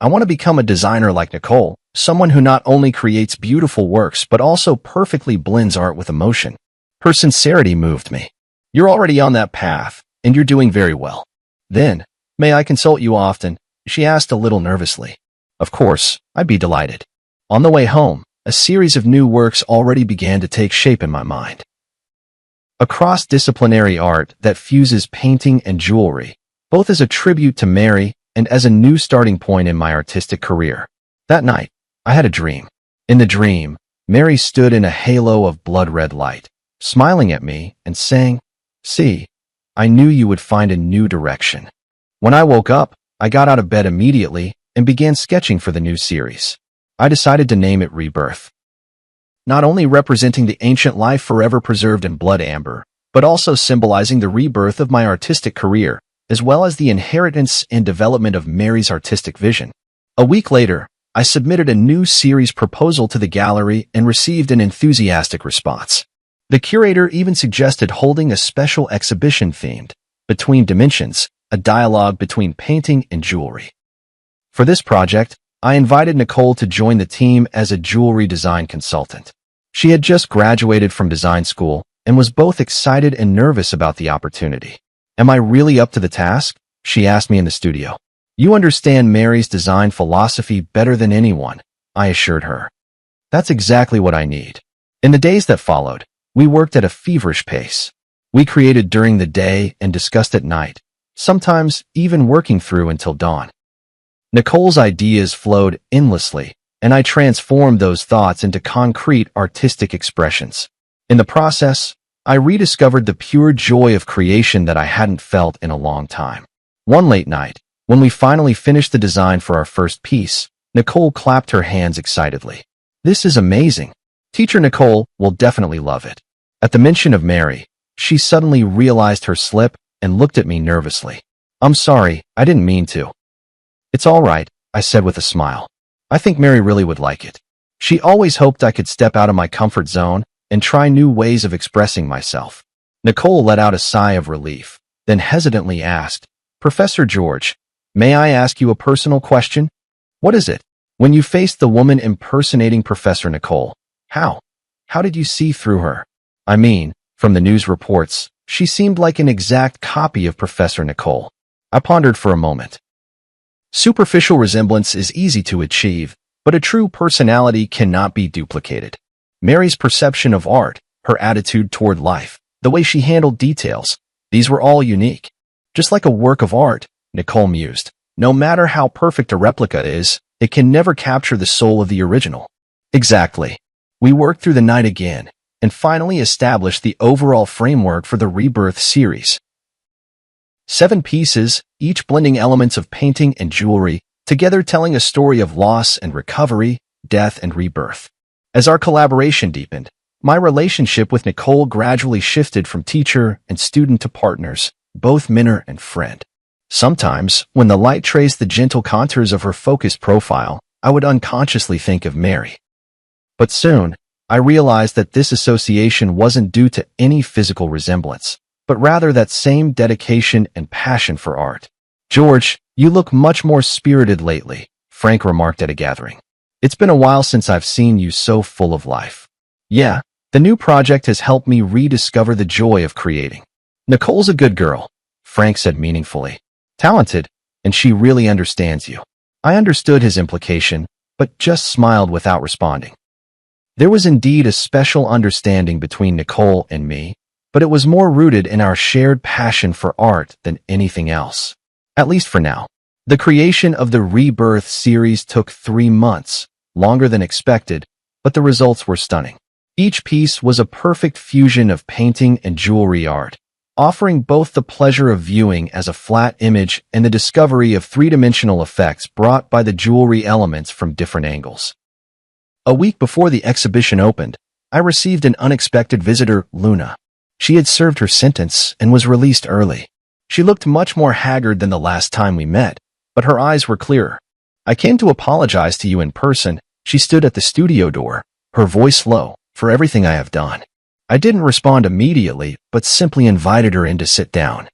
I want to become a designer like Nicole, someone who not only creates beautiful works but also perfectly blends art with emotion. Her sincerity moved me. You're already on that path, and you're doing very well. Then, may I consult you often? She asked a little nervously. Of course, I'd be delighted. On the way home, a series of new works already began to take shape in my mind. A cross-disciplinary art that fuses painting and jewelry, both as a tribute to Mary and as a new starting point in my artistic career. That night, I had a dream. In the dream, Mary stood in a halo of blood-red light, smiling at me and saying, See, I knew you would find a new direction. When I woke up, I got out of bed immediately and began sketching for the new series. I decided to name it Rebirth. Not only representing the ancient life forever preserved in blood amber, but also symbolizing the rebirth of my artistic career, as well as the inheritance and development of Mary's artistic vision. A week later, I submitted a new series proposal to the gallery and received an enthusiastic response. The curator even suggested holding a special exhibition themed Between Dimensions, a dialogue between painting and jewelry. For this project, I invited Nicole to join the team as a jewelry design consultant. She had just graduated from design school and was both excited and nervous about the opportunity. Am I really up to the task? She asked me in the studio. You understand Mary's design philosophy better than anyone, I assured her. That's exactly what I need. In the days that followed, we worked at a feverish pace. We created during the day and discussed at night, sometimes even working through until dawn. Nicole's ideas flowed endlessly, and I transformed those thoughts into concrete artistic expressions. In the process, I rediscovered the pure joy of creation that I hadn't felt in a long time. One late night, when we finally finished the design for our first piece, Nicole clapped her hands excitedly. This is amazing. Teacher Nicole will definitely love it. At the mention of Mary, she suddenly realized her slip and looked at me nervously. I'm sorry, I didn't mean to. It's all right, I said with a smile. I think Mary really would like it. She always hoped I could step out of my comfort zone and try new ways of expressing myself. Nicole let out a sigh of relief, then hesitantly asked, Professor George, may I ask you a personal question? What is it? When you faced the woman impersonating Professor Nicole, how did you see through her? I mean, from the news reports, she seemed like an exact copy of Professor Nicole. I pondered for a moment. Superficial resemblance is easy to achieve, but a true personality cannot be duplicated. Mary's perception of art, her attitude toward life, the way she handled details, these were all unique. Just like a work of art, Nicole mused, no matter how perfect a replica is, it can never capture the soul of the original. Exactly. We worked through the night again, and finally established the overall framework for the Rebirth series. 7 pieces, each blending elements of painting and jewelry, together telling a story of loss and recovery, death and rebirth. As our collaboration deepened, my relationship with Nicole gradually shifted from teacher and student to partners, both mentor and friend. Sometimes, when the light traced the gentle contours of her focused profile, I would unconsciously think of Mary. But soon, I realized that this association wasn't due to any physical resemblance, but rather that same dedication and passion for art. "George, you look much more spirited lately," Frank remarked at a gathering. "It's been a while since I've seen you so full of life." "Yeah, the new project has helped me rediscover the joy of creating." "Nicole's a good girl," Frank said meaningfully. "Talented, and she really understands you." I understood his implication, but just smiled without responding. There was indeed a special understanding between Nicole and me, but it was more rooted in our shared passion for art than anything else. At least for now. The creation of the Rebirth series took 3 months, longer than expected, but the results were stunning. Each piece was a perfect fusion of painting and jewelry art, offering both the pleasure of viewing as a flat image and the discovery of 3-dimensional effects brought by the jewelry elements from different angles. A week before the exhibition opened, I received an unexpected visitor, Luna. She had served her sentence and was released early. She looked much more haggard than the last time we met, but her eyes were clearer. "I came to apologize to you in person." She stood at the studio door, her voice low, "for everything I have done." I didn't respond immediately, but simply invited her in to sit down.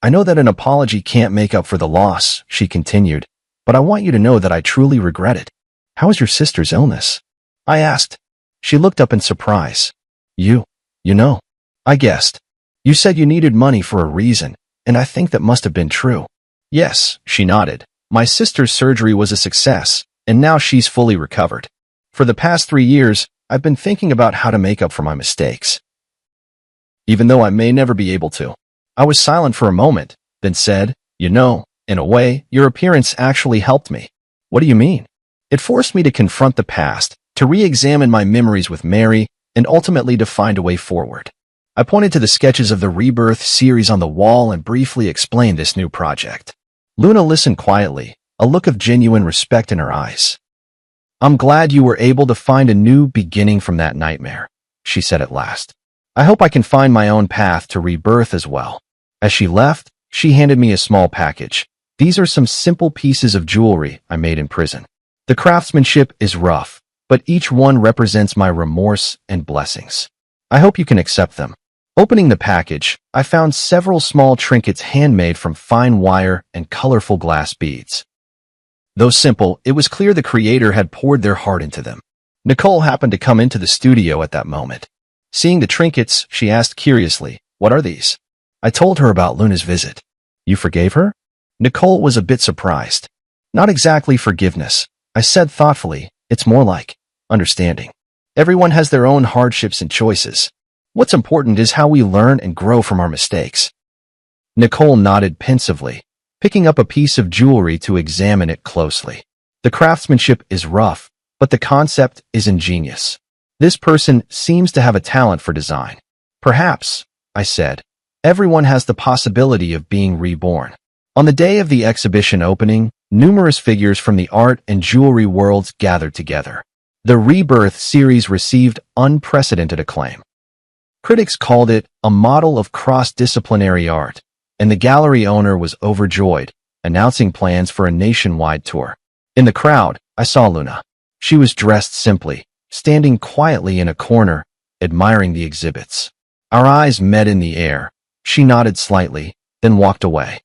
"I know that an apology can't make up for the loss," she continued, "but I want you to know that I truly regret it." "How is your sister's illness?" I asked. She looked up in surprise. You know. I guessed. "You said you needed money for a reason, and I think that must have been true." "Yes," she nodded. "My sister's surgery was a success, and now she's fully recovered. For the past 3 years, I've been thinking about how to make up for my mistakes. Even though I may never be able to." I was silent for a moment, then said, "You know, in a way, your appearance actually helped me." "What do you mean?" "It forced me to confront the past, to re-examine my memories with Mary, and ultimately to find a way forward." I pointed to the sketches of the Rebirth series on the wall and briefly explained this new project. Luna listened quietly, a look of genuine respect in her eyes. "I'm glad you were able to find a new beginning from that nightmare," she said at last. "I hope I can find my own path to rebirth as well." As she left, she handed me a small package. "These are some simple pieces of jewelry I made in prison. The craftsmanship is rough, but each one represents my remorse and blessings. I hope you can accept them." Opening the package, I found several small trinkets handmade from fine wire and colorful glass beads. Though simple, it was clear the creator had poured their heart into them. Nicole happened to come into the studio at that moment. Seeing the trinkets, she asked curiously, "What are these?" I told her about Luna's visit. "You forgave her?" Nicole was a bit surprised. "Not exactly forgiveness," I said thoughtfully. "It's more like understanding. Everyone has their own hardships and choices. What's important is how we learn and grow from our mistakes." Nicole nodded pensively, picking up a piece of jewelry to examine it closely. "The craftsmanship is rough, but the concept is ingenious. This person seems to have a talent for design." "Perhaps," I said. "Everyone has the possibility of being reborn." On the day of the exhibition opening, numerous figures from the art and jewelry worlds gathered together. The Rebirth series received unprecedented acclaim. Critics called it a model of cross-disciplinary art, and the gallery owner was overjoyed, announcing plans for a nationwide tour. In the crowd, I saw Luna. She was dressed simply, standing quietly in a corner, admiring the exhibits. Our eyes met in the air. She nodded slightly, then walked away.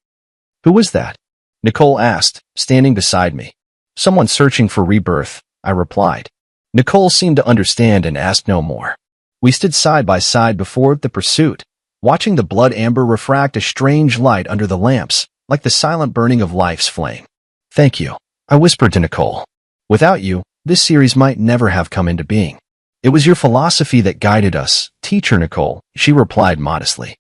"Who was that?" Nicole asked, standing beside me. "Someone searching for rebirth," I replied. Nicole seemed to understand and asked no more. We stood side by side before the pursuit, watching the blood amber refract a strange light under the lamps, like the silent burning of life's flame. "Thank you," I whispered to Nicole. "Without you, this series might never have come into being." "It was your philosophy that guided us, Teacher Nicole," she replied modestly.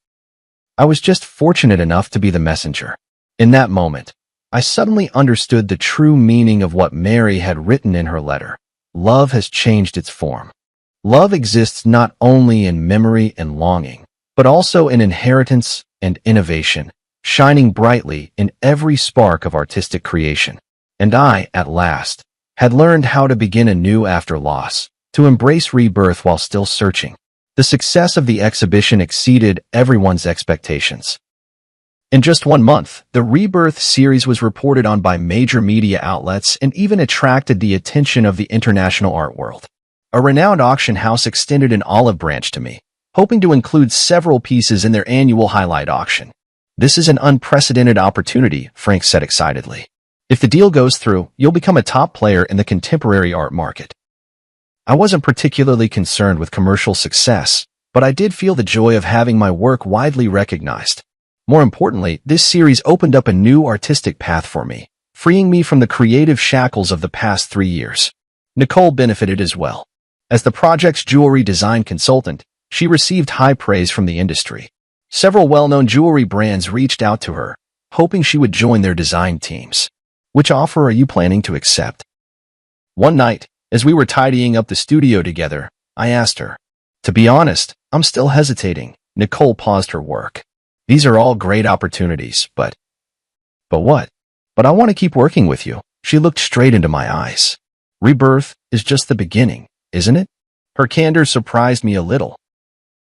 "I was just fortunate enough to be the messenger." In that moment, I suddenly understood the true meaning of what Mary had written in her letter. Love has changed its form. Love exists not only in memory and longing, but also in inheritance and innovation, shining brightly in every spark of artistic creation. And I, at last, had learned how to begin anew after loss, to embrace rebirth while still searching. The success of the exhibition exceeded everyone's expectations. In just 1 month, the Rebirth series was reported on by major media outlets and even attracted the attention of the international art world. A renowned auction house extended an olive branch to me, hoping to include several pieces in their annual highlight auction. "This is an unprecedented opportunity," Frank said excitedly. "If the deal goes through, you'll become a top player in the contemporary art market." I wasn't particularly concerned with commercial success, but I did feel the joy of having my work widely recognized. More importantly, this series opened up a new artistic path for me, freeing me from the creative shackles of the past 3 years. Nicole benefited as well. As the project's jewelry design consultant, she received high praise from the industry. Several well-known jewelry brands reached out to her, hoping she would join their design teams. "Which offer are you planning to accept?" One night, as we were tidying up the studio together, I asked her. "To be honest, I'm still hesitating." Nicole paused her work. "These are all great opportunities, but..." "But what?" "But I want to keep working with you." She looked straight into my eyes. "Rebirth is just the beginning, isn't it?" Her candor surprised me a little.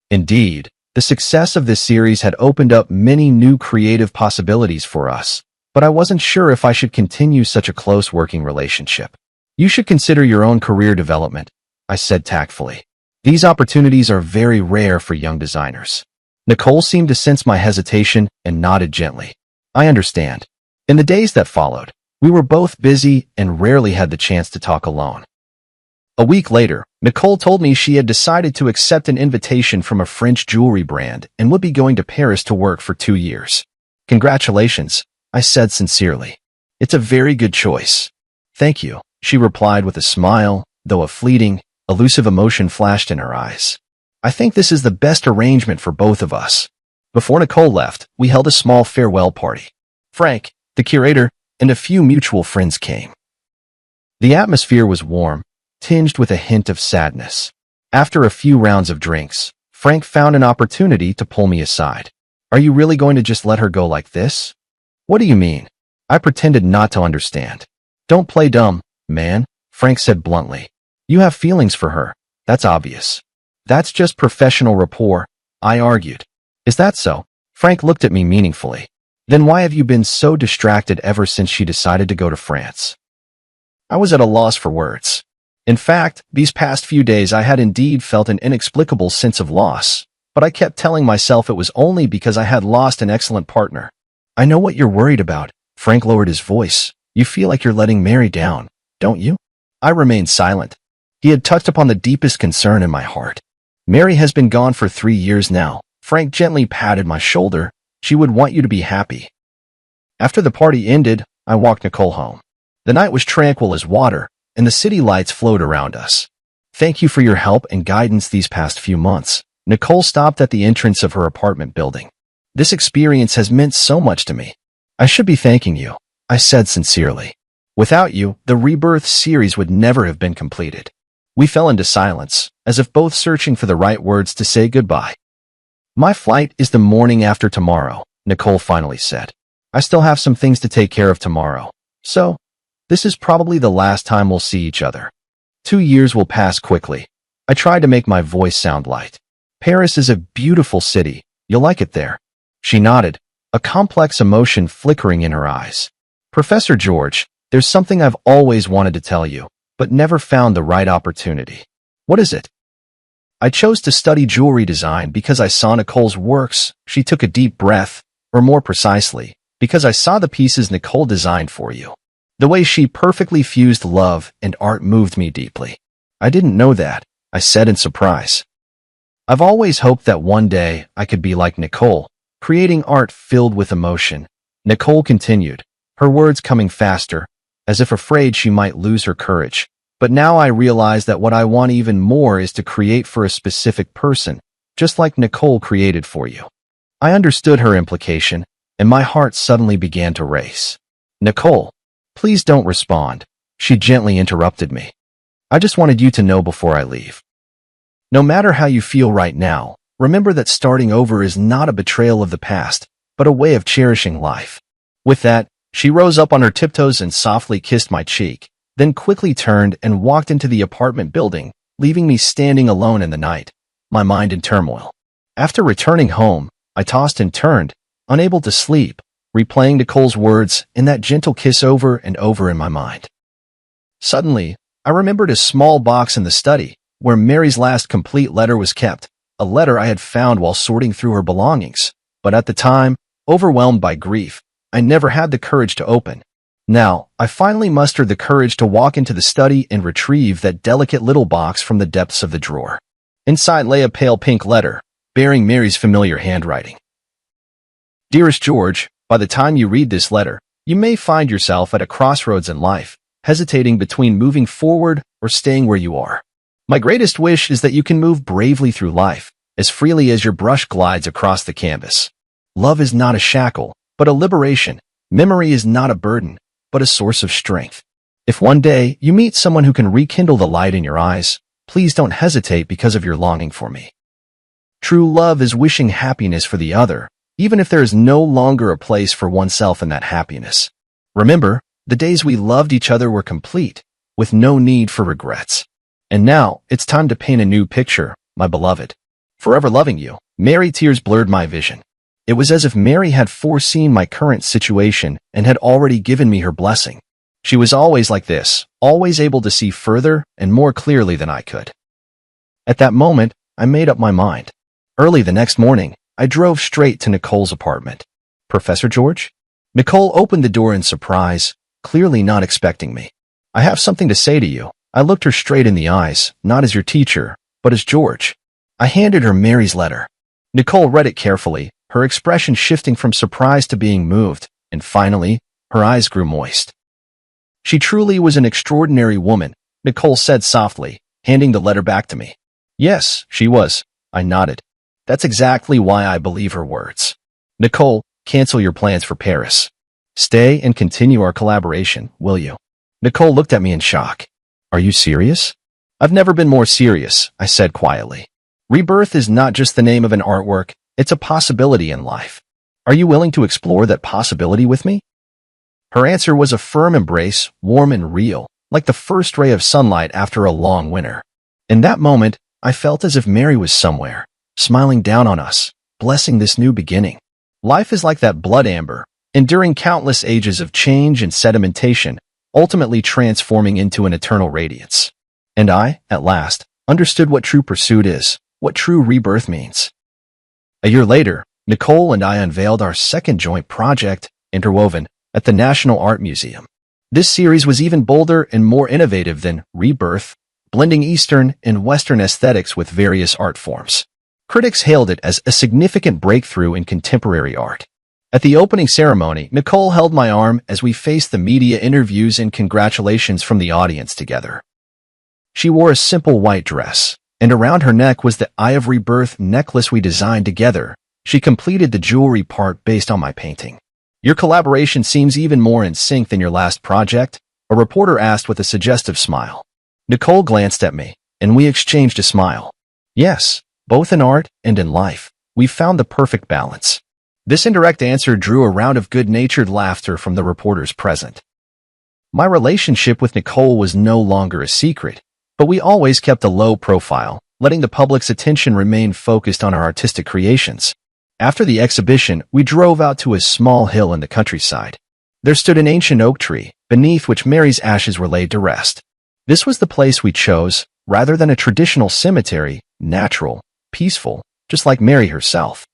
Indeed, the success of this series had opened up many new creative possibilities for us, but I wasn't sure if I should continue such a close working relationship. "You should consider your own career development," I said tactfully. "These opportunities are very rare for young designers." Nicole seemed to sense my hesitation and nodded gently. "I understand." In the days that followed, we were both busy and rarely had the chance to talk alone. A week later, Nicole told me she had decided to accept an invitation from a French jewelry brand and would be going to Paris to work for 2 years. "Congratulations," I said sincerely. "It's a very good choice." "Thank you," she replied with a smile, though a fleeting, elusive emotion flashed in her eyes. "I think this is the best arrangement for both of us." Before Nicole left, we held a small farewell party. Frank, the curator, and a few mutual friends came. The atmosphere was warm, tinged with a hint of sadness. After a few rounds of drinks, Frank found an opportunity to pull me aside. "Are you really going to just let her go like this?" "What do you mean?" I pretended not to understand. "Don't play dumb, man," Frank said bluntly. "You have feelings for her. That's obvious." "That's just professional rapport," I argued. "Is that so?" Frank looked at me meaningfully. "Then why have you been so distracted ever since she decided to go to France?" I was at a loss for words. In fact, these past few days I had indeed felt an inexplicable sense of loss, but I kept telling myself it was only because I had lost an excellent partner. "I know what you're worried about." Frank lowered his voice. "You feel like you're letting Mary down, don't you?" I remained silent. He had touched upon the deepest concern in my heart. "Mary has been gone for 3 years now." Frank gently patted my shoulder. "She would want you to be happy." After the party ended, I walked Nicole home. The night was tranquil as water, and the city lights flowed around us. "Thank you for your help and guidance these past few months." Nicole stopped at the entrance of her apartment building. "This experience has meant so much to me." "I should be thanking you," I said sincerely. "Without you, the Rebirth series would never have been completed." We fell into silence, as if both searching for the right words to say goodbye. "My flight is the morning after tomorrow," Nicole finally said. "I still have some things to take care of tomorrow. So, this is probably the last time we'll see each other. 2 years will pass quickly." I tried to make my voice sound light. "Paris is a beautiful city. You'll like it there." She nodded, a complex emotion flickering in her eyes. "Professor George, there's something I've always wanted to tell you, but never found the right opportunity." "What is it?" "I chose to study jewelry design because I saw Nicole's works." She took a deep breath, or more precisely, because I saw the pieces Nicole designed for you. The way she perfectly fused love and art moved me deeply. "I didn't know that," I said in surprise. "I've always hoped that one day I could be like Nicole, creating art filled with emotion." Nicole continued, her words coming faster, as if afraid she might lose her courage. "But now I realize that what I want even more is to create for a specific person, just like Nicole created for you." I understood her implication, and my heart suddenly began to race. Nicole, please don't respond. She gently interrupted me. I just wanted you to know before I leave. No matter how you feel right now, remember that starting over is not a betrayal of the past, but a way of cherishing life. With that, she rose up on her tiptoes and softly kissed my cheek, then quickly turned and walked into the apartment building, leaving me standing alone in the night, my mind in turmoil. After returning home, I tossed and turned, unable to sleep, replaying Nicole's words and that gentle kiss over and over in my mind. Suddenly, I remembered a small box in the study, where Mary's last complete letter was kept, a letter I had found while sorting through her belongings. But at the time, overwhelmed by grief, I never had the courage to open. Now, I finally mustered the courage to walk into the study and retrieve that delicate little box from the depths of the drawer. Inside lay a pale pink letter, bearing Mary's familiar handwriting. Dearest George, by the time you read this letter, you may find yourself at a crossroads in life, hesitating between moving forward or staying where you are. My greatest wish is that you can move bravely through life, as freely as your brush glides across the canvas. Love is not a shackle, but a liberation. Memory is not a burden, but a source of strength. If one day you meet someone who can rekindle the light in your eyes, please don't hesitate because of your longing for me. True love is wishing happiness for the other, even if there is no longer a place for oneself in that happiness. Remember, the days we loved each other were complete, with no need for regrets. And now, it's time to paint a new picture, my beloved. Forever loving you. Mary. Tears blurred my vision. It was as if Mary had foreseen my current situation and had already given me her blessing. She was always like this, always able to see further and more clearly than I could. At that moment, I made up my mind. Early the next morning, I drove straight to Nicole's apartment. Professor George? Nicole opened the door in surprise, clearly not expecting me. I have something to say to you. I looked her straight in the eyes, not as your teacher, but as George. I handed her Mary's letter. Nicole read it carefully, her expression shifting from surprise to being moved, and finally, her eyes grew moist. She truly was an extraordinary woman, Nicole said softly, handing the letter back to me. Yes, she was. I nodded. That's exactly why I believe her words. Nicole, cancel your plans for Paris. Stay and continue our collaboration, will you? Nicole looked at me in shock. Are you serious? I've never been more serious, I said quietly. Rebirth is not just the name of an artwork, it's a possibility in life. Are you willing to explore that possibility with me? Her answer was a firm embrace, warm and real, like the first ray of sunlight after a long winter. In that moment, I felt as if Mary was somewhere, smiling down on us, blessing this new beginning. Life is like that blood amber, enduring countless ages of change and sedimentation, ultimately transforming into an eternal radiance. And I, at last, understood what true pursuit is, what true rebirth means. A year later, Nicole and I unveiled our second joint project, Interwoven, at the National Art Museum. This series was even bolder and more innovative than Rebirth, blending Eastern and Western aesthetics with various art forms. Critics hailed it as a significant breakthrough in contemporary art. At the opening ceremony, Nicole held my arm as we faced the media interviews and congratulations from the audience together. She wore a simple white dress, and around her neck was the Eye of Rebirth necklace we designed together. She completed the jewelry part based on my painting. Your collaboration seems even more in sync than your last project, a reporter asked with a suggestive smile. Nicole glanced at me, and we exchanged a smile. Yes, both in art and in life, we found the perfect balance. This indirect answer drew a round of good-natured laughter from the reporters present. My relationship with Nicole was no longer a secret, but we always kept a low profile, letting the public's attention remain focused on our artistic creations. After the exhibition, we drove out to a small hill in the countryside. There stood an ancient oak tree, beneath which Mary's ashes were laid to rest. This was the place we chose, rather than a traditional cemetery, natural, peaceful, just like Mary herself.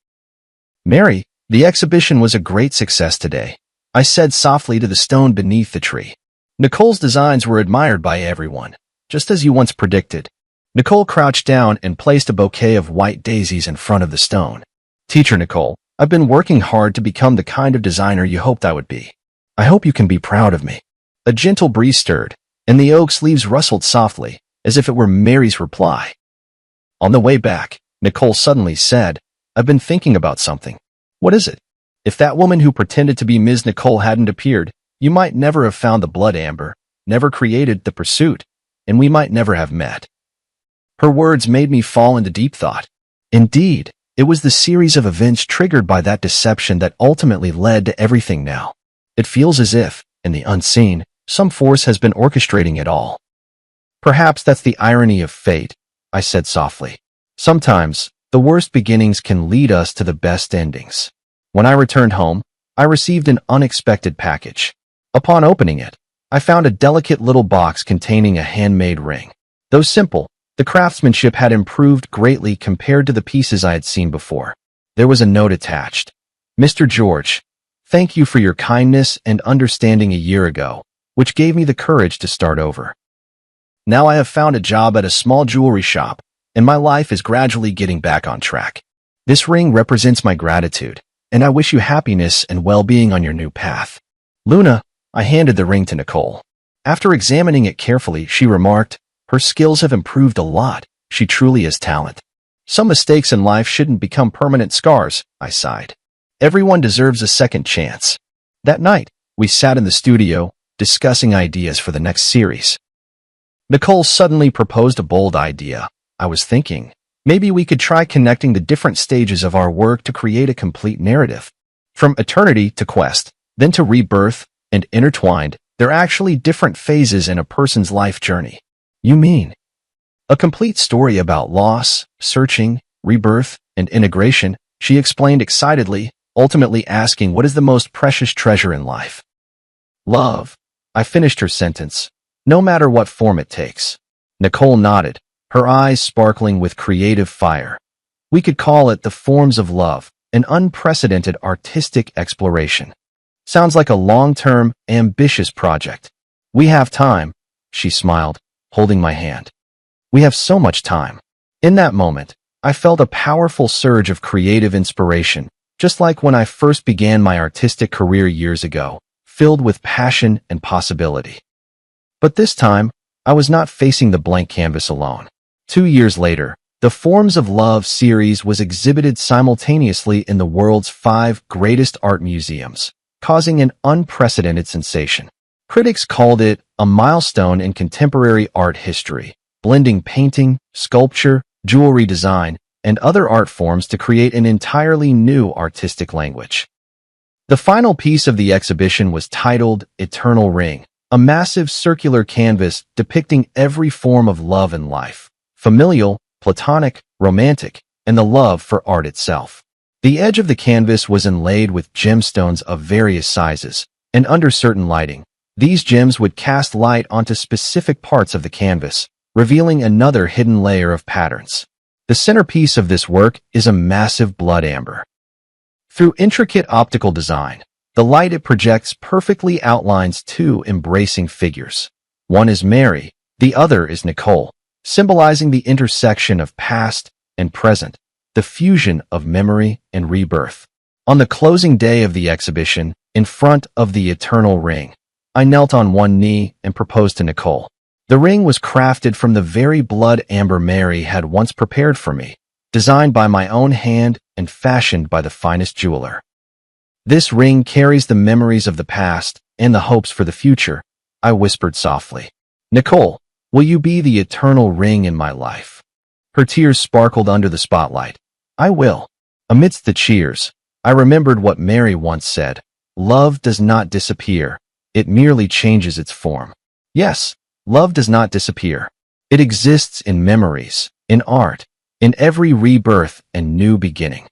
Mary, the exhibition was a great success today, I said softly to the stone beneath the tree. Nicole's designs were admired by everyone, just as you once predicted. Nicole crouched down and placed a bouquet of white daisies in front of the stone. Teacher Nicole, I've been working hard to become the kind of designer you hoped I would be. I hope you can be proud of me. A gentle breeze stirred, and the oak's leaves rustled softly, as if it were Mary's reply. On the way back, Nicole suddenly said, I've been thinking about something. What is it? If that woman who pretended to be Ms. Nicole hadn't appeared, You might never have found the blood amber, never created the pursuit, and we might never have met. Her words made me fall into deep thought. Indeed, it was the series of events triggered by that deception that ultimately led to everything now. It feels as if, in the unseen, some force has been orchestrating it all. Perhaps that's the irony of fate, I said softly. Sometimes, the worst beginnings can lead us to the best endings. When I returned home, I received an unexpected package. Upon opening it, I found a delicate little box containing a handmade ring. Though simple, the craftsmanship had improved greatly compared to the pieces I had seen before. There was a note attached. Mr. George, thank you for your kindness and understanding a year ago, which gave me the courage to start over. Now I have found a job at a small jewelry shop, and my life is gradually getting back on track. This ring represents my gratitude, and I wish you happiness and well-being on your new path. Luna, I handed the ring to Nicole. After examining it carefully, she remarked, her skills have improved a lot. She truly is talent. Some mistakes in life shouldn't become permanent scars, I sighed. Everyone deserves a second chance. That night, we sat in the studio, discussing ideas for the next series. Nicole suddenly proposed a bold idea. I was thinking, maybe we could try connecting the different stages of our work to create a complete narrative. From eternity to quest, then to rebirth, and intertwined, they're actually different phases in a person's life journey. You mean? A complete story about loss, searching, rebirth, and integration, she explained excitedly, ultimately asking what is the most precious treasure in life. Love. I finished her sentence. No matter what form it takes. Nicole nodded, her eyes sparkling with creative fire. We could call it the forms of love, an unprecedented artistic exploration. Sounds like a long-term, ambitious project. We have time, she smiled, holding my hand. We have so much time. In that moment, I felt a powerful surge of creative inspiration, just like when I first began my artistic career years ago, filled with passion and possibility. But this time, I was not facing the blank canvas alone. 2 years later, the Forms of Love series was exhibited simultaneously in the world's 5 greatest art museums, causing an unprecedented sensation. Critics called it a milestone in contemporary art history, blending painting, sculpture, jewelry design, and other art forms to create an entirely new artistic language. The final piece of the exhibition was titled Eternal Ring, a massive circular canvas depicting every form of love in life, familial, platonic, romantic, and the love for art itself. The edge of the canvas was inlaid with gemstones of various sizes, and under certain lighting, these gems would cast light onto specific parts of the canvas, revealing another hidden layer of patterns. The centerpiece of this work is a massive blood amber. Through intricate optical design, the light it projects perfectly outlines 2 embracing figures. One is Mary, the other is Nicole, symbolizing the intersection of past and present, the fusion of memory and rebirth. On the closing day of the exhibition, in front of the Eternal Ring, I knelt on one knee and proposed to Nicole. The ring was crafted from the very blood amber Mary had once prepared for me, designed by my own hand and fashioned by the finest jeweler. This ring carries the memories of the past and the hopes for the future, I whispered softly. Nicole, will you be the eternal ring in my life? Her tears sparkled under the spotlight. I will. Amidst the cheers, I remembered what Mary once said. Love does not disappear. It merely changes its form. Yes, love does not disappear. It exists in memories, in art, in every rebirth and new beginning.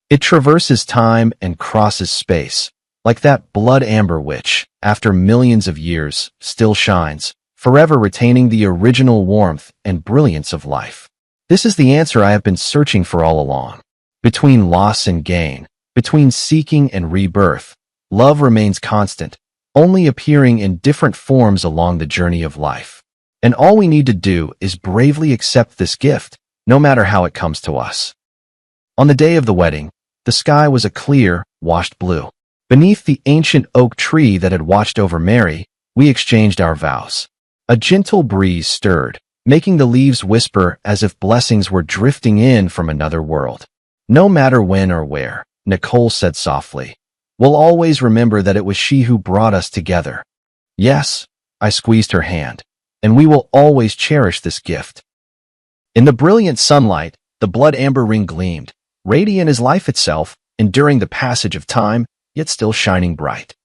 It traverses time and crosses space, like that blood amber which, after millions of years, still shines, forever retaining the original warmth and brilliance of life. This is the answer I have been searching for all along. Between loss and gain, between seeking and rebirth, love remains constant, only appearing in different forms along the journey of life. And all we need to do is bravely accept this gift, no matter how it comes to us. On the day of the wedding, the sky was a clear, washed blue. Beneath the ancient oak tree that had watched over Mary, we exchanged our vows. A gentle breeze stirred, making the leaves whisper as if blessings were drifting in from another world. No matter when or where, Nicole said softly, We'll always remember that it was she who brought us together. Yes, I squeezed her hand, and we will always cherish this gift. In the brilliant sunlight, the blood amber ring gleamed, radiant as life itself, enduring the passage of time, yet still shining bright.